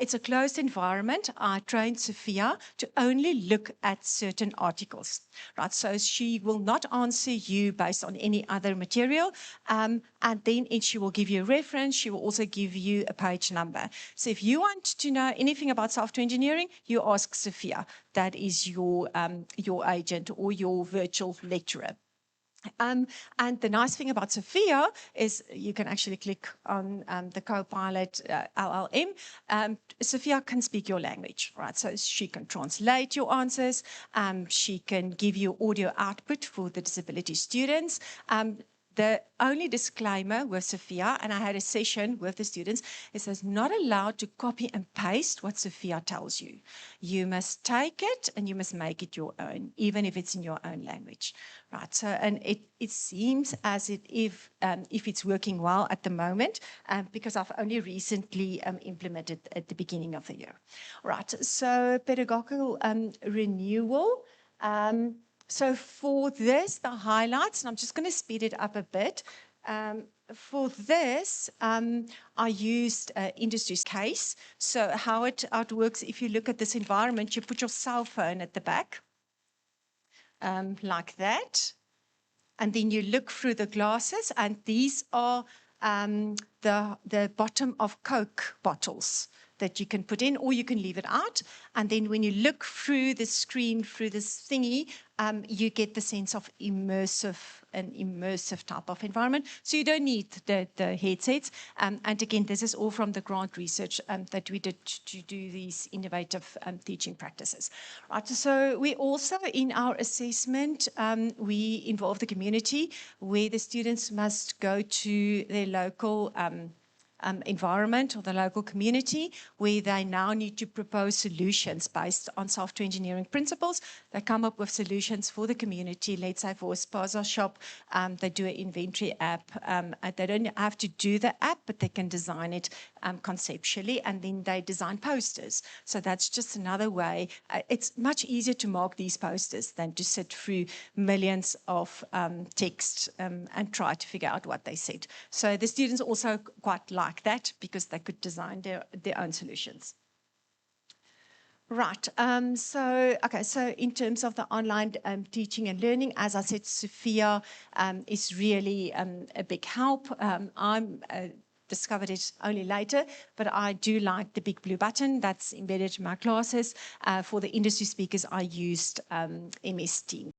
it's a closed environment. I trained Sophia to only look at certain articles, right? So she will not answer you based on any other material. And then she will give you a reference. She will also give you a page number. So if you want to know anything about software engineering, you ask Sophia. That is your agent or your virtual lecturer. And the nice thing about Sophia is you can actually click on the Copilot LLM. Sophia can speak your language, right? So she can translate your answers. She can give you audio output for the disability students. The only disclaimer with Sophia, and I had a session with the students, is it's not allowed to copy and paste what Sophia tells you. You must take it and you must make it your own, even if it's in your own language, right? So, and it seems as if it's working well at the moment, because I've only recently implemented at the beginning of the year, right? So pedagogical renewal. So for this, the highlights, and I'm just going to speed it up a bit. For this, I used industry's case. So how it works, if you look at this environment, you put your cell phone at the back, like that. And then you look through the glasses, and these are the bottom of Coke bottles that you can put in, or you can leave it out. And then when you look through the screen, through this thingy, you get the sense of an immersive type of environment. So you don't need the headsets. And again, this is all from the grant research that we did to do these innovative teaching practices. Right. So we also, in our assessment, we involve the community, where the students must go to their local environment or the local community, where they now need to propose solutions based on software engineering principles. They come up with solutions for the community. Let's say for a spaza shop, they do an inventory app. They don't have to do the app, but they can design it conceptually, and then they design posters. So that's just another way. It's much easier to mark these posters than to sit through millions of text and try to figure out what they said. So the students also quite like that because they could design their own solutions. Right. So in terms of the online teaching and learning, as I said, Sophia is really a big help. I'm discovered it only later, but I do like the big blue button that's embedded in my classes. For the industry speakers, I used MS Teams.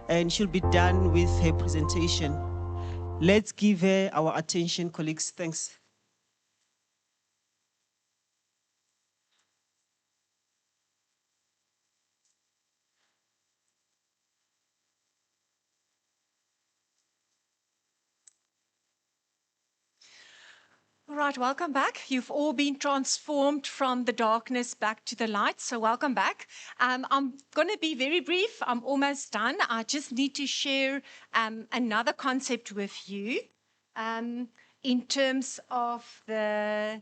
and she'll be done with her presentation. Let's give her our attention, colleagues. Thanks. All right, welcome back. You've all been transformed from the darkness back to the light, so welcome back. I'm going to be very brief. I'm almost done. I just need to share another concept with you in terms of the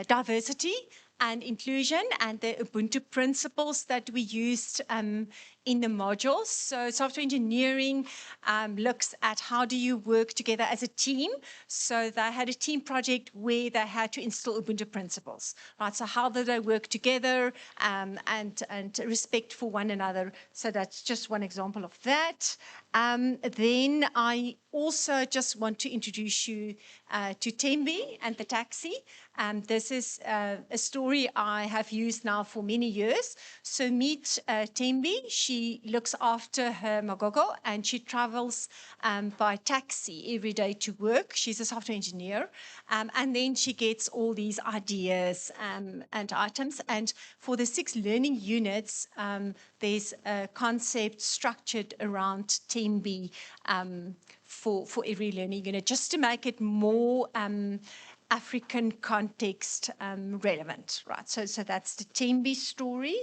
diversity. and inclusion and the Ubuntu principles that we used in the modules. So software engineering looks at how do you work together as a team. So they had a team project where they had to install Ubuntu principles, right? So how do they work together and respect for one another? So that's just one example of that. Then I also just want to introduce you to Tembi and the taxi. This is a story I have used now for many years. So meet Tembi. She looks after her magogo and she travels by taxi every day to work. She's a software engineer. And then she gets all these ideas and items. And for the 6 learning units, there's a concept structured around Tembi for every learning unit, just to make it more African context relevant, right? So that's the Tembi story,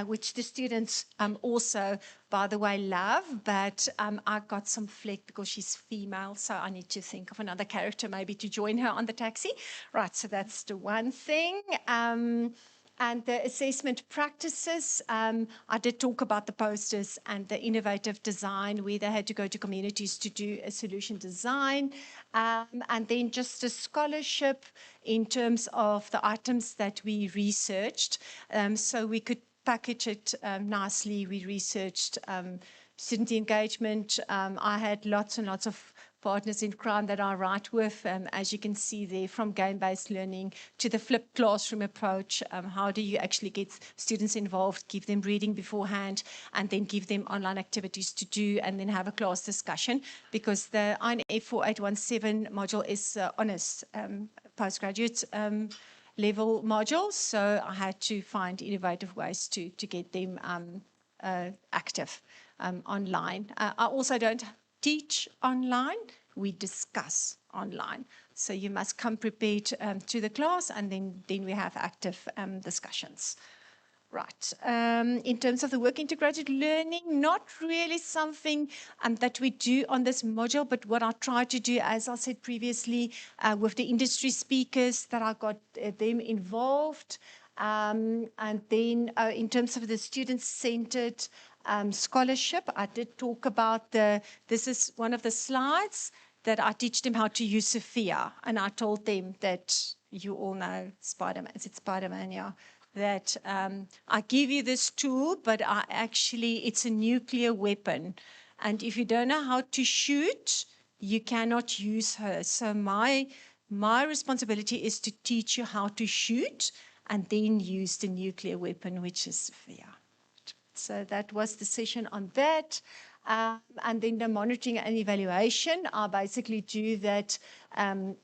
which the students also, by the way, love, but I got some flack because she's female, so I need to think of another character maybe to join her on the taxi. Right, so that's the one thing. And the assessment practices, I did talk about the posters and the innovative design where they had to go to communities to do a solution design. And then just a scholarship in terms of the items that we researched. So we could package it nicely. We researched student engagement. I had lots and lots of partners in crime that I write with, as you can see there, from game-based learning to the flipped classroom approach. How do you actually get students involved, give them reading beforehand, and then give them online activities to do, and then have a class discussion? Because the INF 4817 module is honest postgraduate level module, so I had to find innovative ways to get them active online. I also don't teach online, we discuss online. So you must come prepared to the class, and then we have active discussions. Right. In terms of the work integrated learning, not really something that we do on this module, but what I try to do, as I said previously, with the industry speakers, that I got them involved. And then in terms of the student-centered scholarship, I did talk about this is one of the slides that I teach them how to use Sophia. And I told them that you all know Spider-Man, is it Spider-Man, yeah? That I give you this tool, but it's a nuclear weapon. And if you don't know how to shoot, you cannot use her. So my responsibility is to teach you how to shoot and then use the nuclear weapon, which is Sophia. So that was the session on that. And then the monitoring and evaluation, I basically do that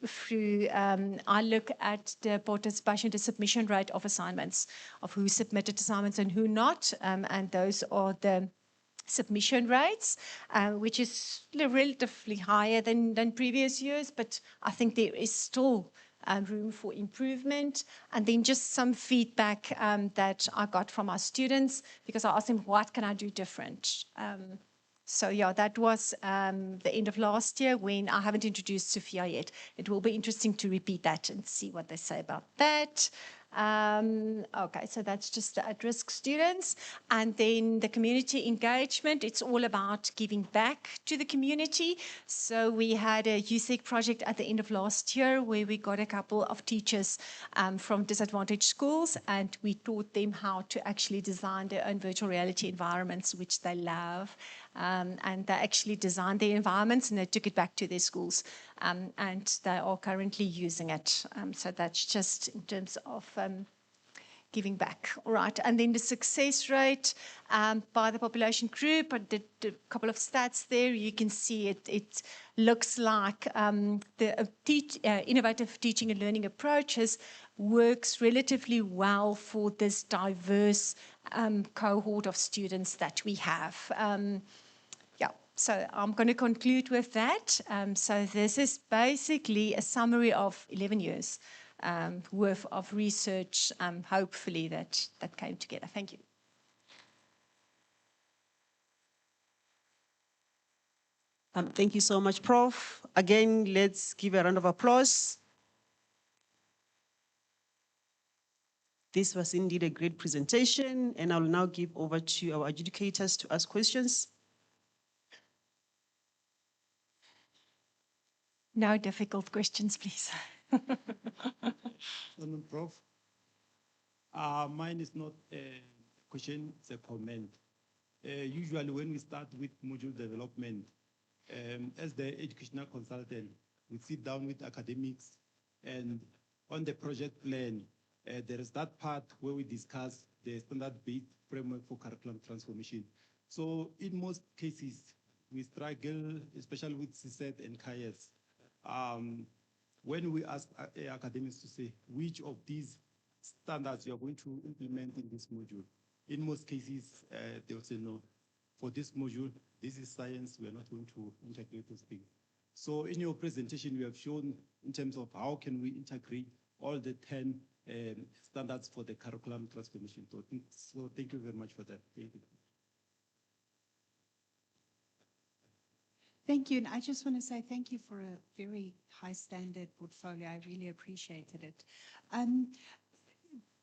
through, I look at the participation, the submission rate of assignments, of who submitted assignments and who not. And those are the submission rates, which is relatively higher than previous years, but I think there is still room for improvement. And then just some feedback that I got from our students, because I asked them, what can I do different? So yeah, that was the end of last year, when I haven't introduced Sophia yet. It will be interesting to repeat that and see what they say about that. Okay, so that's just the at-risk students. And then the community engagement, it's all about giving back to the community. So we had a USEC project at the end of last year where we got a couple of teachers from disadvantaged schools, and we taught them how to actually design their own virtual reality environments, which they love. And they actually designed their environments and they took it back to their schools. And they are currently using it. So that's just in terms of giving back. All right. And then the success rate by the population group, I did a couple of stats there. You can see it looks like the innovative teaching and learning approaches works relatively well for this diverse cohort of students that we have. So I'm going to conclude with that. So this is basically a summary of 11 years worth of research, hopefully that came together. Thank you. Thank you so much, Prof. Again, let's give a round of applause. This was indeed a great presentation, and I'll now give over to our adjudicators to ask questions. No difficult questions, please. Prof. Mine is not a question, it's a comment. Usually when we start with module development, as the educational consultant, we sit down with academics, and on the project plan, there is that part where we discuss the standard-based framework for curriculum transformation. So in most cases, we struggle, especially with CSET and CAES. When we ask academics to say which of these standards you are going to implement in this module, in most cases, they will say no. For this module, this is science, we are not going to integrate those things. So in your presentation, you have shown in terms of how can we integrate all the 10 standards for the curriculum transformation. So thank you very much for that. Thank you. Thank you. And I just want to say thank you for a very high standard portfolio. I really appreciated it.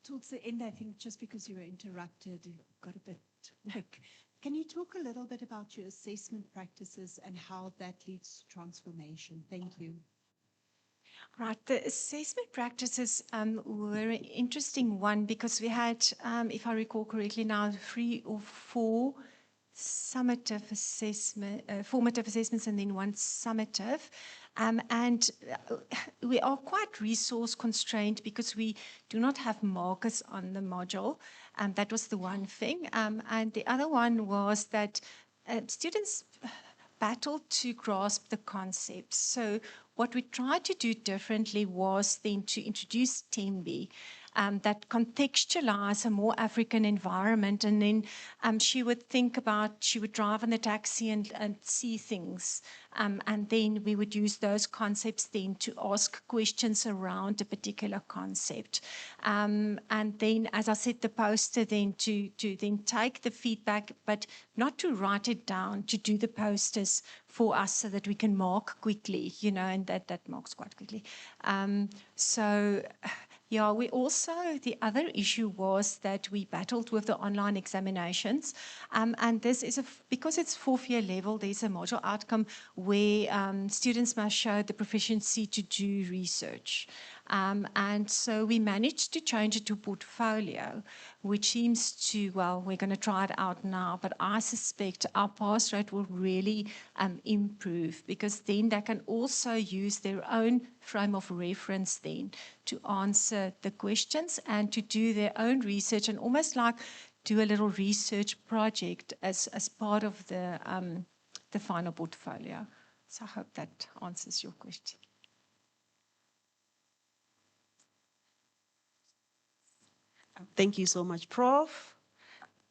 Towards the end, I think just because you were interrupted, it got a bit quick. Can you talk a little bit about your assessment practices and how that leads to transformation? Thank you. Right, the assessment practices were an interesting one because we had, if I recall correctly now, 3 or 4 formative assessments and then 1 summative. And we are quite resource constrained because we do not have markers on the module. That was the one thing. And the other one was that students battled to grasp the concepts. So what we tried to do differently was then to introduce TEMBI, that contextualize a more African environment. And then she would think about, she would drive in the taxi and see things. And then we would use those concepts then to ask questions around a particular concept. And then, as I said, the poster then to then take the feedback, but not to write it down, to do the posters for us so that we can mark quickly, you know, and that marks quite quickly. Yeah, we also, the other issue was that we battled with the online examinations. And this is, because it's 4th year level, there's a module outcome where students must show the proficiency to do research. And so we managed to change it to portfolio, which seems to, well, we're going to try it out now, but I suspect our pass rate will really improve because then they can also use their own frame of reference then to answer the questions and to do their own research and almost like do a little research project as part of the final portfolio. So I hope that answers your question. Thank you so much, Prof.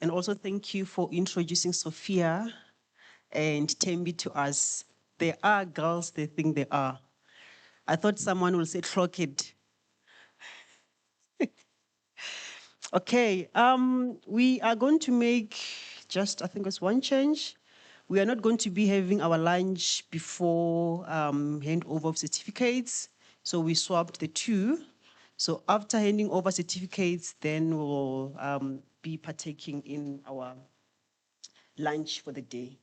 And also thank you for introducing Sophia and Tembi to us. They are girls they think they are. I thought someone will say clocked. Okay, we are going to make just, I think it's 1 change. We are not going to be having our lunch before handover of certificates. So we swapped the 2. So after handing over certificates, then we'll be partaking in our lunch for the day.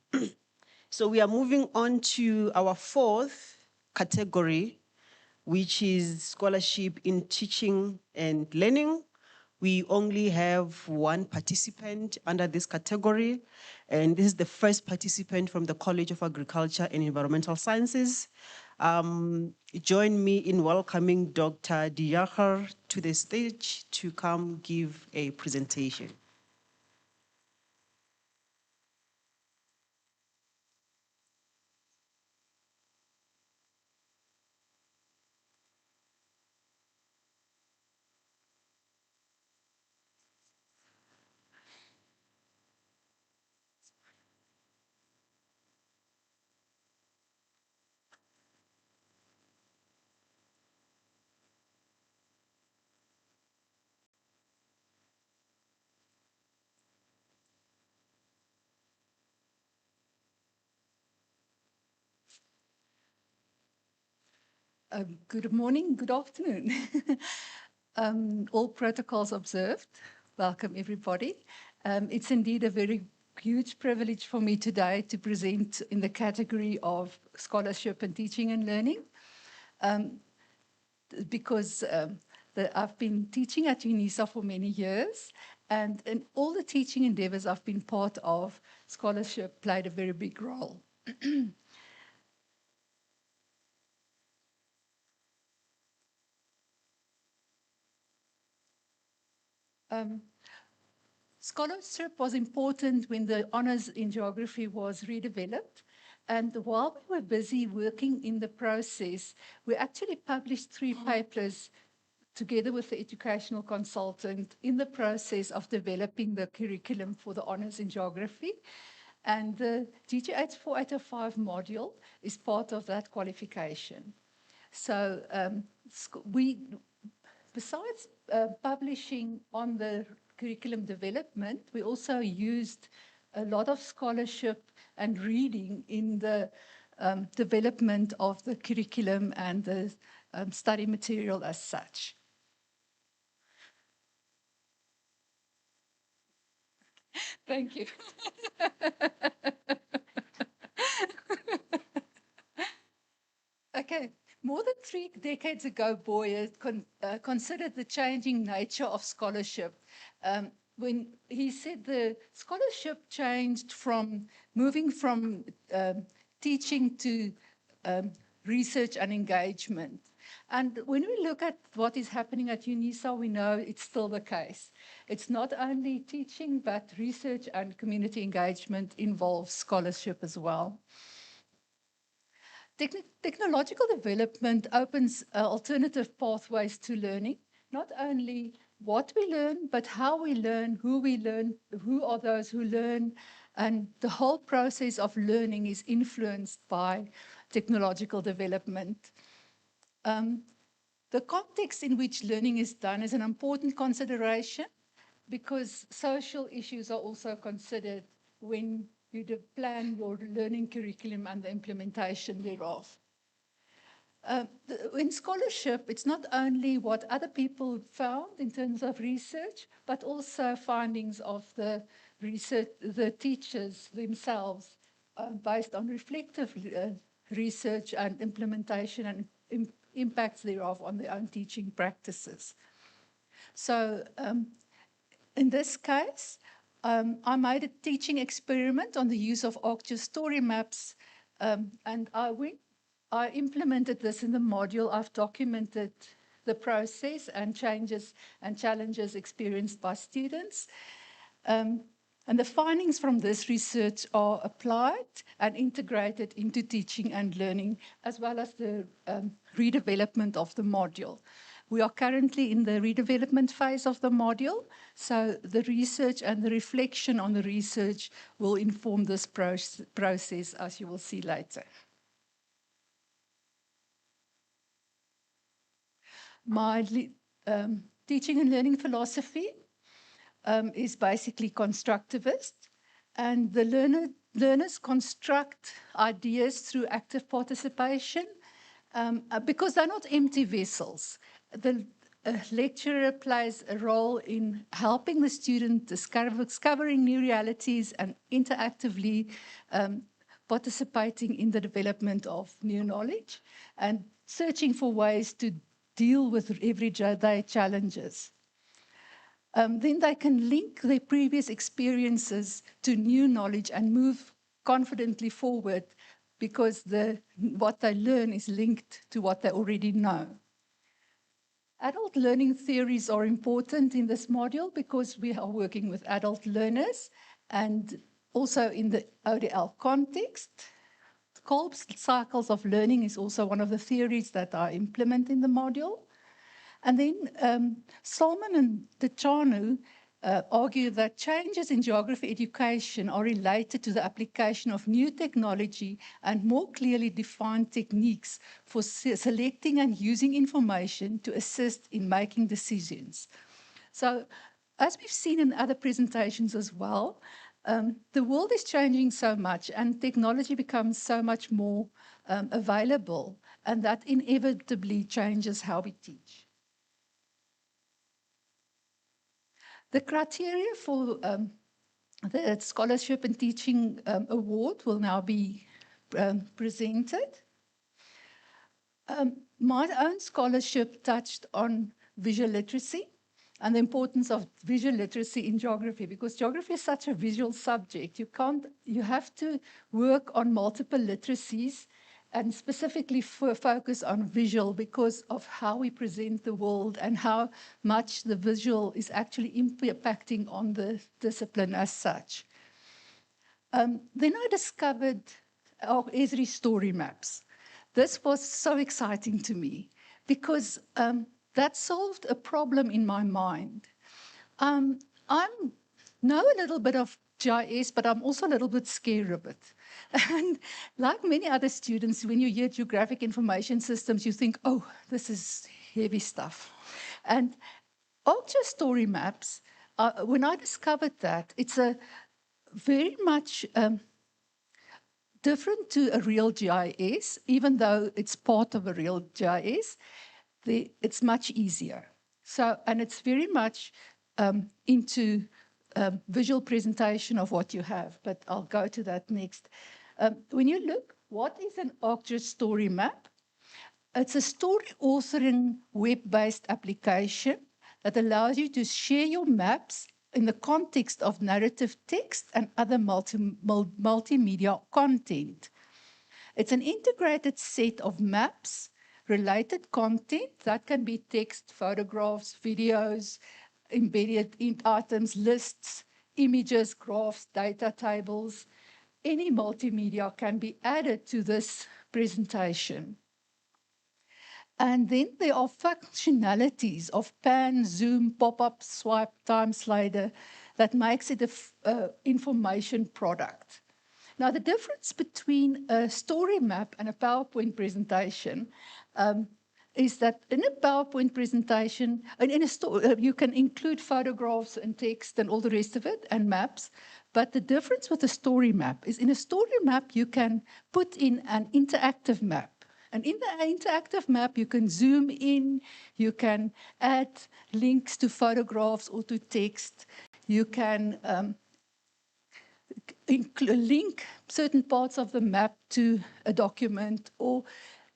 So we are moving on to our 4th category, which is scholarship in teaching and learning. We only have 1 participant under this category, and this is the first participant from the College of Agriculture and Environmental Sciences. Join me in welcoming Dr. Diakhar to the stage to come give a presentation. Good morning, good afternoon. All protocols observed. Welcome, everybody. It's indeed a very huge privilege for me today to present in the category of scholarship and teaching and learning, because I've been teaching at UNISA for many years, and in all the teaching endeavors I've been part of, scholarship played a very big role. Scholarship was important when the honours in geography was redeveloped. And while we were busy working in the process, we actually published 3 papers together with the educational consultant in the process of developing the curriculum for the honours in geography. And the GGH 4805 module is part of that qualification. So besides publishing on the curriculum development, we also used a lot of scholarship and reading in the development of the curriculum and the study material as such. Thank you. Okay. More than 3 decades ago, Boyer considered the changing nature of scholarship when he said the scholarship changed from moving from teaching to research and engagement. And when we look at what is happening at UNISA, we know it's still the case. It's not only teaching, but research and community engagement involves scholarship as well. Technological development opens alternative pathways to learning, not only what we learn, but how we learn, who are those who learn, and the whole process of learning is influenced by technological development. The context in which learning is done is an important consideration because social issues are also considered when you plan your learning curriculum and the implementation thereof. In scholarship, it's not only what other people found in terms of research, but also findings of the research, the teachers themselves, based on reflective research and implementation and impacts thereof on their own teaching practices. So in this case, I made a teaching experiment on the use of ArcGIS story maps, and I implemented this in the module. I've documented the process and changes and challenges experienced by students. And the findings from this research are applied and integrated into teaching and learning, as well as the redevelopment of the module. We are currently in the redevelopment phase of the module, so the research and the reflection on the research will inform this process, as you will see later. My teaching and learning philosophy is basically constructivist, and the learners construct ideas through active participation because they're not empty vessels. The lecturer plays a role in helping the student discovering new realities and interactively participating in the development of new knowledge and searching for ways to deal with everyday challenges. Then they can link their previous experiences to new knowledge and move confidently forward because what they learn is linked to what they already know. Adult learning theories are important in this module because we are working with adult learners and also in the ODL context. Kolb's cycles of learning is also one of the theories that I implement in the module. And then Solomon and Pityana argue that changes in geography education are related to the application of new technology and more clearly defined techniques for selecting and using information to assist in making decisions. So, as we've seen in other presentations as well, the world is changing so much and technology becomes so much more available, and that inevitably changes how we teach. The criteria for the Scholarship and Teaching Award will now be presented. My own scholarship touched on visual literacy and the importance of visual literacy in geography, because geography is such a visual subject. You have to work on multiple literacies and specifically focus on visual because of how we present the world and how much the visual is actually impacting on the discipline as such. Then I discovered Esri story maps. This was so exciting to me because that solved a problem in my mind. I know a little bit of GIS, but I'm also a little bit scared of it. And like many other students, when you hear geographic information systems, you think, oh, this is heavy stuff. And ArcGIS story maps, when I discovered that, it's a very much different to a real GIS, even though it's part of a real GIS, it's much easier. So, and it's very much into visual presentation of what you have, but I'll go to that next. When you look, what is an ArcGIS story map? It's a story authoring web-based application that allows you to share your maps in the context of narrative text and other multimedia content. It's an integrated set of maps, related content, that can be text, photographs, videos, embedded items, lists, images, graphs, data tables. Any multimedia can be added to this presentation. And then there are functionalities of pan, zoom, pop-up, swipe, time slider that makes it an information product. Now, the difference between a story map and a PowerPoint presentation is that in a PowerPoint presentation, you can include photographs and text and all the rest of it and maps. But the difference with a story map is in a story map, you can put in an interactive map. And in the interactive map, you can zoom in, you can add links to photographs or to text. You can link certain parts of the map to a document,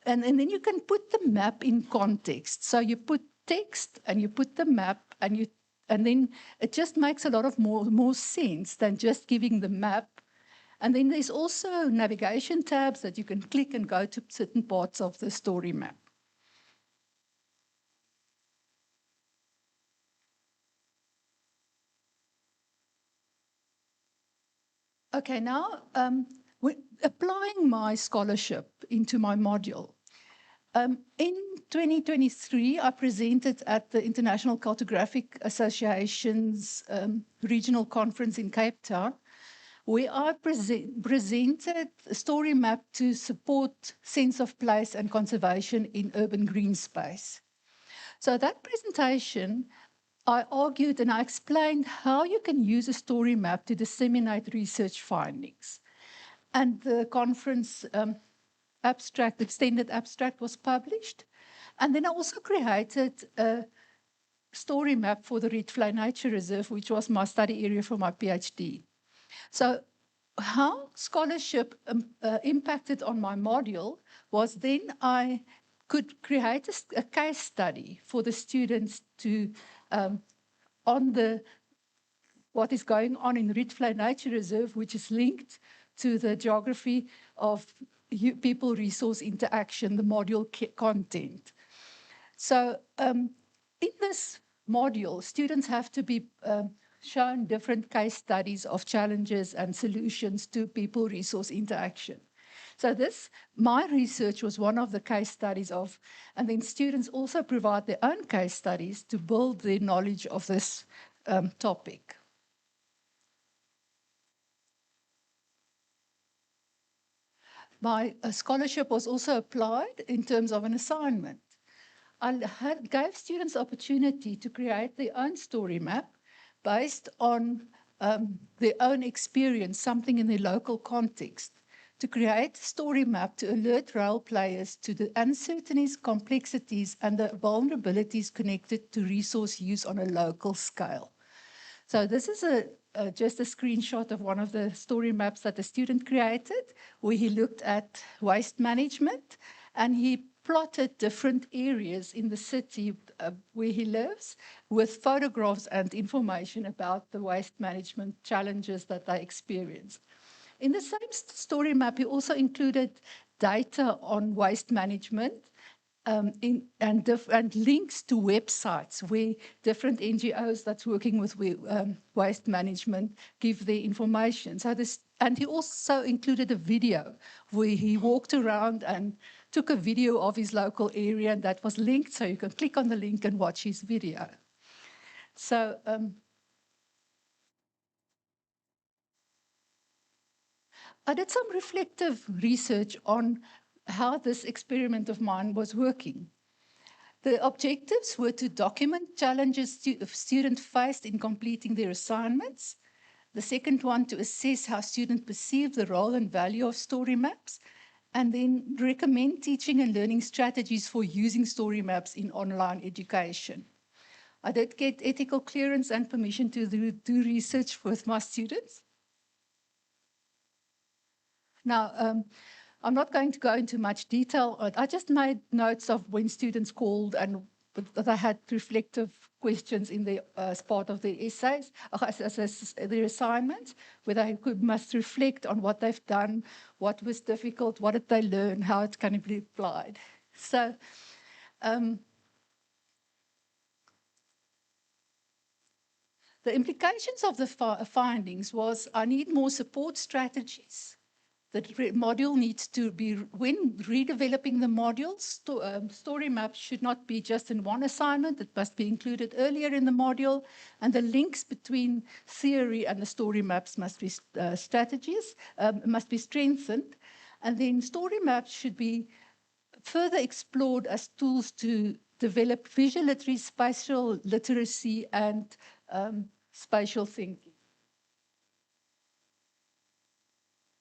and then you can put the map in context. So you put text and you put the map, and then it just makes a lot of more sense than just giving the map. And then there's also navigation tabs that you can click and go to certain parts of the story map. Okay, now applying my scholarship into my module. In 2023, I presented at the International Cartographic Association's regional conference in Cape Town, where I presented a story map to support sense of place and conservation in urban green space. So that presentation, I argued and I explained how you can use a story map to disseminate research findings. And the conference abstract, extended abstract, was published. And then I also created a story map for the Rietvlei Nature Reserve, which was my study area for my PhD. So how scholarship impacted on my module was then I could create a case study for the students to on what is going on in Rietvlei Nature Reserve, which is linked to the geography of people-resource interaction, the module content. So in this module, students have to be shown different case studies of challenges and solutions to people-resource interaction. So my research was one of the case studies of, and then students also provide their own case studies to build their knowledge of this topic. My scholarship was also applied in terms of an assignment. I gave students the opportunity to create their own story map based on their own experience, something in their local context, to create a story map to alert rail players to the uncertainties, complexities, and the vulnerabilities connected to resource use on a local scale. So this is just a screenshot of one of the story maps that the student created, where he looked at waste management and he plotted different areas in the city where he lives with photographs and information about the waste management challenges that they experience. In the same story map, he also included data on waste management and links to websites where different NGOs that's working with waste management give their information. And he also included a video where he walked around and took a video of his local area, and that was linked, so you can click on the link and watch his video. So I did some reflective research on how this experiment of mine was working. The objectives were to document challenges students faced in completing their assignments. The second one, to assess how students perceive the role and value of story maps, and then recommend teaching and learning strategies for using story maps in online education. I did get ethical clearance and permission to do research with my students. Now, I'm not going to go into much detail. I just made notes of when students called and they had reflective questions in as part of their essays, as their assignments, where they must reflect on what they've done, what was difficult, what did they learn, how it can be applied. So, the implications of the findings was I need more support strategies. The module needs to be, when redeveloping the modules, story maps should not be just in one assignment. It must be included earlier in the module. And the links between theory and the story maps must be must be strengthened. And then story maps should be further explored as tools to develop visual literacy, spatial literacy, and spatial thinking.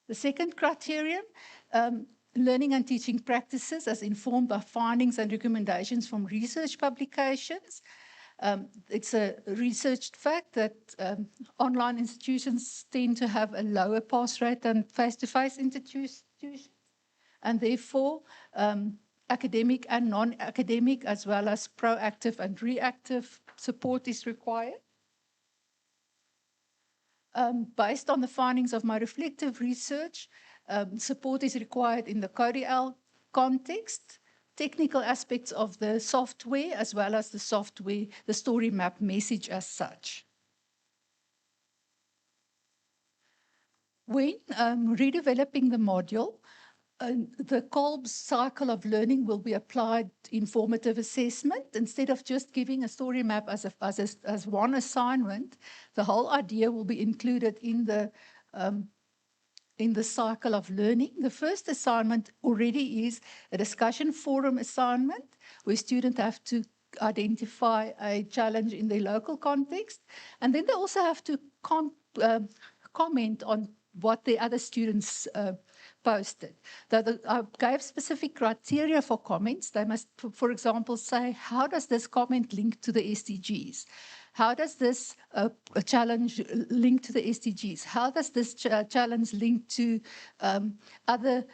The second criterion, learning and teaching practices as informed by findings and recommendations from research publications. It's a researched fact that online institutions tend to have a lower pass rate than face-to-face institutions, and therefore academic and non-academic, as well as proactive and reactive support is required. Based on the findings of my reflective research, support is required in the CODeL context, technical aspects of the software, as well as the software, the story map message as such. When redeveloping the module, the Kolb's cycle of learning will be applied in formative assessment. Instead of just giving a story map as one assignment, the whole idea will be included in the cycle of learning. The first assignment already is a discussion forum assignment, where students have to identify a challenge in their local context, and then they also have to comment on what the other students posted. I gave specific criteria for comments. They must, for example, say, how does this comment link to the SDGs? How does this challenge link to the SDGs? How does this challenge link to other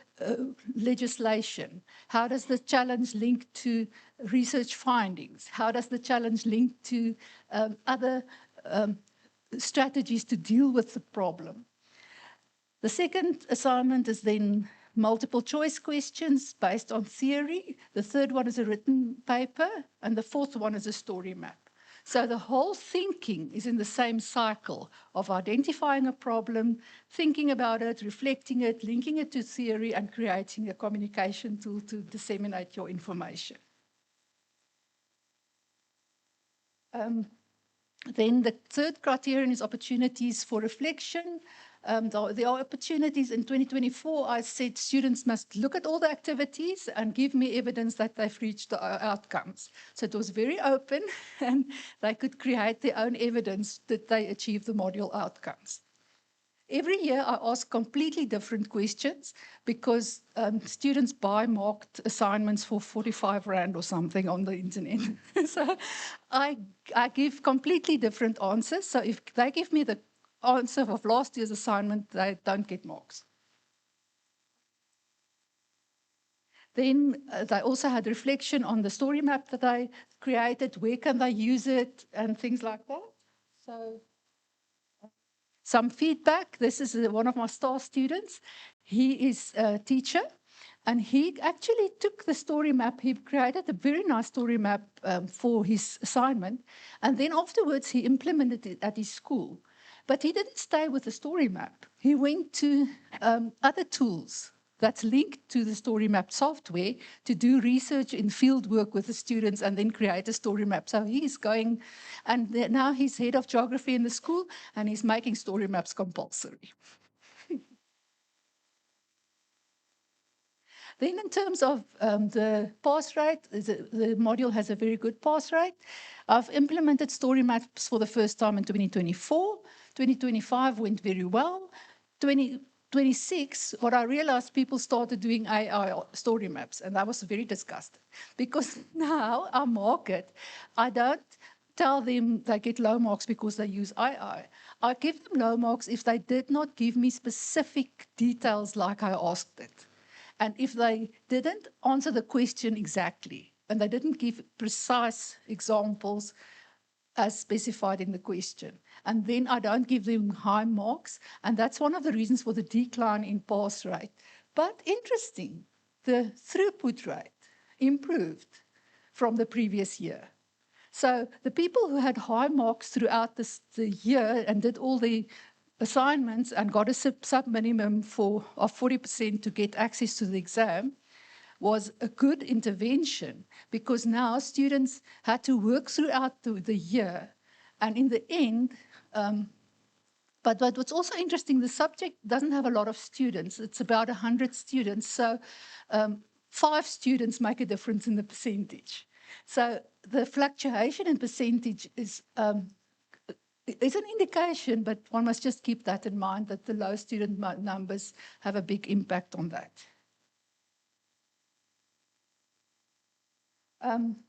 legislation? How does the challenge link to research findings? How does the challenge link to other strategies to deal with the problem? The second assignment is then multiple choice questions based on theory. The third one is a written paper, and the fourth one is a story map. So the whole thinking is in the same cycle of identifying a problem, thinking about it, reflecting it, linking it to theory, and creating a communication tool to disseminate your information. Then the third criterion is opportunities for reflection. There are opportunities in 2024. I said students must look at all the activities and give me evidence that they've reached the outcomes. So it was very open, and they could create their own evidence that they achieved the module outcomes. Every year I ask completely different questions because students buy marked assignments for 45 Rand or something on the internet. So I give completely different answers. So if they give me the answer of last year's assignment, they don't get marks. Then they also had reflection on the story map that I created, where can they use it, and things like that. So some feedback. This is one of my star students. He is a teacher, and he actually took the story map. He created a very nice story map for his assignment, and then afterwards he implemented it at his school. But he didn't stay with the story map. He went to other tools that's linked to the story map software to do research in field work with the students and then create a story map. So he's going, and now he's head of geography in the school, and he's making story maps compulsory. Then in terms of the pass rate, the module has a very good pass rate. I've implemented story maps for the first time in 2024. 2025 went very well. 2026, what I realized, people started doing AI story maps, and I was very disgusted because now our market, I don't tell them they get low marks because they use AI. I give them low marks if they did not give me specific details like I asked it. And if they didn't answer the question exactly, and they didn't give precise examples as specified in the question, and then I don't give them high marks, and that's one of the reasons for the decline in pass rate. But interesting, the throughput rate improved from the previous year. So the people who had high marks throughout the year and did all the assignments and got a sub-minimum of 40% to get access to the exam was a good intervention, because now students had to work throughout the year. And in the end, but what's also interesting, the subject doesn't have a lot of students. It's about 100 students. So 5 students make a difference in the percentage. So the fluctuation in percentage is an indication, but one must just keep that in mind, that the low student numbers have a big impact on that.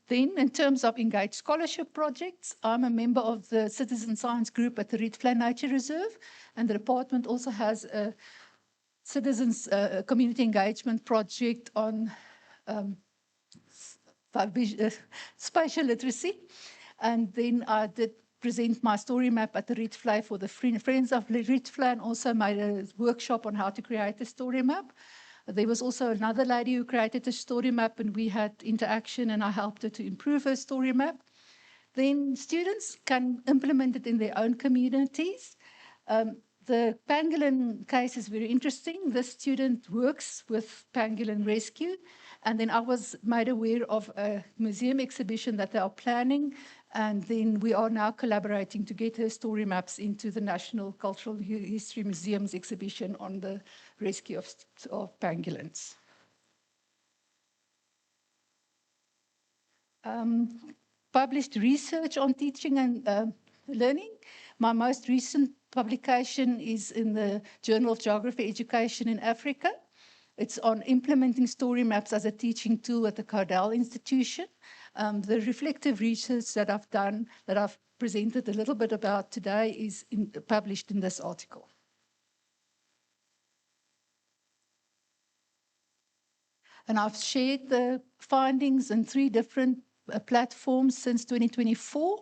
Then, in terms of engaged scholarship projects, I'm a member of the Citizen Science Group at the Rietvlei Nature Reserve, and the department also has a citizens community engagement project on spatial literacy. And then I did present my story map at the Rietvlei for the Friends of Rietvlei, and also made a workshop on how to create a story map. There was also another lady who created a story map, and we had interaction, and I helped her to improve her story map. Then students can implement it in their own communities. The pangolin case is very interesting. This student works with pangolin rescue, and then I was made aware of a museum exhibition that they are planning, and then we are now collaborating to get her story maps into the National Cultural History Museum's exhibition on the rescue of pangolins. Published research on teaching and learning. My most recent publication is in the Journal of Geography Education in Africa. It's on implementing story maps as a teaching tool at the CODeL institution. The reflective research that I've done, that I've presented a little bit about today, is published in this article. And I've shared the findings in 3 different platforms since 2024,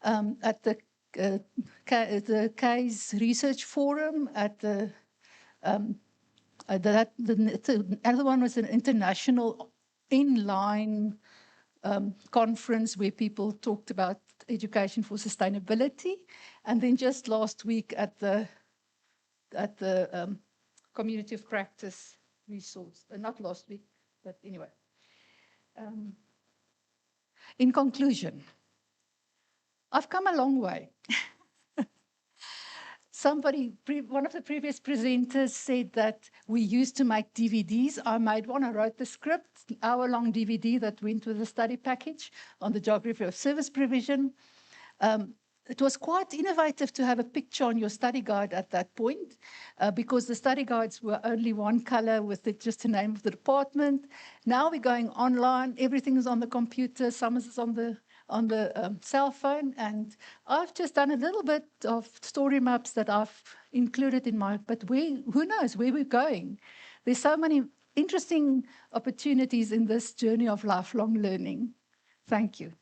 at the CAES Research Forum, at the other one was an international inline conference where people talked about education for sustainability, and then just last week at the community of practice resource. Not last week, but anyway. In conclusion, I've come a long way. One of the previous presenters said that we used to make DVDs. I made one. I wrote the script, an hour-long DVD that went with the study package on the geography of service provision. it was quite innovative to have a picture on your study guide at that point, because the study guides were only one color with just the name of the department. Now we're going online, everything is on the computer, some is on the cell phone, and I've just done a little bit of story maps that I've included in my, but who knows where we're going? There's so many interesting opportunities in this journey of lifelong learning. Thank you.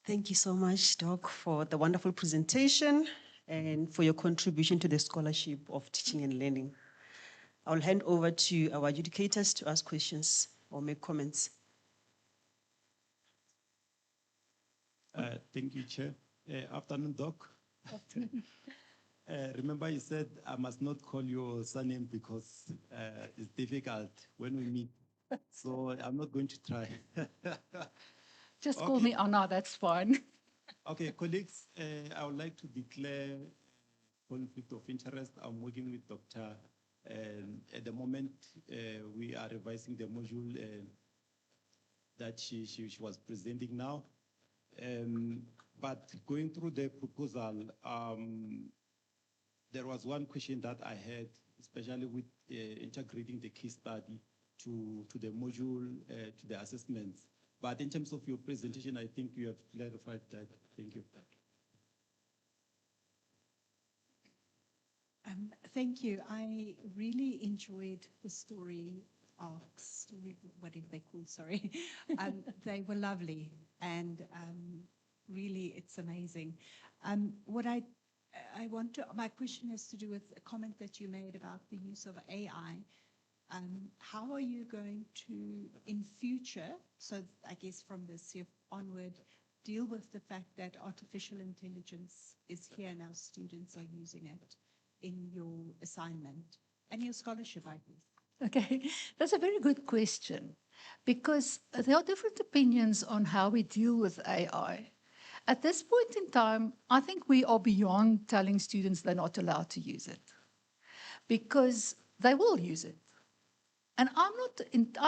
Thank you so much, Doc, for the wonderful presentation and for your contribution to the scholarship of teaching and learning. I'll hand over to our adjudicators to ask questions or make comments. Thank you, Chair. Afternoon, Doc. Remember you said I must not call your surname because it's difficult when we meet. So I'm not going to try. Just call me Anna, that's fine. Okay, colleagues, I would like to declare conflict of interest. I'm working with Dr. At the moment, we are revising the module that she was presenting now. But going through the proposal, there was one question that I had, especially with integrating the case study to the module, to the assessments. But in terms of your presentation, I think you have clarified that. Thank you. Thank you. I really enjoyed the story arcs, whatever they call, sorry. They were lovely, and really, it's amazing. What I want to, my question has to do with a comment that you made about the use of AI. How are you going to, in future, so I guess from this year onward, deal with the fact that artificial intelligence is here and our students are using it in your assignment and your scholarship, I guess? Okay, that's a very good question, because there are different opinions on how we deal with AI. At this point in time, I think we are beyond telling students they're not allowed to use it, because they will use it. And I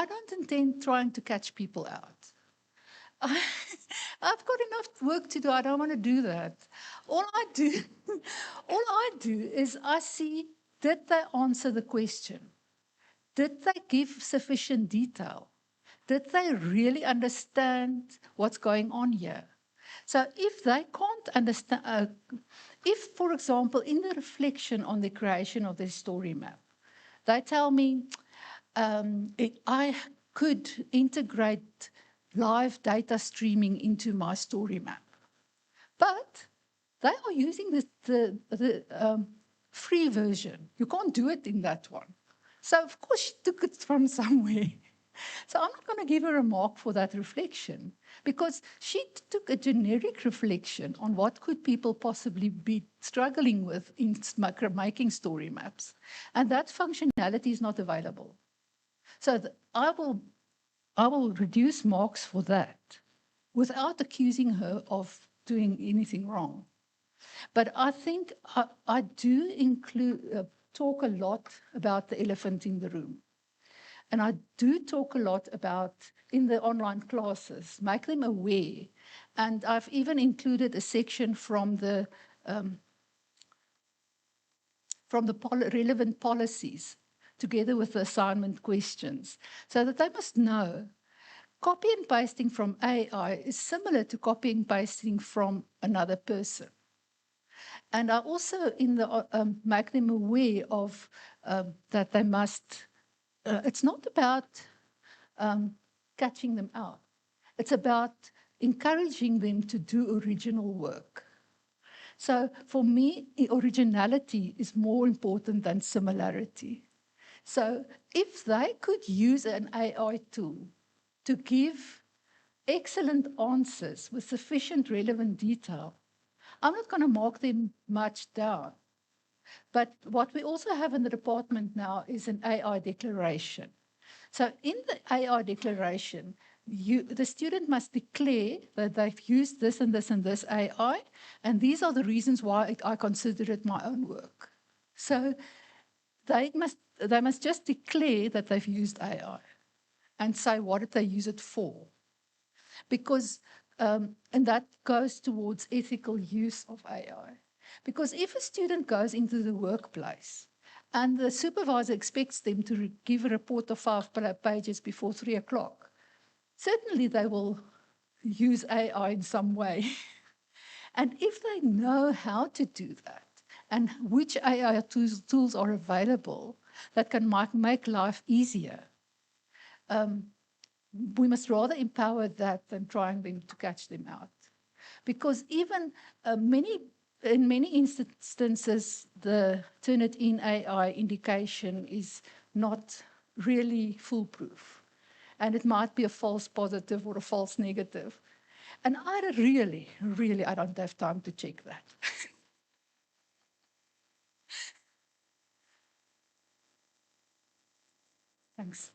don't intend trying to catch people out. I've got enough work to do. I don't want to do that. All I do is I see, did they answer the question? Did they give sufficient detail? Did they really understand what's going on here? So if they can't understand, if, for example, in the reflection on the creation of the story map, they tell me, I could integrate live data streaming into my story map. But they are using the free version. You can't do it in that one. So, of course, she took it from somewhere. So I'm not going to give her a mark for that reflection, because she took a generic reflection on what could people possibly be struggling with in making story maps. And that functionality is not available. So I will reduce marks for that without accusing her of doing anything wrong. But I think I do talk a lot about the elephant in the room. And I do talk a lot about, in the online classes, make them aware. And I've even included a section from the relevant policies, together with the assignment questions, so that they must know copy and pasting from AI is similar to copy and pasting from another person. And I also make them aware of that they must, it's not about catching them out. It's about encouraging them to do original work. So for me, originality is more important than similarity. So if they could use an AI tool to give excellent answers with sufficient relevant detail, I'm not going to mark them much down. But what we also have in the department now is an AI declaration. So in the AI declaration, the student must declare that they've used this and this and this AI, and these are the reasons why I consider it my own work. So they must just declare that they've used AI and say what did they use it for. Because, and that goes towards ethical use of AI. Because if a student goes into the workplace and the supervisor expects them to give a report of 5 pages before 3 o'clock, certainly they will use AI in some way. And if they know how to do that and which AI tools are available that can make life easier, we must rather empower that than trying them to catch them out. Because even in many instances, the Turnitin AI indication is not really foolproof. And it might be a false positive or a false negative. And I really, I don't have time to check that. Thanks.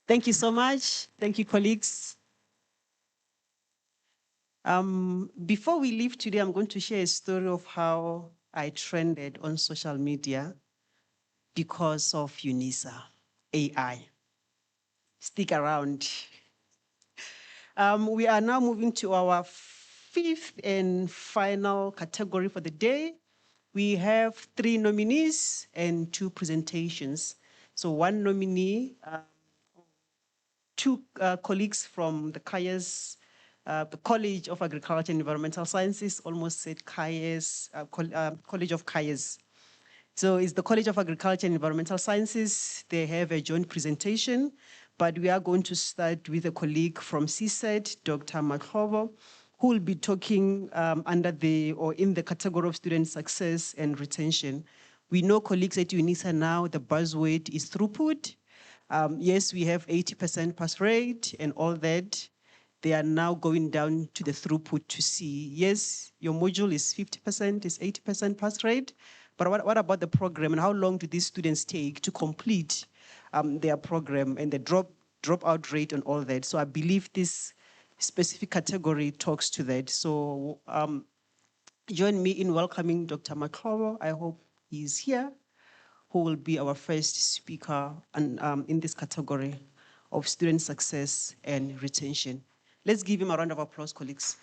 Thank you so much. Thank you, colleagues. Before we leave today, I'm going to share a story of how I trended on social media because of UNISA AI. Stick around. We are now moving to our fifth and final category for the day. We have 3 nominees and 2 presentations. So 1 nominee, 2 colleagues from the CAES, the College of Agriculture and Environmental Sciences, almost said CAES, College of CAES. So it's the College of Agriculture and Environmental Sciences. They have a joint presentation, but we are going to start with a colleague from CSET, Dr. Makhovo, who will be talking in the category of student success and retention. We know, colleagues at UNISA now, the buzzword is throughput. Yes, we have 80% pass rate and all that. They are now going down to the throughput to see, yes, your module is 50%, is 80% pass rate, but what about the program and how long do these students take to complete their program and the dropout rate and all that? So I believe this specific category talks to that. So join me in welcoming Dr. Makhovo. I hope he's here, who will be our first speaker in this category of student success and retention. Let's give him a round of applause, colleagues.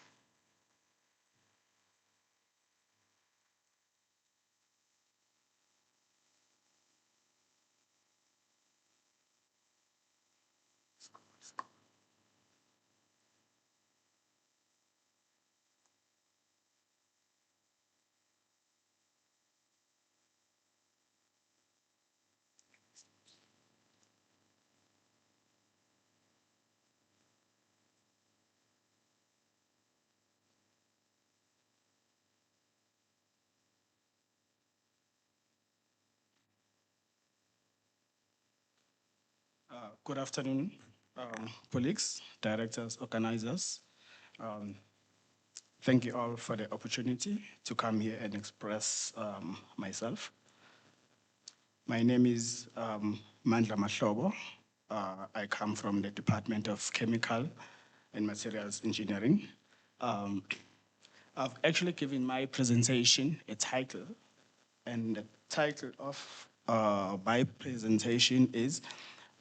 Good afternoon, colleagues, directors, organizers. Thank you all for the opportunity to come here and express myself. My name is Mandla Mahlobo. I come from the Department of Chemical and Materials Engineering. I've actually given my presentation a title, and the title of my presentation is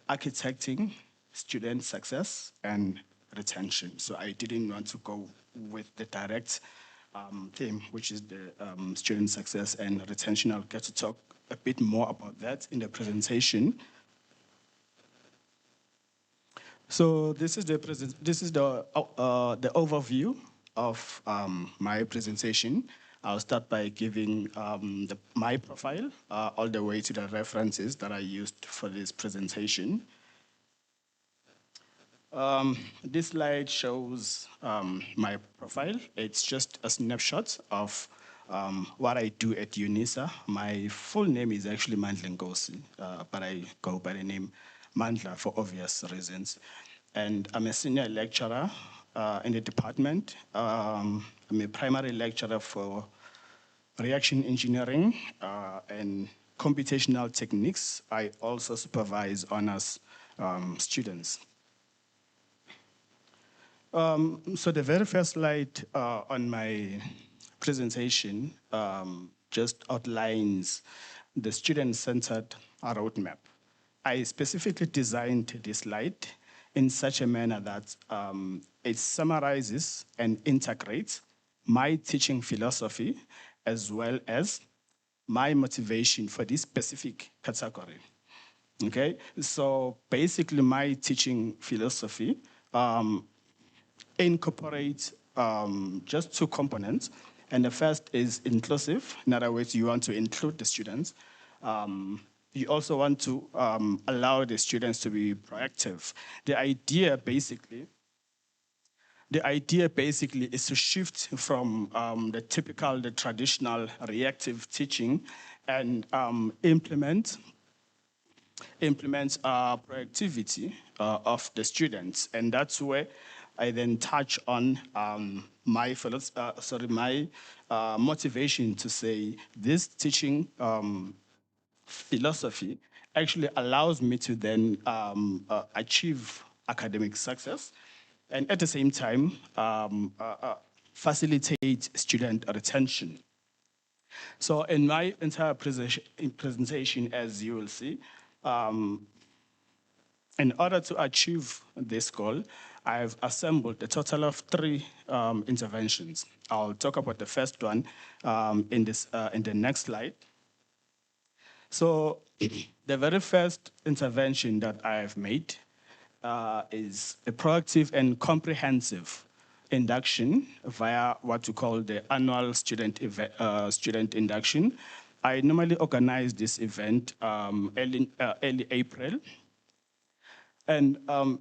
Architecting Student Success and Retention. So I didn't want to go with the direct theme, which is the student success and retention. I'll get to talk a bit more about that in the presentation. So this is the overview of my presentation. I'll start by giving my profile all the way to the references that I used for this presentation. This slide shows my profile. It's just a snapshot of what I do at UNISA. My full name is actually Mandla Ngosi, but I go by the name Mandla for obvious reasons. And I'm a senior lecturer in the department. I'm a primary lecturer for reaction engineering and computational techniques. I also supervise honors students. So the very first slide on my presentation just outlines the student-centered roadmap. I specifically designed this slide in such a manner that it summarizes and integrates my teaching philosophy as well as my motivation for this specific category. Okay, so basically my teaching philosophy incorporates just two components. And the first is inclusive. In other words, you want to include the students. You also want to allow the students to be proactive. The idea basically is to shift from the traditional reactive teaching and implement productivity of the students. And that's where I then touch on my motivation to say this teaching philosophy actually allows me to then achieve academic success and at the same time facilitate student retention. So in my entire presentation, as you will see, in order to achieve this goal, I've assembled a total of 3 interventions. I'll talk about the first one in the next slide. So the very first intervention that I have made is a proactive and comprehensive induction via what we call the annual student induction. I normally organize this event early April. And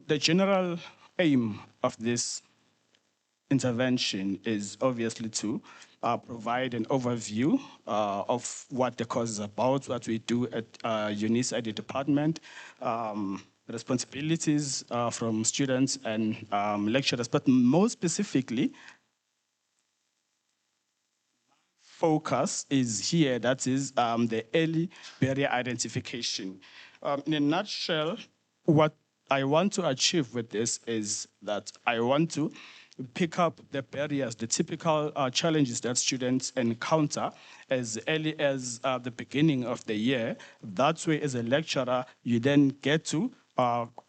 the general aim of this intervention is obviously to provide an overview of what the course is about, what we do at UNISA, the department, responsibilities from students and lecturers, but most specifically, focus is here, that is the early barrier identification. In a nutshell, what I want to achieve with this is that I want to pick up the barriers, the typical challenges that students encounter as early as the beginning of the year. That way, as a lecturer, you then get to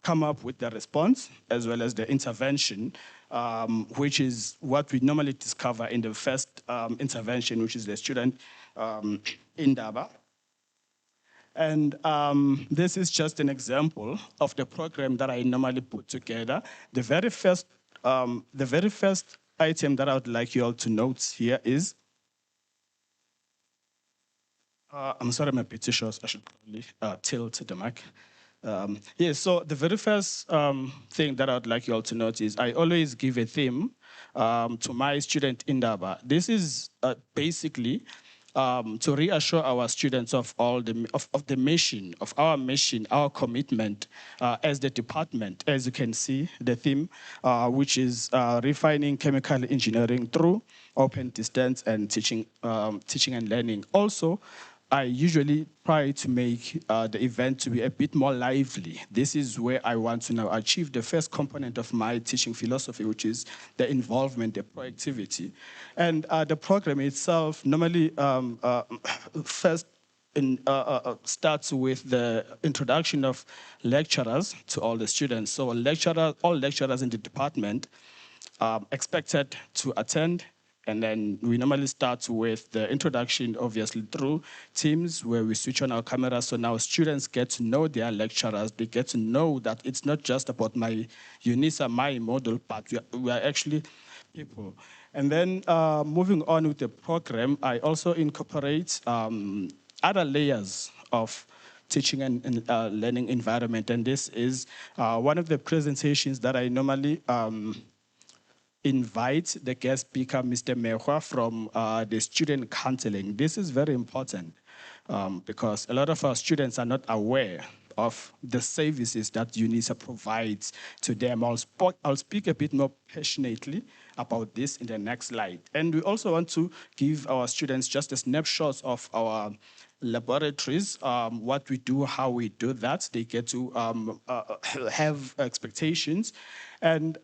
come up with the response as well as the intervention, which is what we normally discover in the first intervention, which is the student indaba. And this is just an example of the program that I normally put together. The very first item that I would like you all to note here is, I'm sorry, I'm a bit too short. I should probably tilt the mic. So the very first thing that I would like you all to note is I always give a theme to my student indaba. This is basically to reassure our students of the mission, of our mission, our commitment as the department. As you can see, the theme, which is refining chemical engineering through open distance and teaching and learning. Also, I usually try to make the event to be a bit more lively. This is where I want to now achieve the first component of my teaching philosophy, which is the involvement, the proactivity. And the program itself normally first starts with the introduction of lecturers to all the students. So all lecturers in the department are expected to attend. And then we normally start with the introduction, obviously, through Teams, where we switch on our cameras. So now students get to know their lecturers. They get to know that it's not just about my UNISA, my model, but we are actually people. And then moving on with the program, I also incorporate other layers of teaching and learning environment. And this is one of the presentations that I normally invite the guest speaker, Mr. Mehwa, from the student counseling. This is very important because a lot of our students are not aware of the services that UNISA provides to them. I'll speak a bit more passionately about this in the next slide. And we also want to give our students just a snapshot of our laboratories, what we do, how we do that. They get to have expectations. And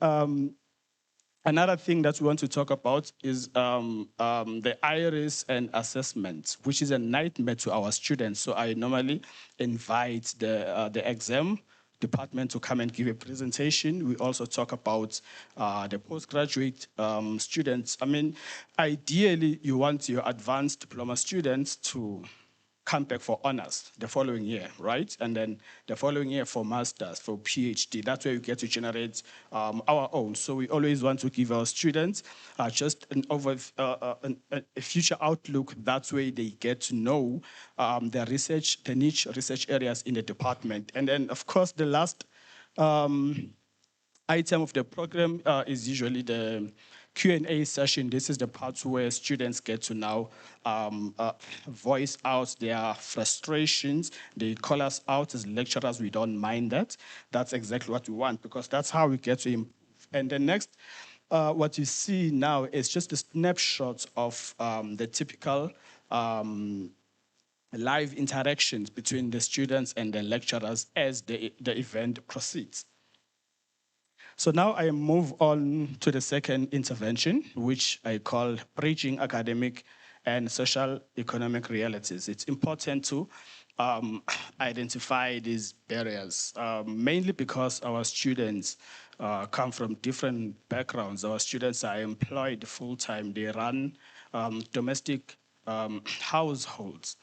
Another thing that we want to talk about is the iris and assessment, which is a nightmare to our students. So I normally invite the exam department to come and give a presentation. We also talk about the postgraduate students. I mean, ideally, you want your advanced diploma students to come back for honors the following year, right? And then the following year for masters, for PhD. That's where you get to generate our own. So we always want to give our students just a future outlook. That way they get to know the research, the niche research areas in the department. And then, of course, the last item of the program is usually the Q&A session. This is the part where students get to now voice out their frustrations. They call us out as lecturers. We don't mind that. That's exactly what we want, because that's how we get to improve. And the next, what you see now is just a snapshot of the typical live interactions between the students and the lecturers as the event proceeds. So now I move on to the second intervention, which I call bridging academic and social economic realities. It's important to identify these barriers, mainly because our students come from different backgrounds. Our students are employed full-time. They run domestic households.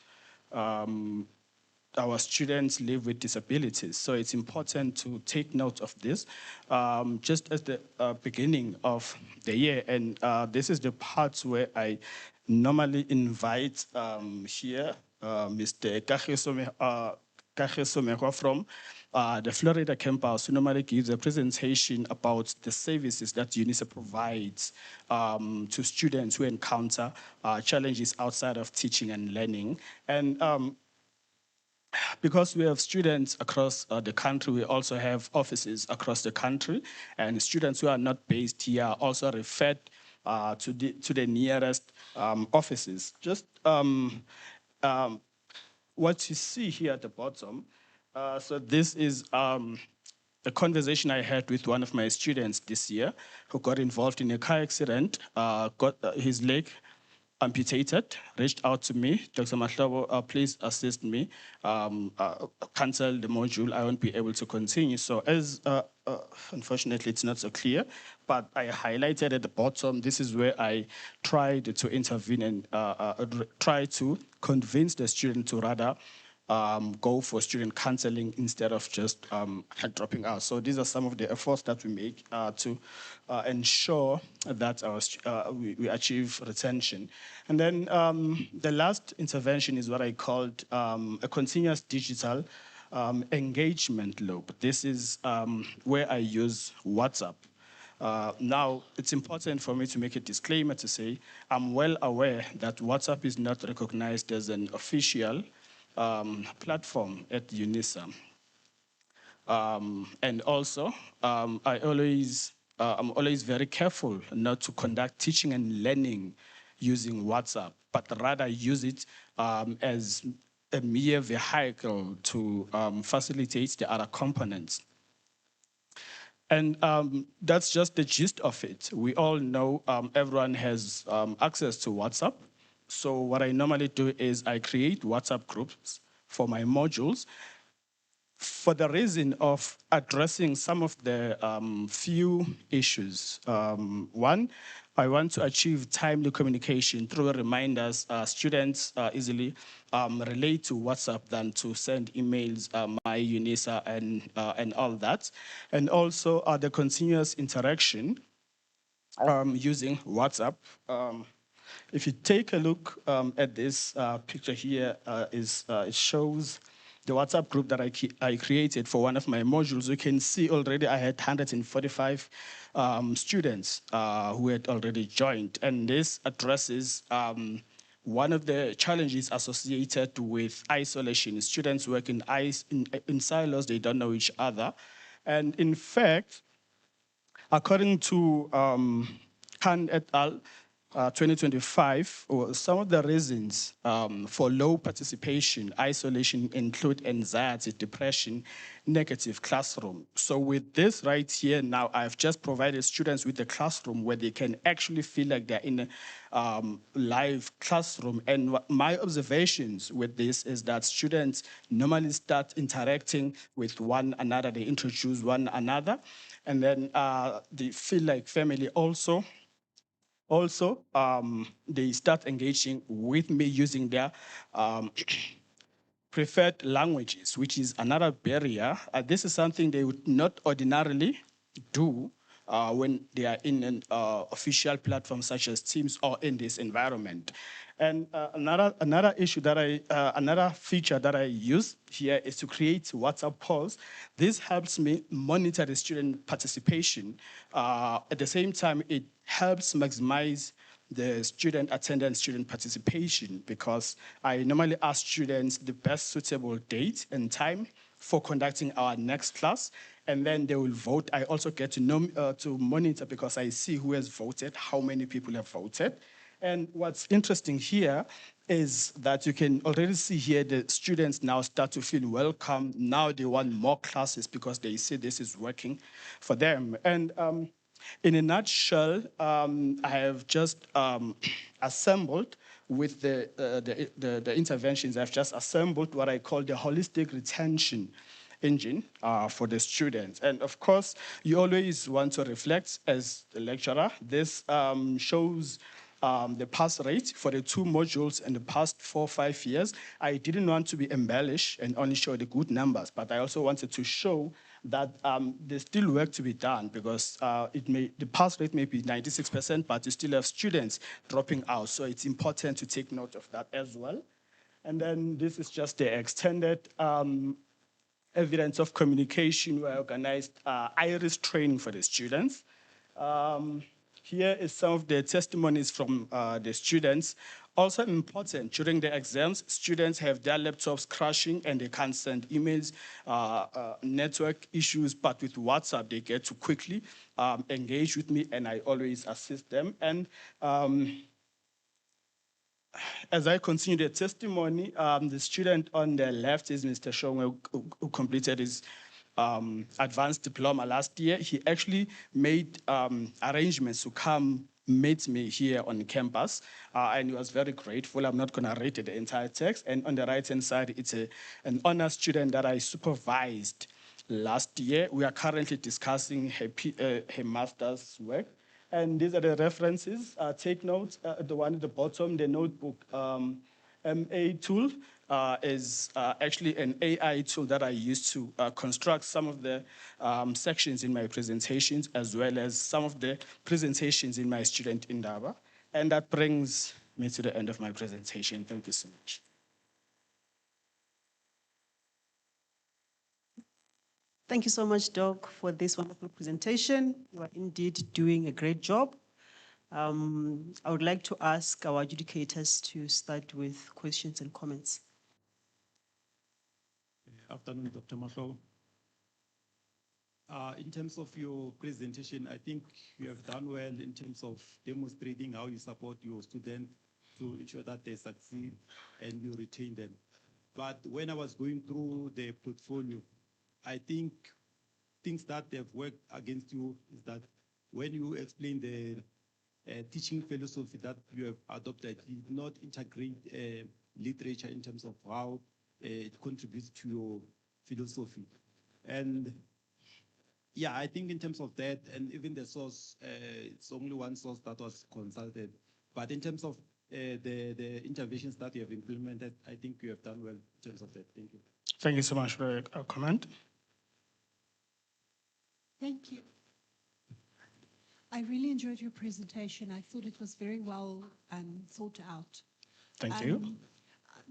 Our students live with disabilities. So it's important to take note of this just as the beginning of the year. And this is the part where I normally invite here Mr. Kagiso from the Florida campus, who normally gives a presentation about the services that UNISA provides to students who encounter challenges outside of teaching and learning. And because we have students across the country, we also have offices across the country, and students who are not based here are also referred to the nearest offices. Just what you see here at the bottom, so this is a conversation I had with one of my students this year who got involved in a car accident, got his leg amputated, reached out to me, Dr. Mahlobo, please assist me, cancel the module, I won't be able to continue. So as, unfortunately, it's not so clear, but I highlighted at the bottom, this is where I tried to intervene and try to convince the student to rather go for student counseling instead of just dropping out. So these are some of the efforts that we make to ensure that we achieve retention. And then the last intervention is what I called a continuous digital engagement loop. This is where I use WhatsApp. Now, it's important for me to make a disclaimer to say I'm well aware that WhatsApp is not recognized as an official platform at UNISA. And also, I'm always very careful not to conduct teaching and learning using WhatsApp, but rather use it as a mere vehicle to facilitate the other components. And that's just the gist of it. We all know everyone has access to WhatsApp. So what I normally do is I create WhatsApp groups for my modules for the reason of addressing some of the few issues. One, I want to achieve timely communication through reminders. Students easily relate to WhatsApp than to send emails, my UNISA and all that. And also the continuous interaction using WhatsApp. If you take a look at this picture here, it shows the WhatsApp group that I created for one of my modules. You can see already I had 145 students who had already joined. And this addresses one of the challenges associated with isolation. Students work in silos, they don't know each other. And in fact, according to Khan et al., 2025, some of the reasons for low participation, isolation include anxiety, depression, negative classroom. So with this right here now, I've just provided students with a classroom where they can actually feel like they're in a live classroom. And my observations with this is that students normally start interacting with one another, they introduce one another, and then they feel like family also. They start engaging with me using their preferred languages, which is another barrier. This is something they would not ordinarily do when they are in an official platform such as Teams or in this environment. And another issue that another feature that I use here is to create WhatsApp polls. This helps me monitor the student participation. At the same time, it helps maximize the student attendance, student participation, because I normally ask students the best suitable date and time for conducting our next class, and then they will vote. I also get to know to monitor because I see who has voted, how many people have voted. And what's interesting here is that you can already see here the students now start to feel welcome. Now they want more classes because they see this is working for them. And in a nutshell, I have just assembled with the interventions, I've just assembled what I call the holistic retention engine for the students. And of course, you always want to reflect as the lecturer. This shows the pass rate for the two modules in the past 4 or 5 years. I didn't want to be embellished and only show the good numbers, but I also wanted to show that there's still work to be done because the pass rate may be 96%, but you still have students dropping out. So it's important to take note of that as well. And then this is just the extended evidence of communication. We organized IRIS training for the students. Here is some of the testimonies from the students. Also important, during the exams, students have their laptops crashing and they can't send emails, network issues, but with WhatsApp, they get to quickly engage with me and I always assist them. And as I continue the testimony, the student on the left is Mr. Shongwe, who completed his advanced diploma last year. He actually made arrangements to come meet me here on campus, and he was very grateful. I'm not going to read the entire text. And on the right-hand side, it's an honor student that I supervised last year. We are currently discussing her master's work. And these are the references. Take note, the one at the bottom, the notebook MA tool is actually an AI tool that I use to construct some of the sections in my presentations, as well as some of the presentations in my student Indaba. And that brings me to the end of my presentation. Thank you so much. Thank you so much, Doc, for this wonderful presentation. You are indeed doing a great job. I would like to ask our adjudicators to start with questions and comments. Afternoon, Dr. Mahlo. In terms of your presentation, I think you have done well in terms of demonstrating how you support your students to ensure that they succeed and you retain them. But when I was going through the portfolio, I think things that have worked against you is that when you explain the teaching philosophy that you have adopted, you did not integrate literature in terms of how it contributes to your philosophy. And yeah, I think in terms of that, and even the source, it's only one source that was consulted. But in terms of the interventions that you have implemented, I think you have done well in terms of that. Thank you. Thank you so much for your comment. Thank you. I really enjoyed your presentation. I thought it was very well thought out. Thank you.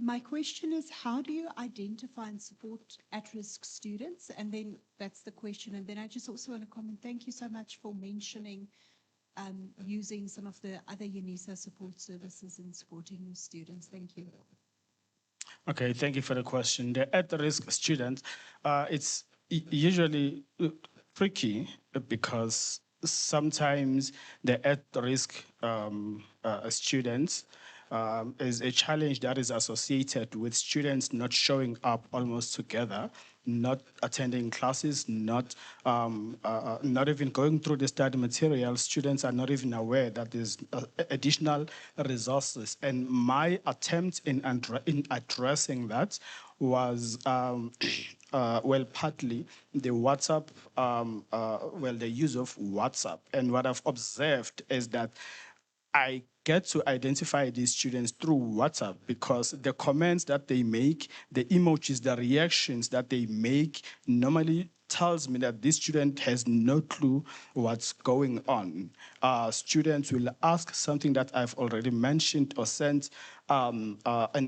My question is, how do you identify and support at-risk students? And then that's the question. And then I just also want to comment, thank you so much for mentioning using some of the other UNISA support services in supporting your students. Thank you. Okay, thank you for the question. The at-risk students, it's usually tricky because sometimes the at-risk students is a challenge that is associated with students not showing up almost together, not attending classes, not even going through the study material. Students are not even aware that there's additional resources. And my attempt in addressing that was, well, partly the WhatsApp, the use of WhatsApp. And what I've observed is that I get to identify these students through WhatsApp because the comments that they make, the emojis, the reactions that they make normally tells me that this student has no clue what's going on. Students will ask something that I've already mentioned or sent an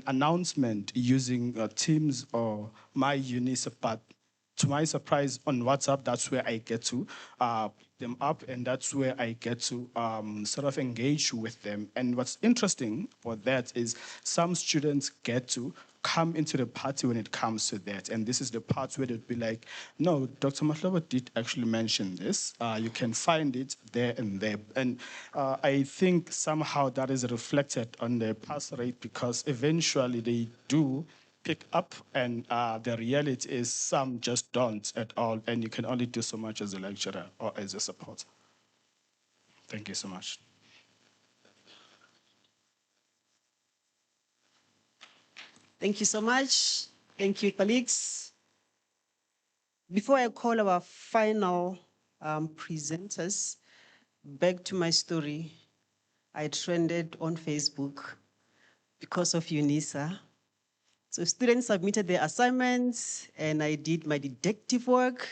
announcement using Teams or my UNISA, but to my surprise, on WhatsApp, that's where I get to pick them up, and that's where I get to sort of engage with them. And what's interesting for that is some students get to come into the party when it comes to that. And this is the part where they'd be like, no, Dr. Mahlaba did actually mention this. You can find it there and there. And I think somehow that is reflected on the pass rate because eventually they do pick up, and the reality is some just don't at all, and you can only do so much as a lecturer or as a supporter. Thank you so much. Thank you so much. Thank you, colleagues. Before I call our final presenters, back to my story. I trended on Facebook because of UNISA. So students submitted their assignments and I did my detective work.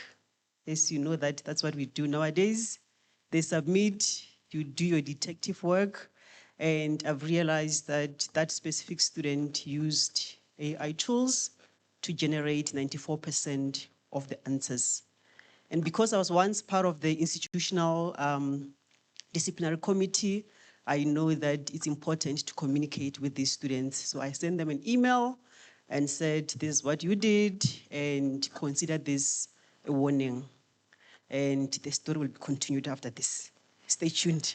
As you know, that's what we do nowadays. They submit, you do your detective work, and I've realized that that specific student used AI tools to generate 94% of the answers. And because I was once part of the institutional disciplinary committee, I know that it's important to communicate with these students. So I sent them an email and said, this is what you did, and consider this a warning. And the story will be continued after this. Stay tuned.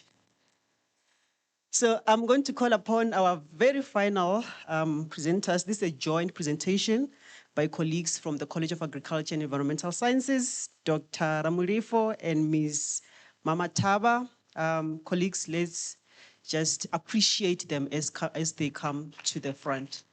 So I'm going to call upon our very final presenters. This is a joint presentation by colleagues from the College of Agriculture and Environmental Sciences, Dr. Ramulifo and Ms. Mamataba. Colleagues, let's just appreciate them as they come to the front.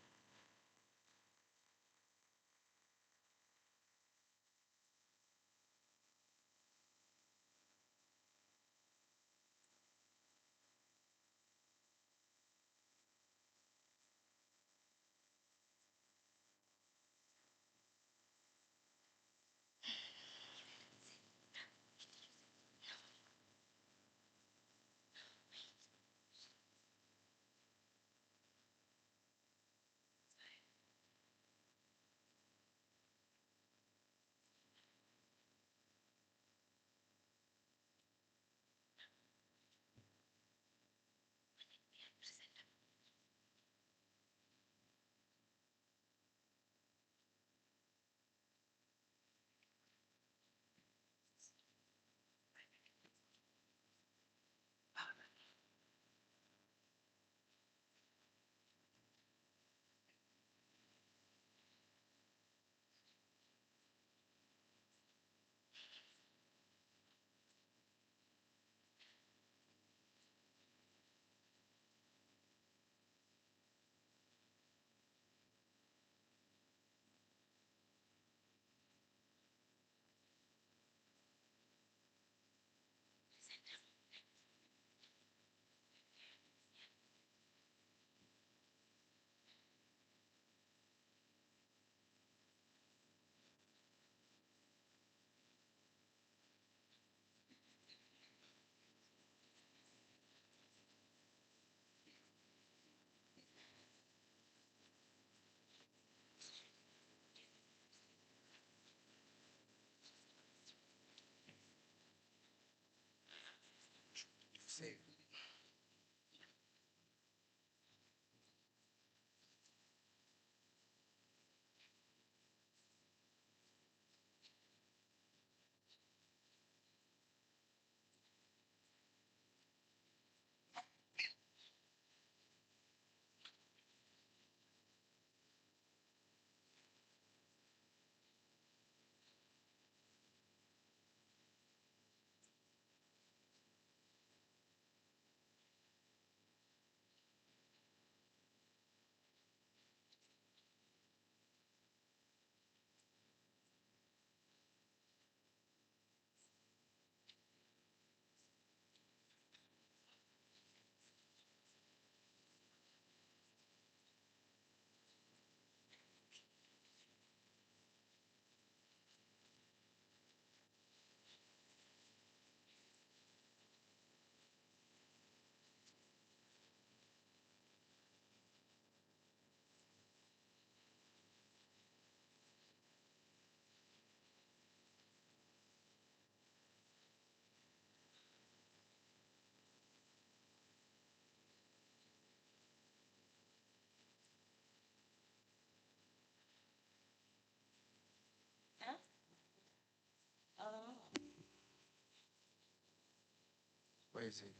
is it?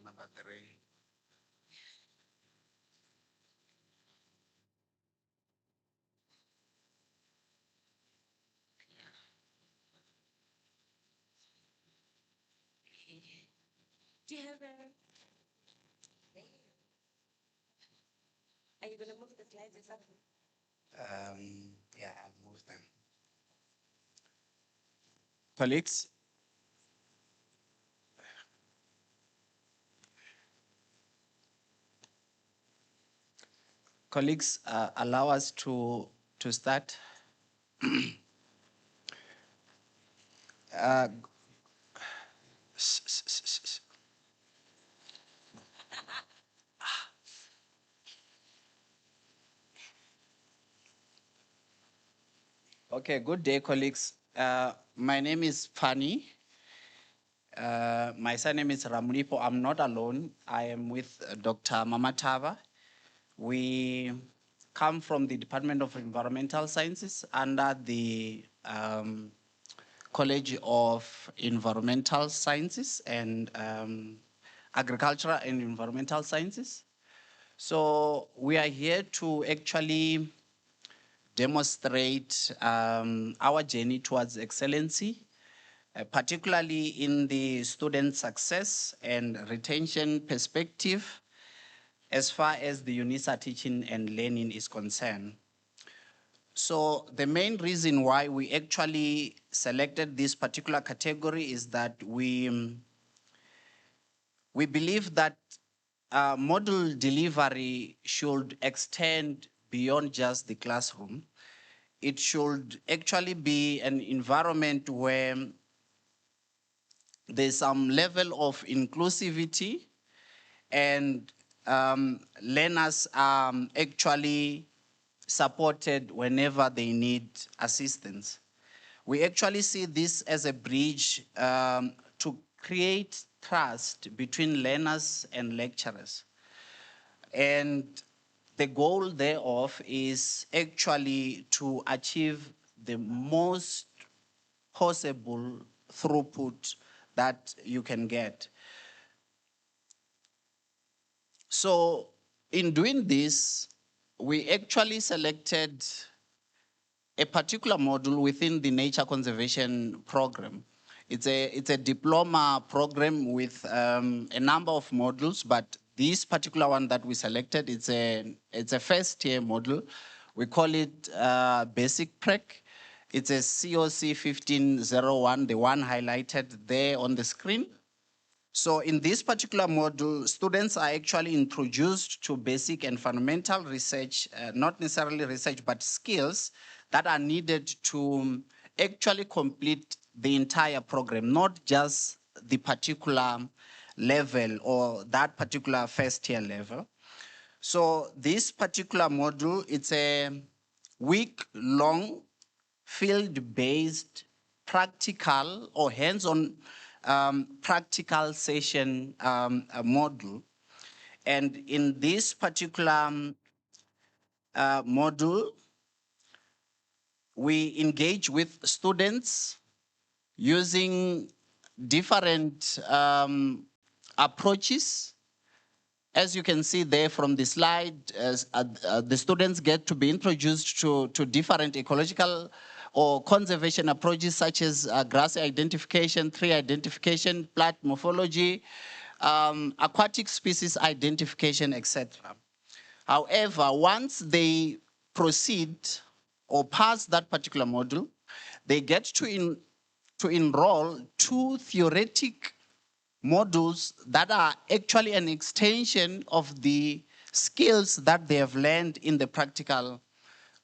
Number 3. Do you have a... Are you going to move the slides or something? Yeah, I'll move them. Colleagues, allow us to start. Uh, Okay, good day, colleagues. My name is Pani. My surname is Ramulipo. I'm not alone. I am with Dr. Mamatava. We come from the Department of Environmental Sciences under the College of Environmental Sciences and Agricultural and Environmental Sciences. So we are here to actually demonstrate our journey towards excellency, particularly in the student success and retention perspective as far as the UNISA teaching and learning is concerned. So the main reason why we actually selected this particular category is that we believe that model delivery should extend beyond just the classroom. It should actually be an environment where there's some level of inclusivity and learners are actually supported whenever they need assistance. We actually see this as a bridge to create trust between learners and lecturers. And the goal thereof is actually to achieve the most possible throughput that you can get. So in doing this, we actually selected a particular module within the nature conservation program. It's a diploma program with a number of modules, but this particular one that we selected, it's a first year module. We call it Basic Prac. It's a COC 1501, the one highlighted there on the screen. So in this particular module, students are actually introduced to basic and fundamental research, not necessarily research, but skills that are needed to actually complete the entire program, not just the particular level or that particular first year level. So this particular module, it's a week-long field-based practical or hands-on practical session module. And in this particular module, we engage with students using different approaches. As you can see there from the slide, the students get to be introduced to different ecological or conservation approaches such as grass identification, tree identification, plant morphology, aquatic species identification, etc. However, once they proceed or pass that particular module, they get to enroll 2 theoretic modules that are actually an extension of the skills that they have learned in the practical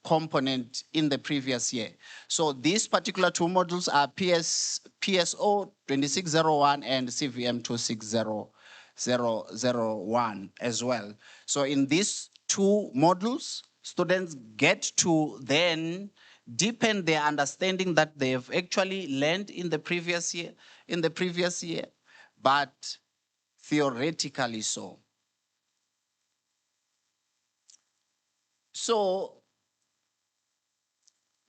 component in the previous year. So these particular 2 modules are PSO 2601 and CVM 26001 as well. So in these 2 modules, students get to then deepen their understanding that they have actually learned in the previous year, but theoretically so. So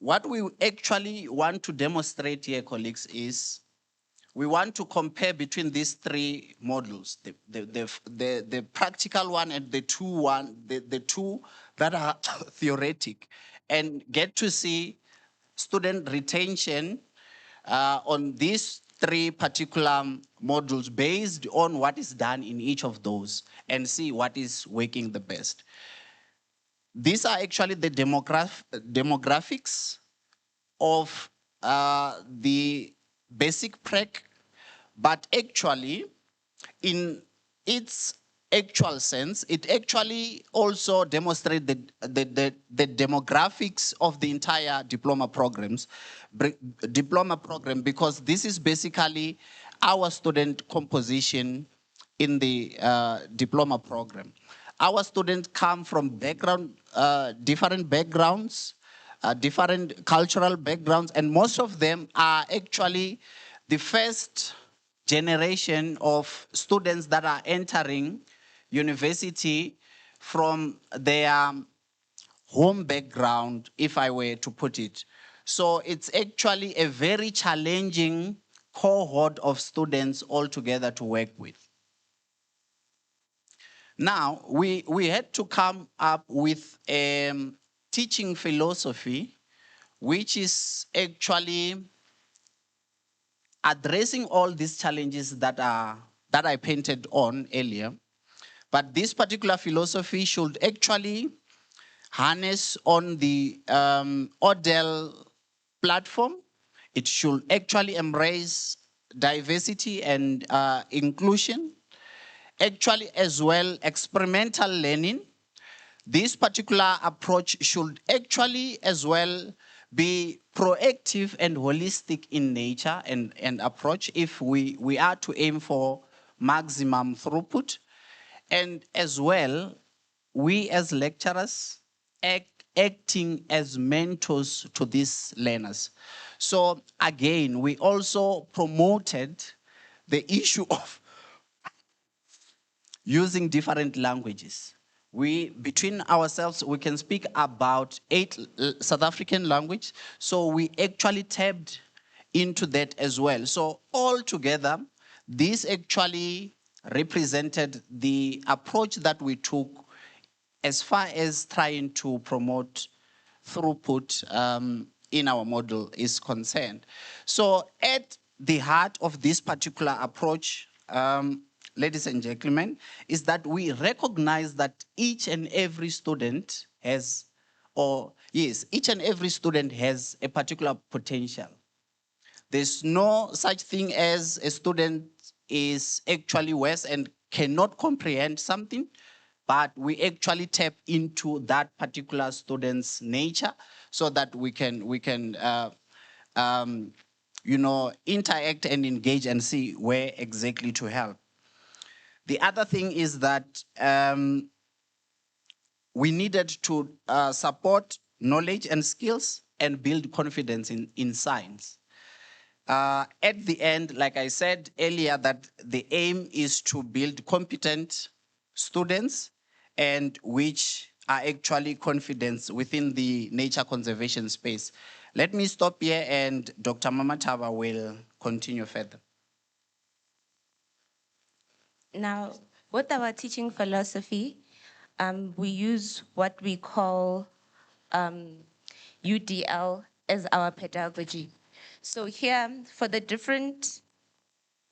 what we actually want to demonstrate here, colleagues, is we want to compare between these three modules, the practical one and the two that are theoretic, and get to see student retention on these three particular modules based on what is done in each of those and see what is working the best. These are actually the demographics of the basic prac, but actually in its actual sense, it actually also demonstrates the demographics of the entire diploma program, because this is basically our student composition in the diploma program. Our students come from different backgrounds, different cultural backgrounds, and most of them are actually the first generation of students that are entering university from their home background, if I were to put it. So it's actually a very challenging cohort of students altogether to work with. Now, we had to come up with a teaching philosophy which is actually addressing all these challenges that I painted on earlier. But this particular philosophy should actually harness on the CODeL platform. It should actually embrace diversity and inclusion. Actually, as well, experimental learning. This particular approach should actually as well be proactive and holistic in nature and approach if we are to aim for maximum throughput. And as well, we as lecturers acting as mentors to these learners. So again, we also promoted the issue of using different languages. Between ourselves, we can speak about 8 South African languages. So we actually tapped into that as well. So all together, this actually represented the approach that we took as far as trying to promote throughput in our model is concerned. So at the heart of this particular approach, ladies and gentlemen, is that we recognize that each and every student has, each and every student has a particular potential. There's no such thing as a student is actually worse and cannot comprehend something, but we actually tap into that particular student's nature so that we can interact and engage and see where exactly to help. The other thing is that we needed to support knowledge and skills and build confidence in science. At the end, like I said earlier, that the aim is to build competent students and which are actually confident within the nature conservation space. Let me stop here and Dr. Mamataba will continue further. Now, with our teaching philosophy, we use what we call UDL as our pedagogy. So here, for the different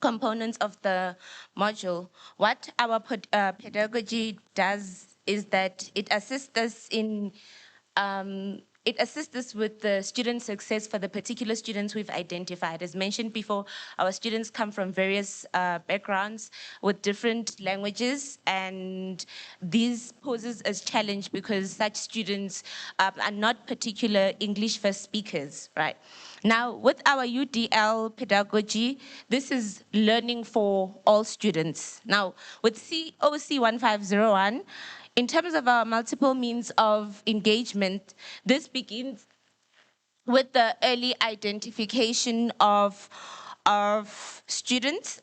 components of the module, what our pedagogy does is that it assists us in it assists us with the student success for the particular students we've identified. As mentioned before, our students come from various backgrounds with different languages, and this poses a challenge because such students are not particular English first speakers, right? Now, with our UDL pedagogy, this is learning for all students. Now, with COC 1501, in terms of our multiple means of engagement, this begins with the early identification of students'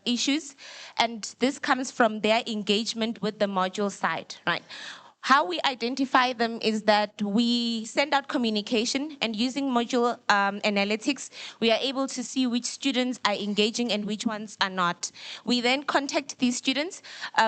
issues, and this comes from their engagement with the module side, right? How we identify them is that we send out communication, and using module analytics, we are able to see which students are engaging and which ones are not. We then contact these students.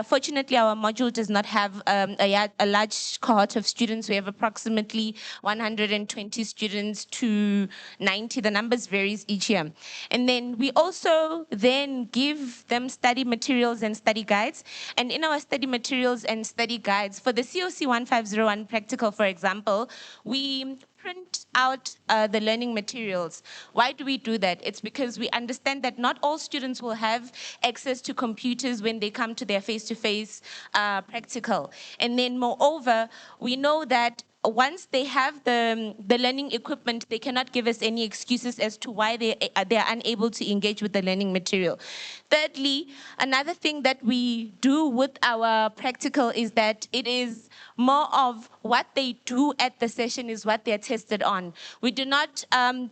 Fortunately, our module does not have a large cohort of students. We have approximately 120 students to 90. The numbers varies each year. And then we also then give them study materials and study guides. And in our study materials and study guides, for the COC 1501 practical, for example, we print out the learning materials. Why do we do that? It's because we understand that not all students will have access to computers when they come to their face-to-face practical. And then moreover, we know that once they have the learning equipment, they cannot give us any excuses as to why they are unable to engage with the learning material. Thirdly, another thing that we do with our practical is that it is more of what they do at the session is what they're tested on. We do not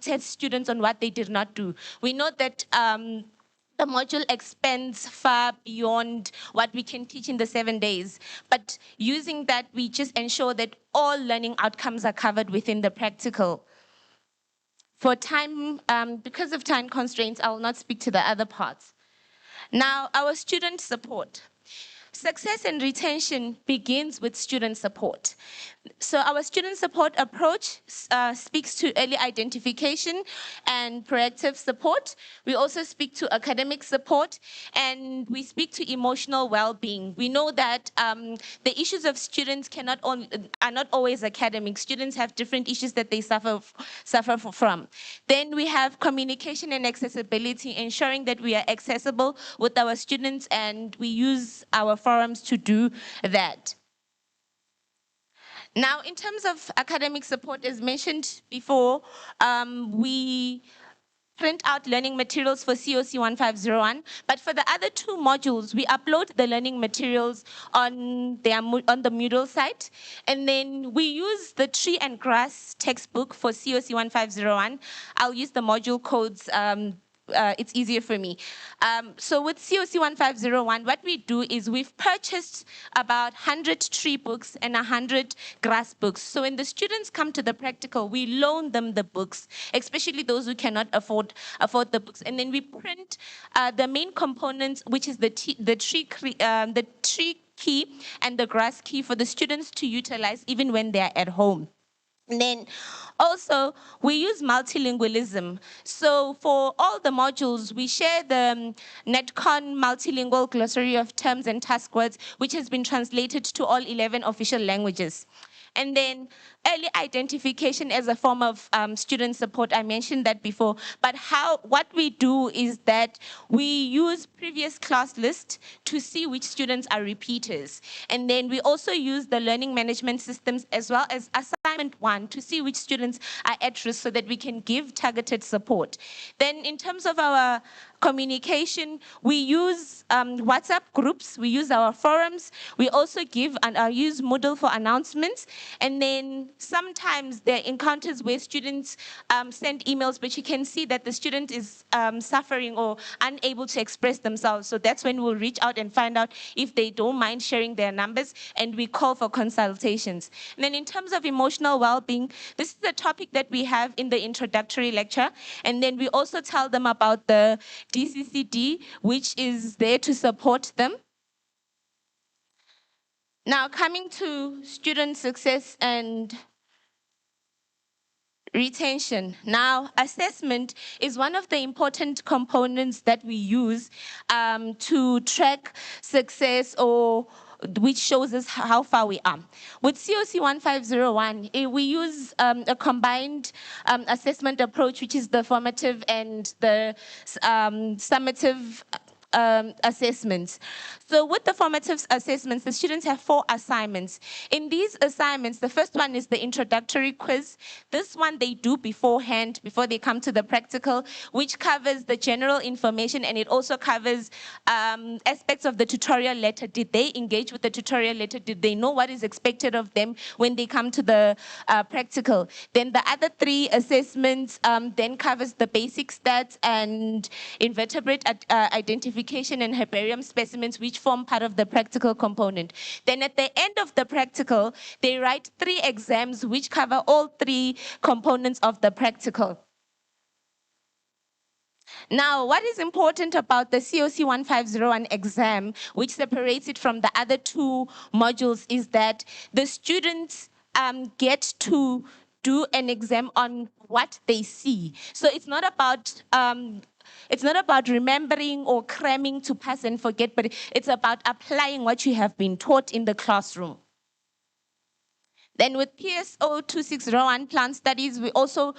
test students on what they did not do. We know that the module expands far beyond what we can teach in the 7 days. But using that, we just ensure that all learning outcomes are covered within the practical. For time, because of time constraints, I will not speak to the other parts. Now, our student support. Success and retention begins with student support. So our student support approach speaks to early identification and proactive support. We also speak to academic support, and we speak to emotional well-being. We know that the issues of students are not always academic. Students have different issues that they suffer from. Then we have communication and accessibility, ensuring that we are accessible with our students, and we use our forums to do that. Now, in terms of academic support, as mentioned before, we print out learning materials for COC 1501, but for the other two modules, we upload the learning materials on the Moodle site, and then we use the tree and grass textbook for COC 1501. I'll use the module codes. It's easier for me. So with COC 1501, what we do is we've purchased about 100 tree books and 100 grass books. So when the students come to the practical, we loan them the books, especially those who cannot afford the books. And then we print the main components, which is the tree key and the grass key for the students to utilize even when they're at home. And then also, we use multilingualism. So for all the modules, we share the NetCon multilingual glossary of terms and task words, which has been translated to all 11 official languages. And then early identification as a form of student support, I mentioned that before, but what we do is that we use previous class list to see which students are repeaters. And then we also use the learning management systems as well as assignment 1 to see which students are at risk so that we can give targeted support. Then in terms of our communication, we use WhatsApp groups, we use our forums, we also use Moodle for announcements, and then sometimes there are encounters where students send emails, but you can see that the student is suffering or unable to express themselves. So that's when we'll reach out and find out if they don't mind sharing their numbers, and we call for consultations. And then in terms of emotional well-being, this is a topic that we have in the introductory lecture, and then we also tell them about the DCCD, which is there to support them. Now, coming to student success and retention. Now, assessment is one of the important components that we use to track success, or which shows us how far we are. With COC 1501, we use a combined assessment approach, which is the formative and the summative assessments. So with the formative assessments, the students have 4 assignments. In these assignments, the first one is the introductory quiz. This one they do beforehand, before they come to the practical, which covers the general information, and it also covers aspects of the tutorial letter. Did they engage with the tutorial letter? Did they know what is expected of them when they come to the practical? Then the other 3 assessments then covers the basic stats and invertebrate identification identification and herbarium specimens, which form part of the practical component. Then at the end of the practical, they write 3 exams which cover all 3 components of the practical. Now, what is important about the COC 1501 exam, which separates it from the other 2 modules, is that the students get to do an exam on what they see. So it's not about remembering or cramming to pass and forget, but it's about applying what you have been taught in the classroom. Then with PSO 2601 plant studies, we also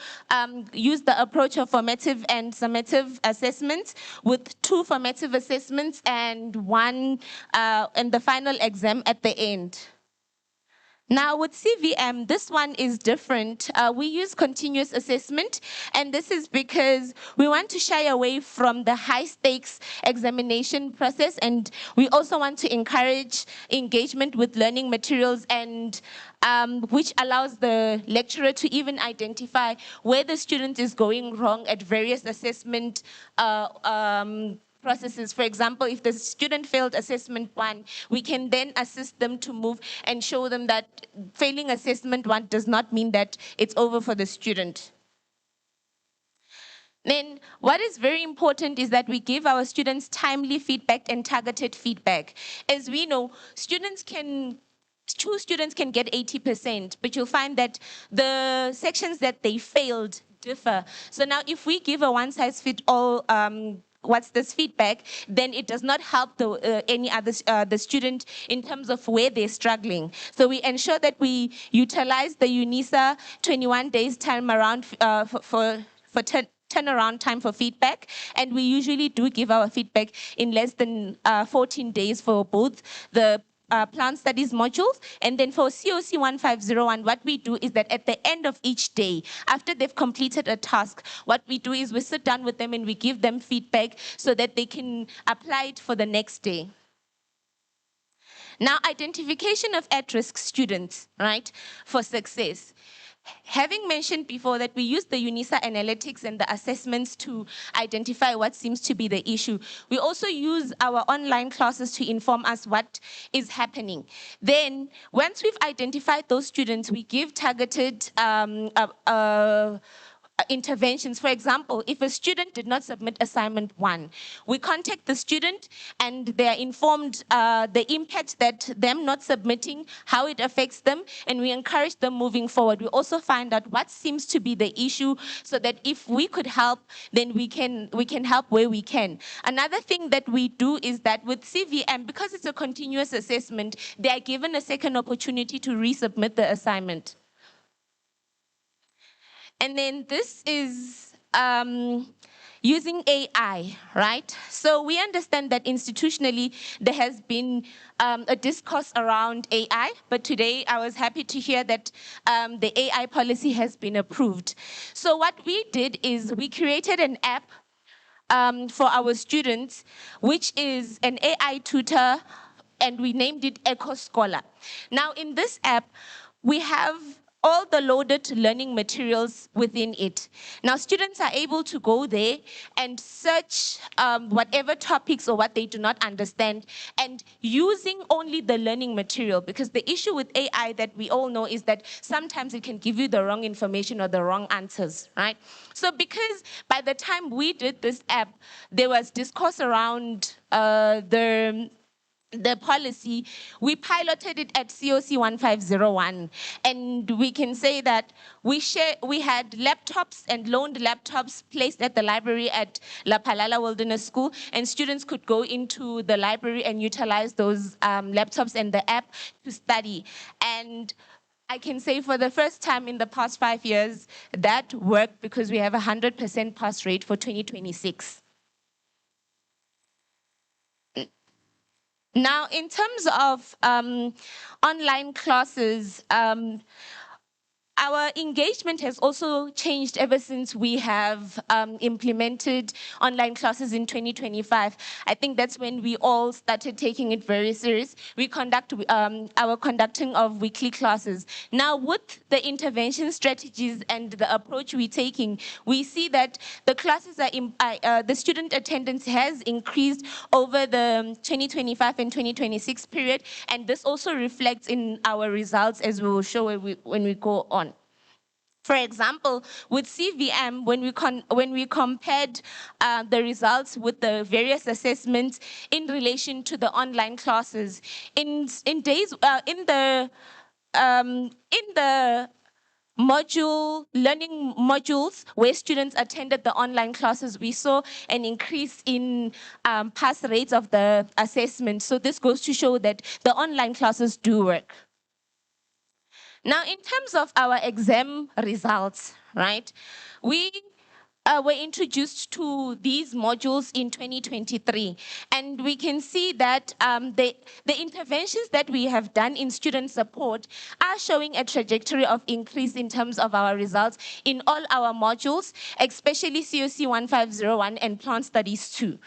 use the approach of formative and summative assessments with 2 formative assessments and 1 and the final exam at the end. Now with CVM, this one is different. We use continuous assessment, and this is because we want to shy away from the high stakes examination process, and we also want to encourage engagement with learning materials, and which allows the lecturer to even identify where the student is going wrong at various assessment processes. For example, if the student failed assessment 1, we can then assist them to move and show them that failing assessment 1 does not mean that it's over for the student. Then what is very important is that we give our students timely feedback and targeted feedback. As we know, 2 students can get 80%, but you'll find that the sections that they failed differ. So now if we give a one-size-fits-all what's this feedback, then it does not help the student in terms of where they're struggling. So we ensure that we utilize the UNISA 21 days time around for turnaround time for feedback, and we usually do give our feedback in less than 14 days for both the plant studies modules. And then for COC 1501, what we do is that at the end of each day, after they've completed a task, what we do is we sit down with them and we give them feedback so that they can apply it for the next day. Now, identification of at-risk students, right, for success. Having mentioned before that we use the UNISA analytics and the assessments to identify what seems to be the issue, we also use our online classes to inform us what is happening. Then, once we've identified those students, we give targeted interventions. For example, if a student did not submit assignment 1, we contact the student and they are informed the impact that them not submitting, how it affects them, and we encourage them moving forward. We also find out what seems to be the issue so that if we could help, then we can help where we can. Another thing that we do is that with CVM, because it's a continuous assessment, they are given a second opportunity to resubmit the assignment. And then this is using AI, right? So we understand that institutionally there has been a discourse around AI, but today I was happy to hear that the AI policy has been approved. So what we did is we created an app for our students, which is an AI tutor, and we named it Eco Scholar. Now in this app, we have all the loaded learning materials within it. Now students are able to go there and search whatever topics or what they do not understand, and using only the learning material, because the issue with AI that we all know is that sometimes it can give you the wrong information or the wrong answers, right? So because by the time we did this app, there was discourse around the policy, we piloted it at COC 1501, and we can say that we had laptops and loaned laptops placed at the library at La Palala Wilderness School, and students could go into the library and utilize those laptops and the app to study. And I can say for the first time in the past 5 years, that worked because we have a 100% pass rate for 2026. Now, in terms of online classes, Our engagement has also changed ever since we have implemented online classes in 2025. I think that's when we all started taking it very serious. We conduct our conducting of weekly classes. Now, with the intervention strategies and the approach we're taking, we see that the classes the student attendance has increased over the 2025 and 2026 period, and this also reflects in our results, as we will show when we go on. For example, with CVM, when we compared the results with the various assessments in relation to the online classes, in the learning modules where students attended the online classes, we saw an increase in pass rates of the assessment. So this goes to show that the online classes do work. Now, in terms of our exam results, right, we were introduced to these modules in 2023, and we can see that the interventions that we have done in student support are showing a trajectory of increase in terms of our results in all our modules, especially COC 1501 and Plant Studies 2.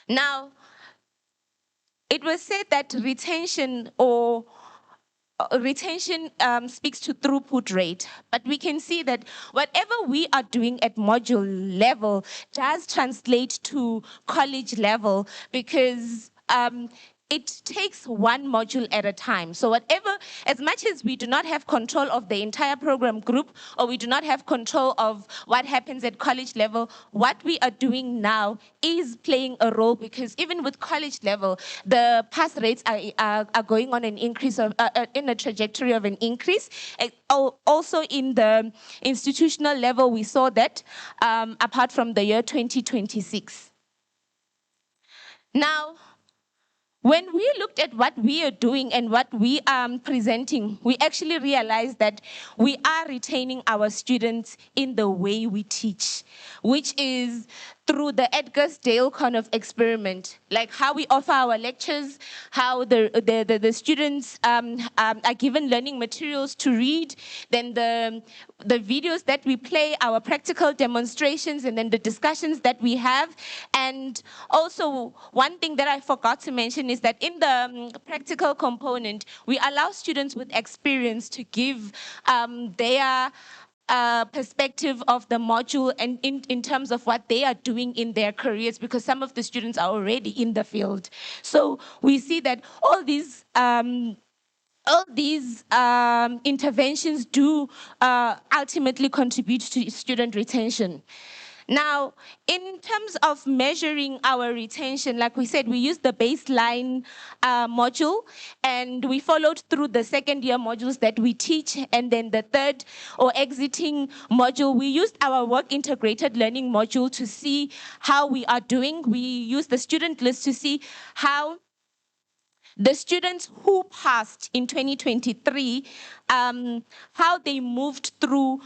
Now, it was said that retention speaks to throughput rate, but we can see that whatever we are doing at module level does translate to college level, because it takes one module at a time. So whatever, as much as we do not have control of the entire program group, or we do not have control of what happens at college level, what we are doing now is playing a role, because even with college level, the pass rates are going on an increase of, in a trajectory of an increase. Also in the institutional level, we saw that apart from the year 2026. Now, when we looked at what we are doing and what we are presenting, we actually realized that we are retaining our students in the way we teach, which is through the Edgarsdale kind of experiment, like how we offer our lectures, how the students are given learning materials to read, then the videos that we play, our practical demonstrations, and then the discussions that we have. And also, one thing that I forgot to mention is that in the practical component, we allow students with experience to give their perspective of the module and in terms of what they are doing in their careers, because some of the students are already in the field. So we see that all these interventions do ultimately contribute to student retention. Now, in terms of measuring our retention, like we said, we used the baseline module, and we followed through the second year modules that we teach, and then the third or exiting module, we used our work integrated learning module to see how we are doing. We used the student list to see how the students who passed in 2023, how they moved through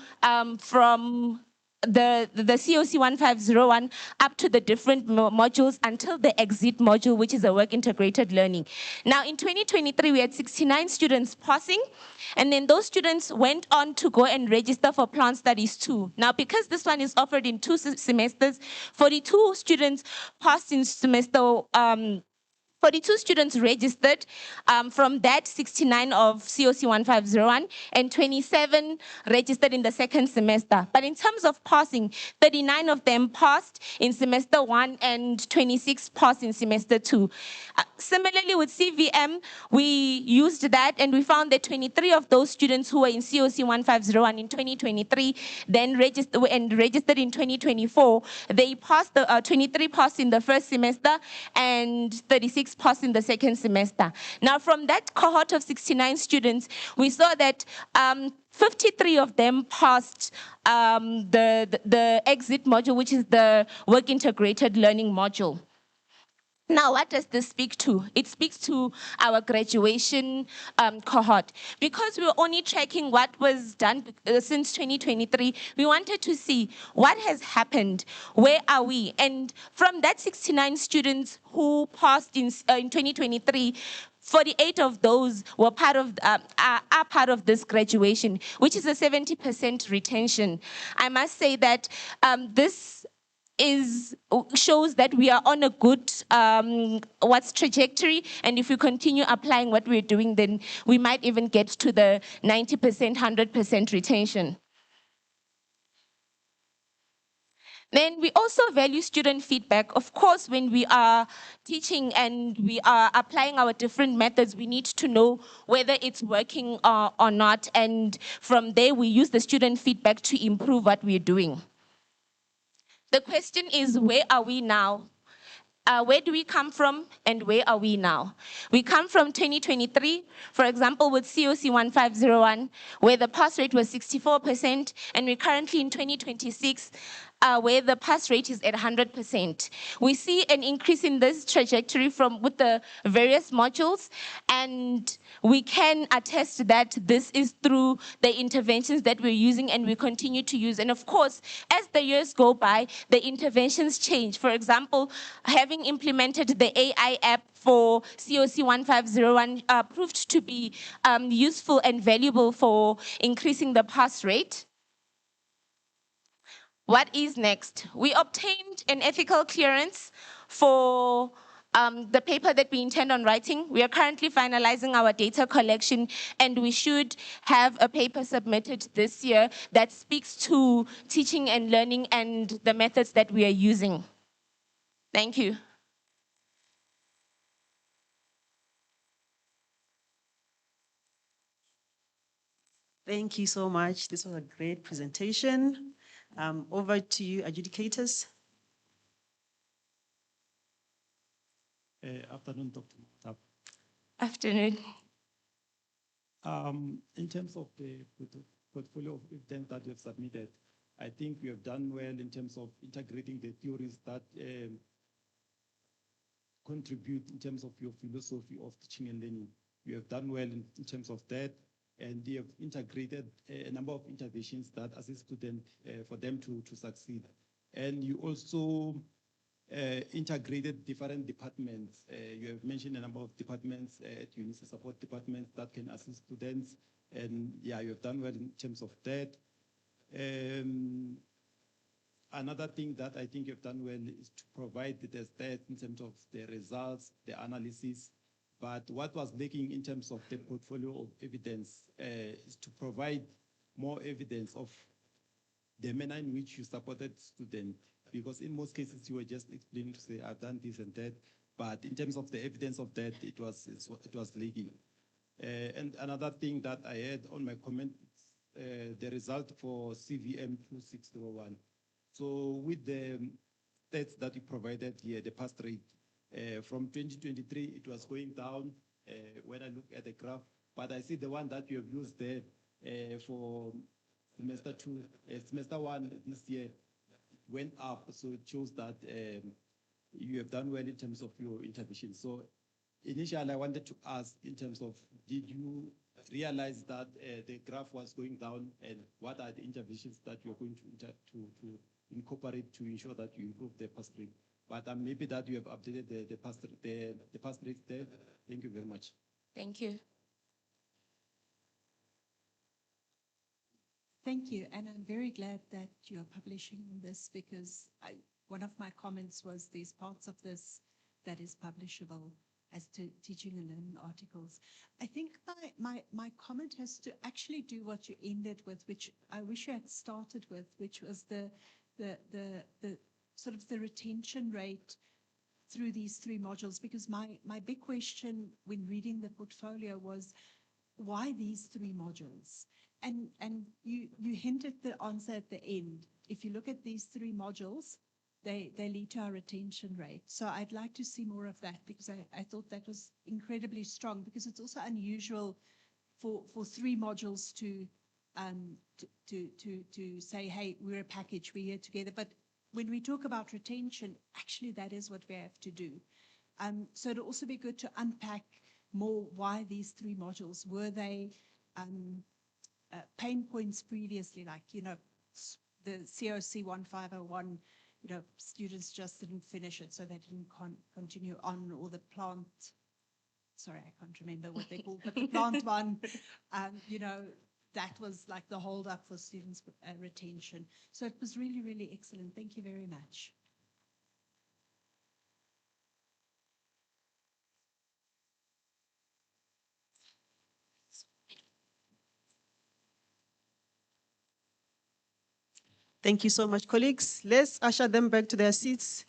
from the COC 1501 up to the different modules until the exit module, which is a work integrated learning. Now, in 2023, we had 69 students passing, and then those students went on to go and register for Plant Studies 2. Now, because this one is offered in 2 semesters, 42 students passed in semester 42 students registered. From that, 69 of COC 1501 and 27 registered in the second semester. But in terms of passing, 39 of them passed in semester 1 and 26 passed in semester 2. Similarly, with CVM, we used that, and we found that 23 of those students who were in COC 1501 in 2023 then registered in 2024. They passed, 23 passed in the first semester and 36 passed in the second semester. Now, from that cohort of 69 students, we saw that 53 of them passed the exit module, which is the work integrated learning module. Now, what does this speak to? It speaks to our graduation cohort. Because we were only tracking what was done since 2023, we wanted to see what has happened, where are we? And from that 69 students who passed in 2023, 48 of those were are part of this graduation, which is a 70% retention. I must say that this shows that we are on a good trajectory, and if we continue applying what we're doing, then we might even get to the 90%, 100% retention. Then we also value student feedback. Of course, when we are teaching and we are applying our different methods, we need to know whether it's working or not, and from there we use the student feedback to improve what we're doing. The question is, where are we now? Where do we come from and where are we now? We come from 2023, for example, with COC 1501, where the pass rate was 64%, and we're currently in 2026, where the pass rate is at 100%. We see an increase in this trajectory with the various modules, and we can attest that this is through the interventions that we're using and we continue to use. And of course, as the years go by, the interventions change. For example, having implemented the AI app for COC 1501 proved to be useful and valuable for increasing the pass rate. What is next? We obtained an ethical clearance for the paper that we intend on writing. We are currently finalizing our data collection, and we should have a paper submitted this year that speaks to teaching and learning and the methods that we are using. Thank you. Thank you so much. This was a great presentation. Over to you, adjudicators. Afternoon, Dr. Tab. Afternoon. In terms of the portfolio of evidence that you have submitted, I think we have done well in terms of integrating the theories that contribute in terms of your philosophy of teaching and learning. You have done well in terms of that, and you have integrated a number of interventions that assist students for them to succeed. And you also integrated different departments. You have mentioned a number of departments at UNISA, support departments that can assist students. And yeah, you have done well in terms of that. Another thing that I think you've done well is to provide the stats in terms of the results, the analysis. But what was lacking in terms of the portfolio of evidence is to provide more evidence of the manner in which you supported students. Because in most cases, you were just explaining to say, I've done this and that. But in terms of the evidence of that, it was lacking. And another thing that I had on my comment, the result for CVM 2601. So with the stats that you provided here, the pass rate, from 2023, it was going down when I look at the graph. But I see the one that you have used there for semester one this year went up. So it shows that you have done well in terms of your intervention. So initially, I wanted to ask in terms of, did you realize that the graph was going down, and what are the interventions that you're going to incorporate to ensure that you improve the pass rate? But maybe that you have updated the pass rate there. Thank you very much. Thank you. Thank you, and I'm very glad that you're publishing this, because one of my comments was there's parts of this that is publishable as to teaching and learning articles. I think my comment has to actually do what you ended with, which I wish you had started with, which was the sort of the retention rate through these three modules, because my big question when reading the portfolio was, why these three modules? And you hinted the answer at the end. If you look at these three modules, they lead to our retention rate. So I'd like to see more of that, because I thought that was incredibly strong, because it's also unusual for three modules to say, hey, we're a package, we're here together. But when we talk about retention, actually that is what we have to do. So it'd also be good to unpack more why these three modules. Were they pain points previously, like, the COC 1501, students just didn't finish it, so they didn't continue on, or the plant, sorry, I can't remember what they called, but the plant one, that was like the hold up for students' retention. So it was really, really excellent. Thank you very much. Thank you so much, colleagues. Let's usher them back to their seats.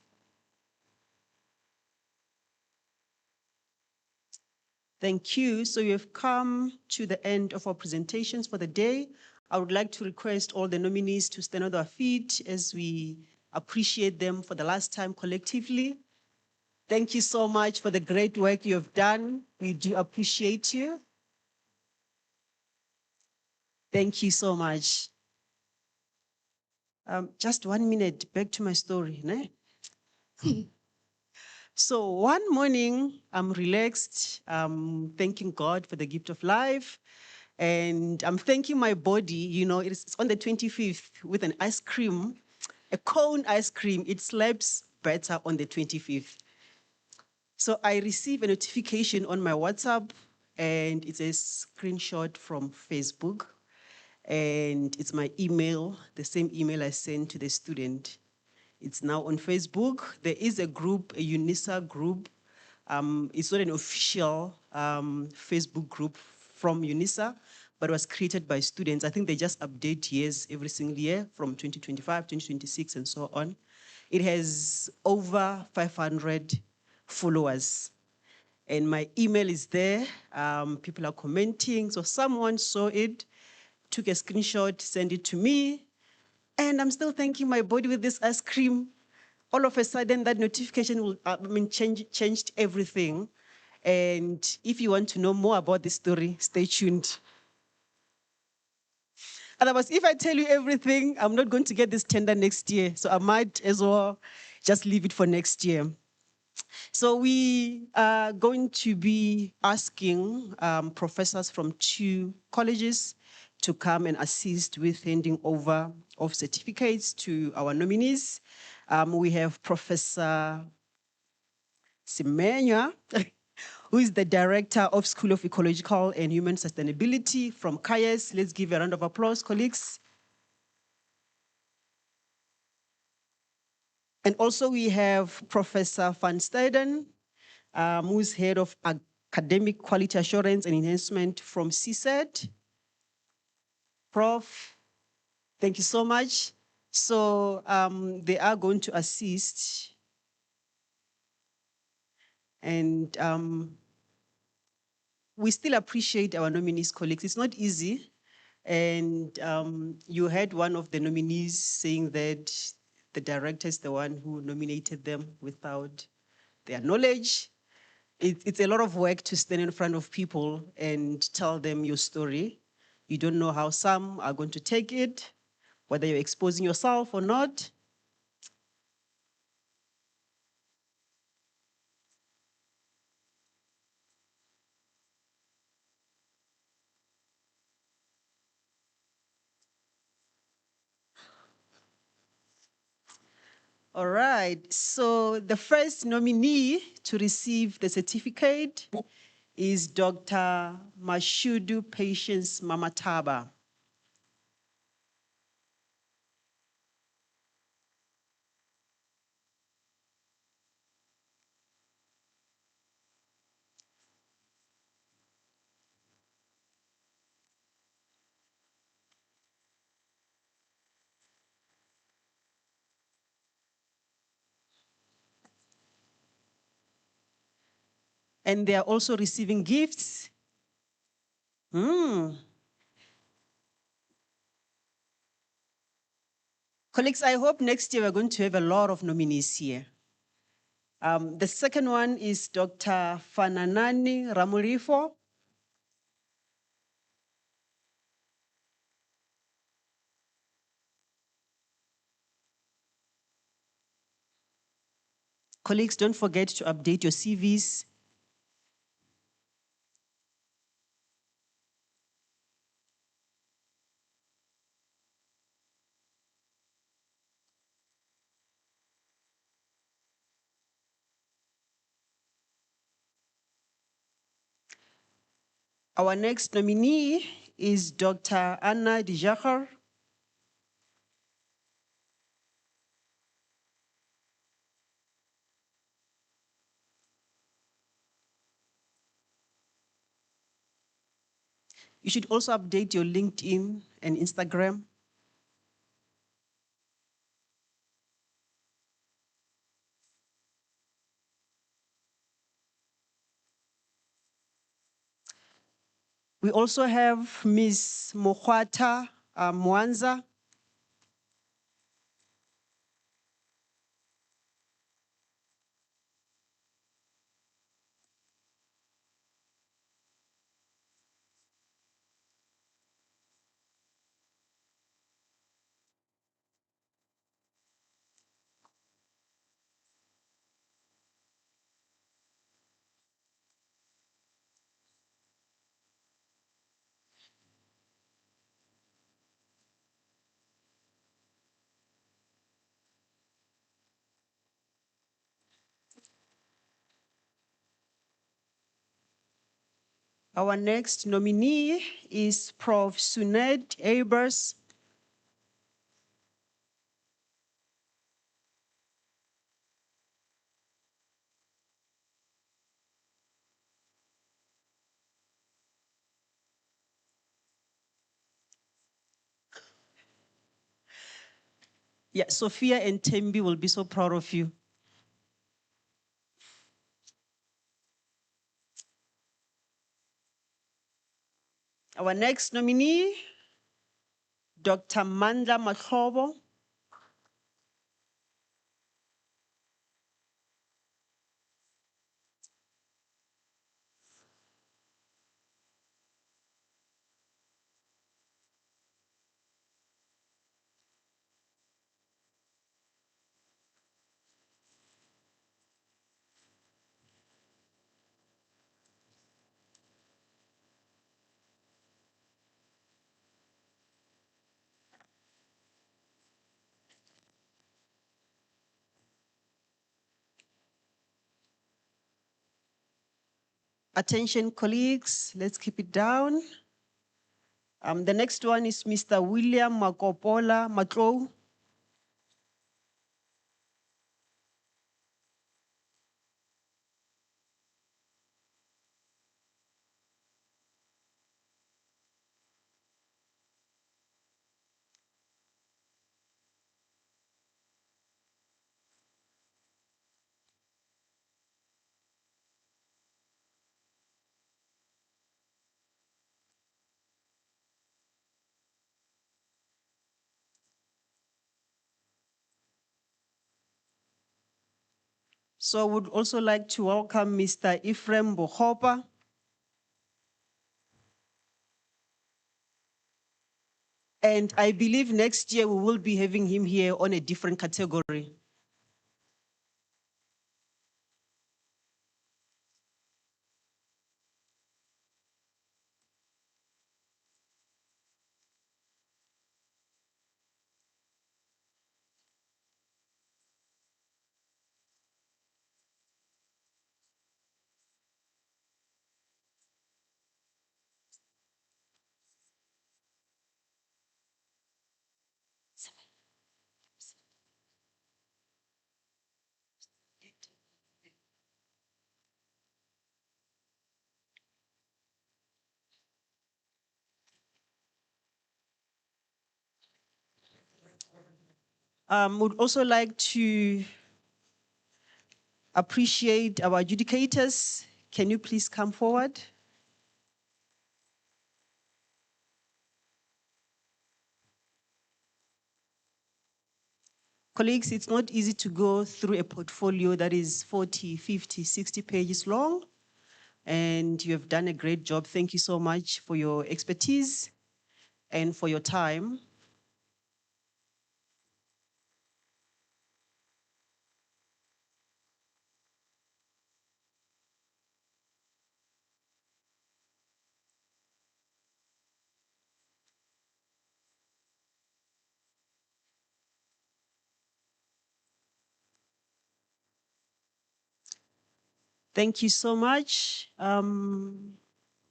Thank you. So we have come to the end of our presentations for the day. I would like to request all the nominees to stand on their feet as we appreciate them for the last time collectively. Thank you so much for the great work you have done. We do appreciate you. Thank you so much. Just 1 minute, back to my story. Ne? So one morning, I'm relaxed, thanking God for the gift of life. And I'm thanking my body, it's on the 25th with an ice cream, a cone ice cream. It slaps better on the 25th. So I receive a notification on my WhatsApp, and it's a screenshot from Facebook. And it's my email, the same email I sent to the student. It's now on Facebook. There is a group, a UNISA group. It's not an official Facebook group from UNISA, but was created by students. I think they just update years every single year from 2025, 2026, and so on. It has over 500 followers. And my email is there. People are commenting. So someone saw it, took a screenshot, sent it to me, and I'm still thanking my body with this ice cream. All of a sudden, that notification changed everything. And if you want to know more about this story, stay tuned. Otherwise, if I tell you everything, I'm not going to get this tender next year. So I might as well just leave it for next year. So we are going to be asking professors from 2 colleges to come and assist with handing over of certificates to our nominees. We have Professor Semenya, who is the Director of School of Ecological and Human Sustainability from CAES. Let's give a round of applause, colleagues. And also we have Professor Van Stuyden, who's Head of Academic Quality Assurance and Enhancement from CSET. Prof, thank you so much. So they are going to assist. And we still appreciate our nominees, colleagues. It's not easy. And you heard one of the nominees saying that the director is the one who nominated them without their knowledge. It's a lot of work to stand in front of people and tell them your story. You don't know how some are going to take it, whether you're exposing yourself or not. All right, so the first nominee to receive the certificate is Dr. Mashudu Patience Mamataba. And they are also receiving gifts. Colleagues, I hope next year we're going to have a lot of nominees here. The second one is Dr. Fananani Ramurifo. Colleagues, don't forget to update your CVs. Our next nominee is Dr. Anna Dijacher. You should also update your LinkedIn and Instagram. We also have Ms. Mokwata Mwanza. Our next nominee is Prof. Suned Abers. Yeah, Sophia and Tembi will be so proud of you. Our next nominee, Dr. Mandla Makhobo. Attention colleagues, let's keep it down. The next one is Mr. William Makopola Matlou. So I would also like to welcome Mr. Ephraim Bohopa. And I believe next year we will be having him here on a different category. Would also like to appreciate our adjudicators. Can you please come forward? Colleagues, it's not easy to go through a portfolio that is 40, 50, 60 pages long, and you have done a great job. Thank you so much for your expertise and for your time. Thank you so much.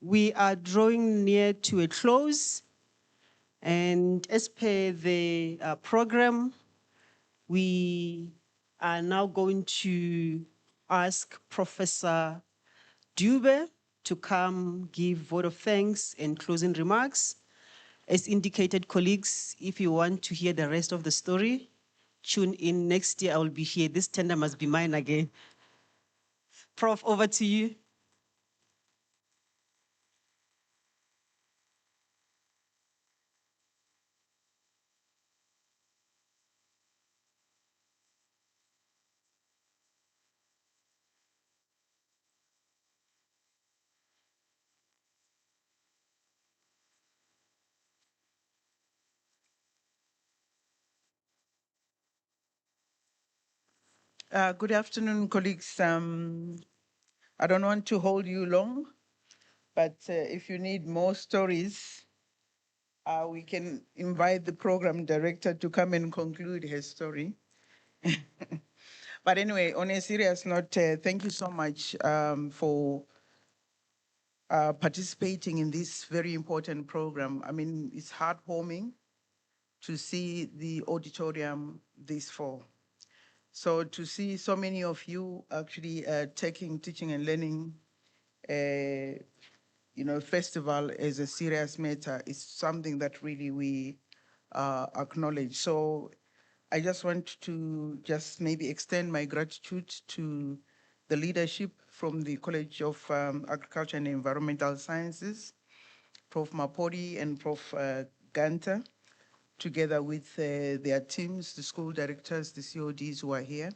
We are drawing near to a close. And as per the program, we are now going to ask Professor Dube to come give vote of thanks and closing remarks. As indicated, colleagues, if you want to hear the rest of the story, tune in. Next year I will be here. This tender must be mine again. Prof, over to you. Good afternoon, colleagues. I don't want to hold you long, but if you need more stories, we can invite the program director to come and conclude her story. But anyway, on a serious note, thank you so much for participating in this very important program. I mean, it's heartwarming to see the auditorium this fall. So to see so many of you actually taking teaching and learning festival as a serious matter is something that really we acknowledge. So I just want to just maybe extend my gratitude to the leadership from the College of Agriculture and Environmental Sciences, Prof. Mapodi and Prof. Ganta, together with their teams, the school directors, the CODs who are here.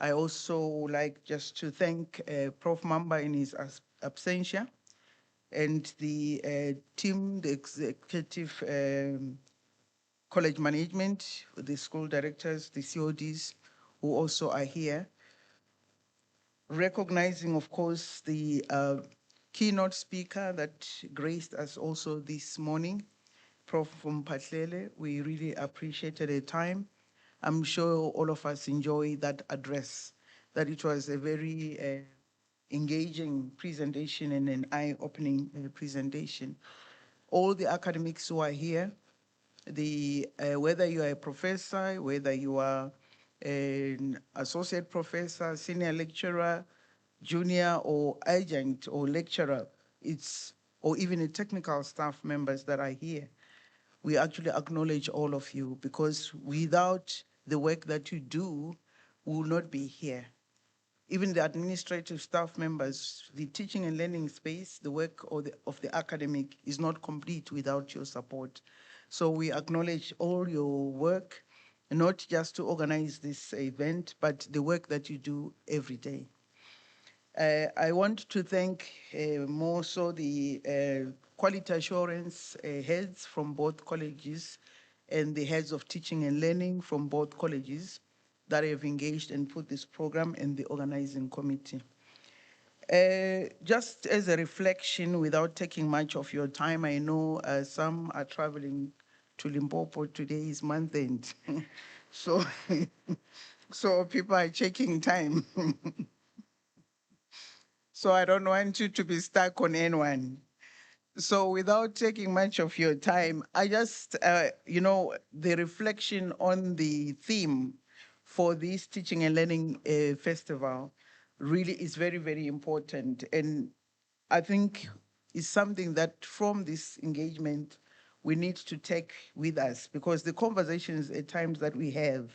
I also like just to thank Prof. Mamba in his absentia, and the team, the executive college management, the school directors, the CODs who also are here. Recognizing, of course, the keynote speaker that graced us also this morning, Prof. Mpatlele. We really appreciated the time. I'm sure all of us enjoy that address, that it was a very engaging presentation and an eye-opening presentation. All the academics who are here, whether you are a professor, whether you are an associate professor, senior lecturer, junior or adjunct or lecturer, or even the technical staff members that are here, we actually acknowledge all of you, because without the work that you do, we will not be here. Even the administrative staff members, the teaching and learning space, the work of the academic is not complete without your support. So we acknowledge all your work, not just to organize this event, but the work that you do every day. I want to thank more so the quality assurance heads from both colleges and the heads of teaching and learning from both colleges that have engaged and put this program in the organizing committee. Just as a reflection, without taking much of your time, I know some are traveling to Limpopo. Today is month end. So, so people are checking time. So I don't want you to be stuck on N1. So without taking much of your time, I just, the reflection on the theme for this teaching and learning festival really is very, very important. And I think it's something that from this engagement, we need to take with us, because the conversations at times that we have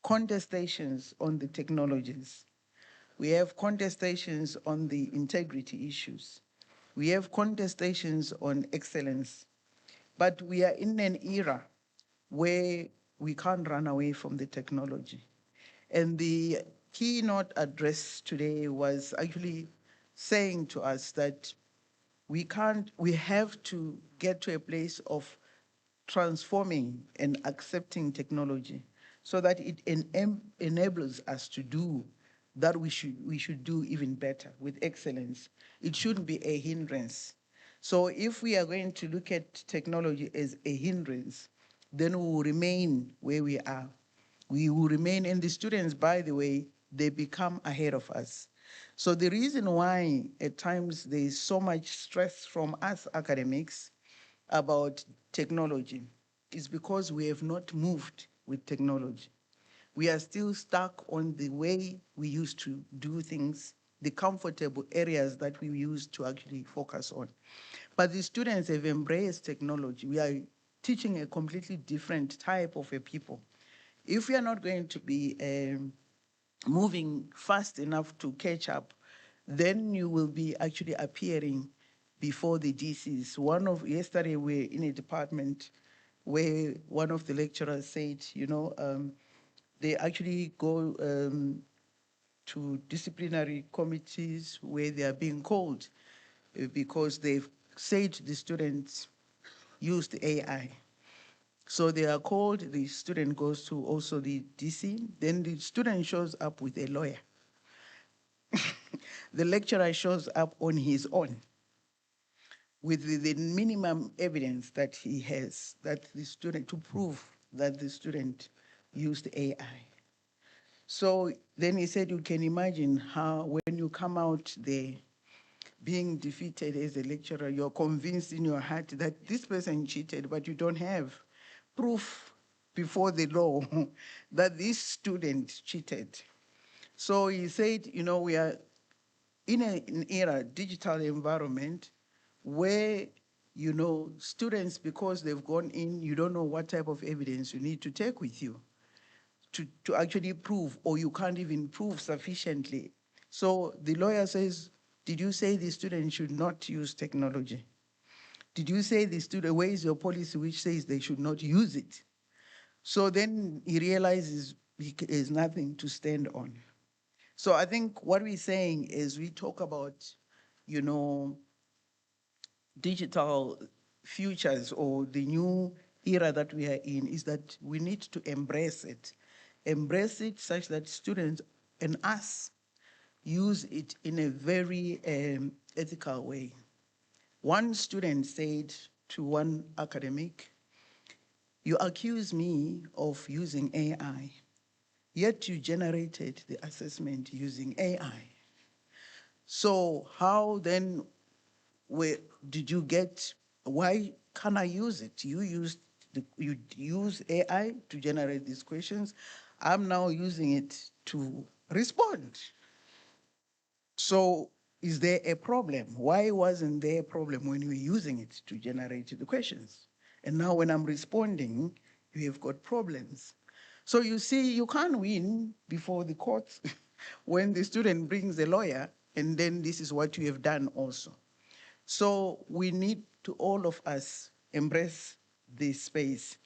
contestations on the technologies. We have contestations on the integrity issues. We have contestations on excellence. But we are in an era where we can't run away from the technology. And the keynote address today was actually saying to us that we have to get to a place of transforming and accepting technology so that it enables us to do that we should do even better with excellence. It shouldn't be a hindrance. So if we are going to look at technology as a hindrance, then we will remain where we are. We will remain, and the students, by the way, they become ahead of us. So the reason why at times there is so much stress from us academics about technology is because we have not moved with technology. We are still stuck on the way we used to do things, the comfortable areas that we used to actually focus on. But the students have embraced technology. We are teaching a completely different type of a people. If we are not going to be moving fast enough to catch up, then you will be actually appearing before the DCs. Yesterday we were in a department where one of the lecturers said, they actually go to disciplinary committees where they are being called because they've said the students used AI. So they are called, the student goes to also the DC, then the student shows up with a lawyer. The lecturer shows up on his own with the minimum evidence that he has, that the student, to prove that the student used AI. So then he said, you can imagine how when you come out there being defeated as a lecturer, you're convinced in your heart that this person cheated, but you don't have proof before the law that this student cheated. So he said, we are in an era, digital environment, where, students, because they've gone in, you don't know what type of evidence you need to take with you to actually prove, or you can't even prove sufficiently. So the lawyer says, did you say the student should not use technology? Did you say the student, where is your policy which says they should not use it? So then he realizes he has nothing to stand on. So I think what we're saying is we talk about, digital futures or the new era that we are in, is that we need to embrace it. Embrace it such that students and us use it in a very ethical way. One student said to one academic, you accuse me of using AI, yet you generated the assessment using AI. So how then did you get, why can I use it? You use AI to generate these questions. I'm now using it to respond. So is there a problem? Why wasn't there a problem when you were using it to generate the questions? And now when I'm responding, you have got problems. So you see, you can't win before the courts when the student brings a lawyer, and then this is what you have done also. So we need to, all of us, embrace this space.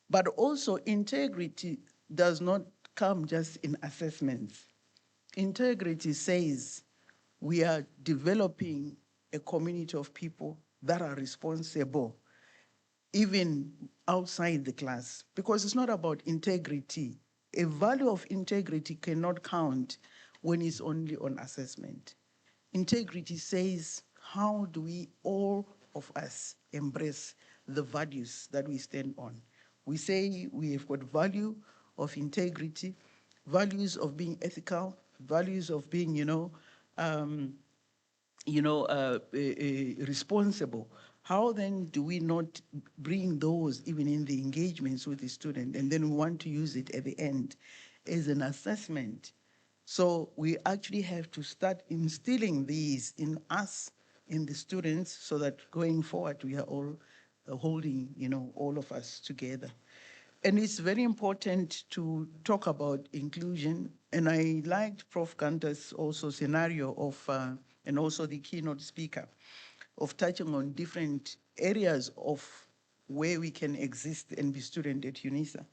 But also integrity does not come just in assessments. Integrity says we are developing a community of people that are responsible, even outside the class, because it's not about integrity. A value of integrity cannot count when it's only on assessment. Integrity says, how do we, all of us, embrace the values that we stand on? We say we have got value of integrity, values of being ethical, values of being, responsible. How then do we not bring those even in the engagements with the student, and then we want to use it at the end as an assessment? So we actually have to start instilling these in us, in the students, so that going forward we are all holding, all of us together. And it's very important to talk about inclusion. And I liked Prof. Kanta's also scenario of, and also the keynote speaker, of touching on different areas of where we can exist and be student at UNISA,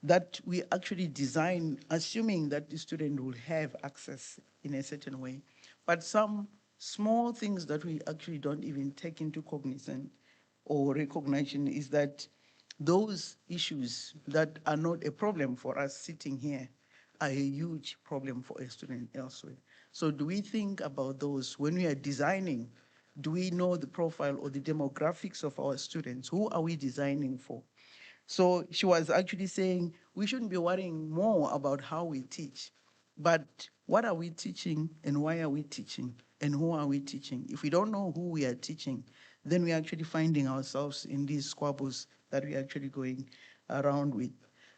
that we actually design, assuming that the student will have access in a certain way. But some small things that we actually don't even take into cognizance or recognition is that those issues that are not a problem for us sitting here are a huge problem for a student elsewhere. So do we think about those when we are designing? Do we know the profile or the demographics of our students? Who are we designing for? So she was actually saying we shouldn't be worrying more about how we teach, But what are we teaching and why are we teaching and who are we teaching? If we don't know who we are teaching, then we're actually finding ourselves in these squabbles that we're actually going around with.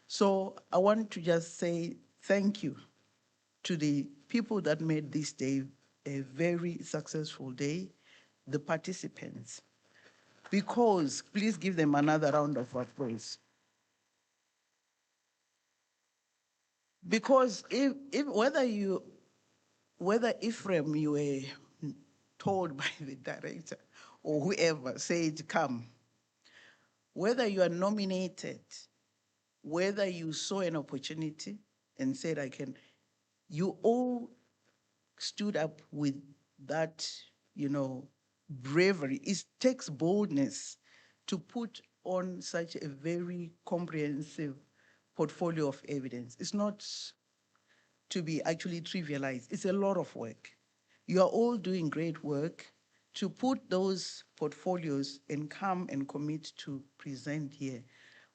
So I want to just say thank you to the people that made this day a very successful day, the participants, because please give them another round of applause. Because if whether Ephraim you were told by the director or whoever said come, whether you are nominated, whether you saw an opportunity and said I can, you all stood up with that, bravery. It takes boldness to put on such a very comprehensive portfolio of evidence. It's not to be actually trivialized. It's a lot of work. You are all doing great work to put those portfolios and come and commit to present here.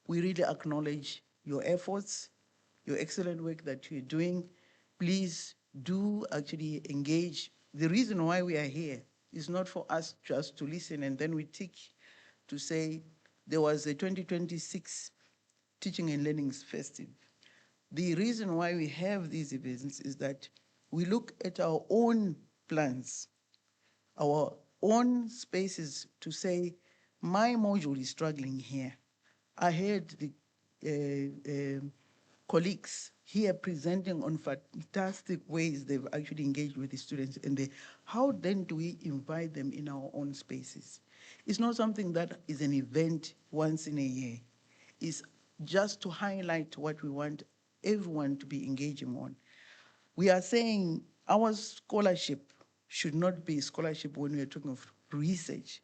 We really acknowledge your efforts, your excellent work that you're doing. Please do actually engage. The reason why we are here is not for us just to listen and then we tick to say there was a 2026 Teaching and Learning Festival. The reason why we have these events is that we look at our own plans, our own spaces to say, my module is struggling here. I heard the colleagues here presenting on fantastic ways they've actually engaged with the students, and how then do we invite them in our own spaces? It's not something that is an event once in a year. It's just to highlight what we want everyone to be engaging on. We are saying our scholarship should not be scholarship when we are talking of research.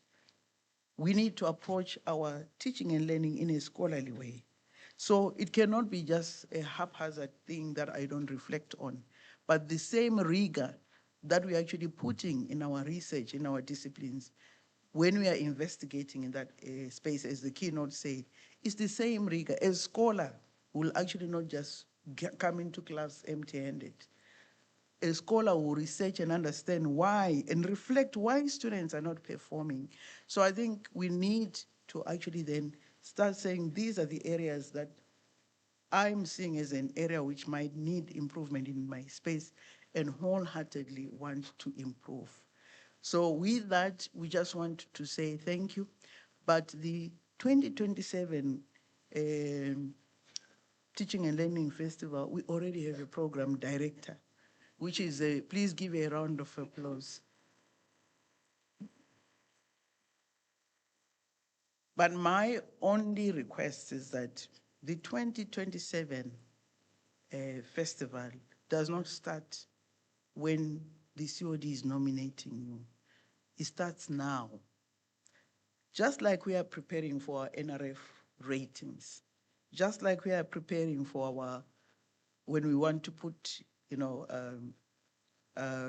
We need to approach our teaching and learning in a scholarly way. So it cannot be just a haphazard thing that I don't reflect on, but the same rigor that we're actually putting in our research, in our disciplines, when we are investigating in that space, as the keynote said, it's the same rigor. A scholar will actually not just come into class empty-handed. A scholar will research and understand why and reflect why students are not performing. So I think we need to actually then start saying these are the areas that I'm seeing as an area which might need improvement in my space and wholeheartedly want to improve. So with that, we just want to say thank you. But the 2027 Teaching and Learning Festival, we already have a program director, which is please give a round of applause. But my only request is that the 2027 festival does not start when the COD is nominating you. It starts now. Just like we are preparing for our NRF ratings, just like we are preparing for our, when we want to put,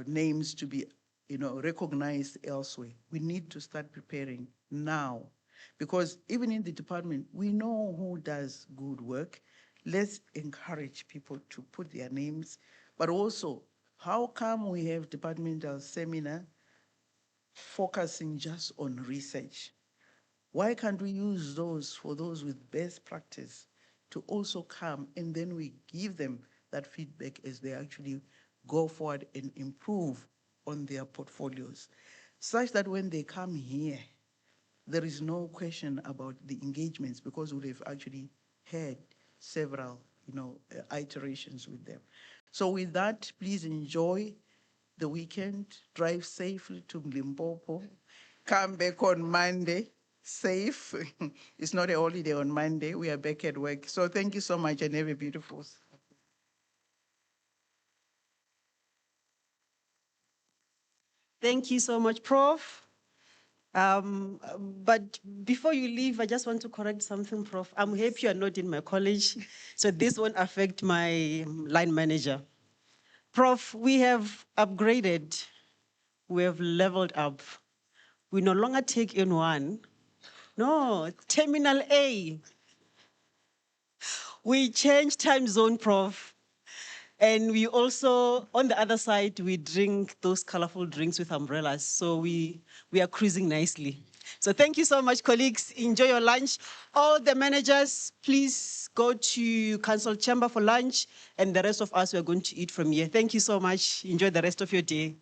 names to be, recognized elsewhere, we need to start preparing now. Because even in the department, we know who does good work. Let's encourage people to put their names, but also, how come we have departmental seminar focusing just on research? Why can't we use those for those with best practice to also come and then we give them that feedback as they actually go forward and improve on their portfolios, such that when they come here, there is no question about the engagements because we've actually had several, iterations with them. So with that, please enjoy the weekend, drive safely to Limpopo, come back on Monday, safe. It's not a holiday on Monday, we are back at work. So thank you so much and have a beautiful. Thank you so much, Prof. But before you leave, I just want to correct something, Prof. I'm happy you're not in my college, so this won't affect my line manager. Prof, we have upgraded, we have leveled up. We no longer take in one. No, Terminal A. We changed time zone, Prof. And we also, on the other side, we drink those colorful drinks with umbrellas. So we are cruising nicely. So thank you so much, colleagues. Enjoy your lunch. All the managers, please go to council chamber for lunch. And the rest of us, we're going to eat from here. Thank you so much. Enjoy the rest of your day.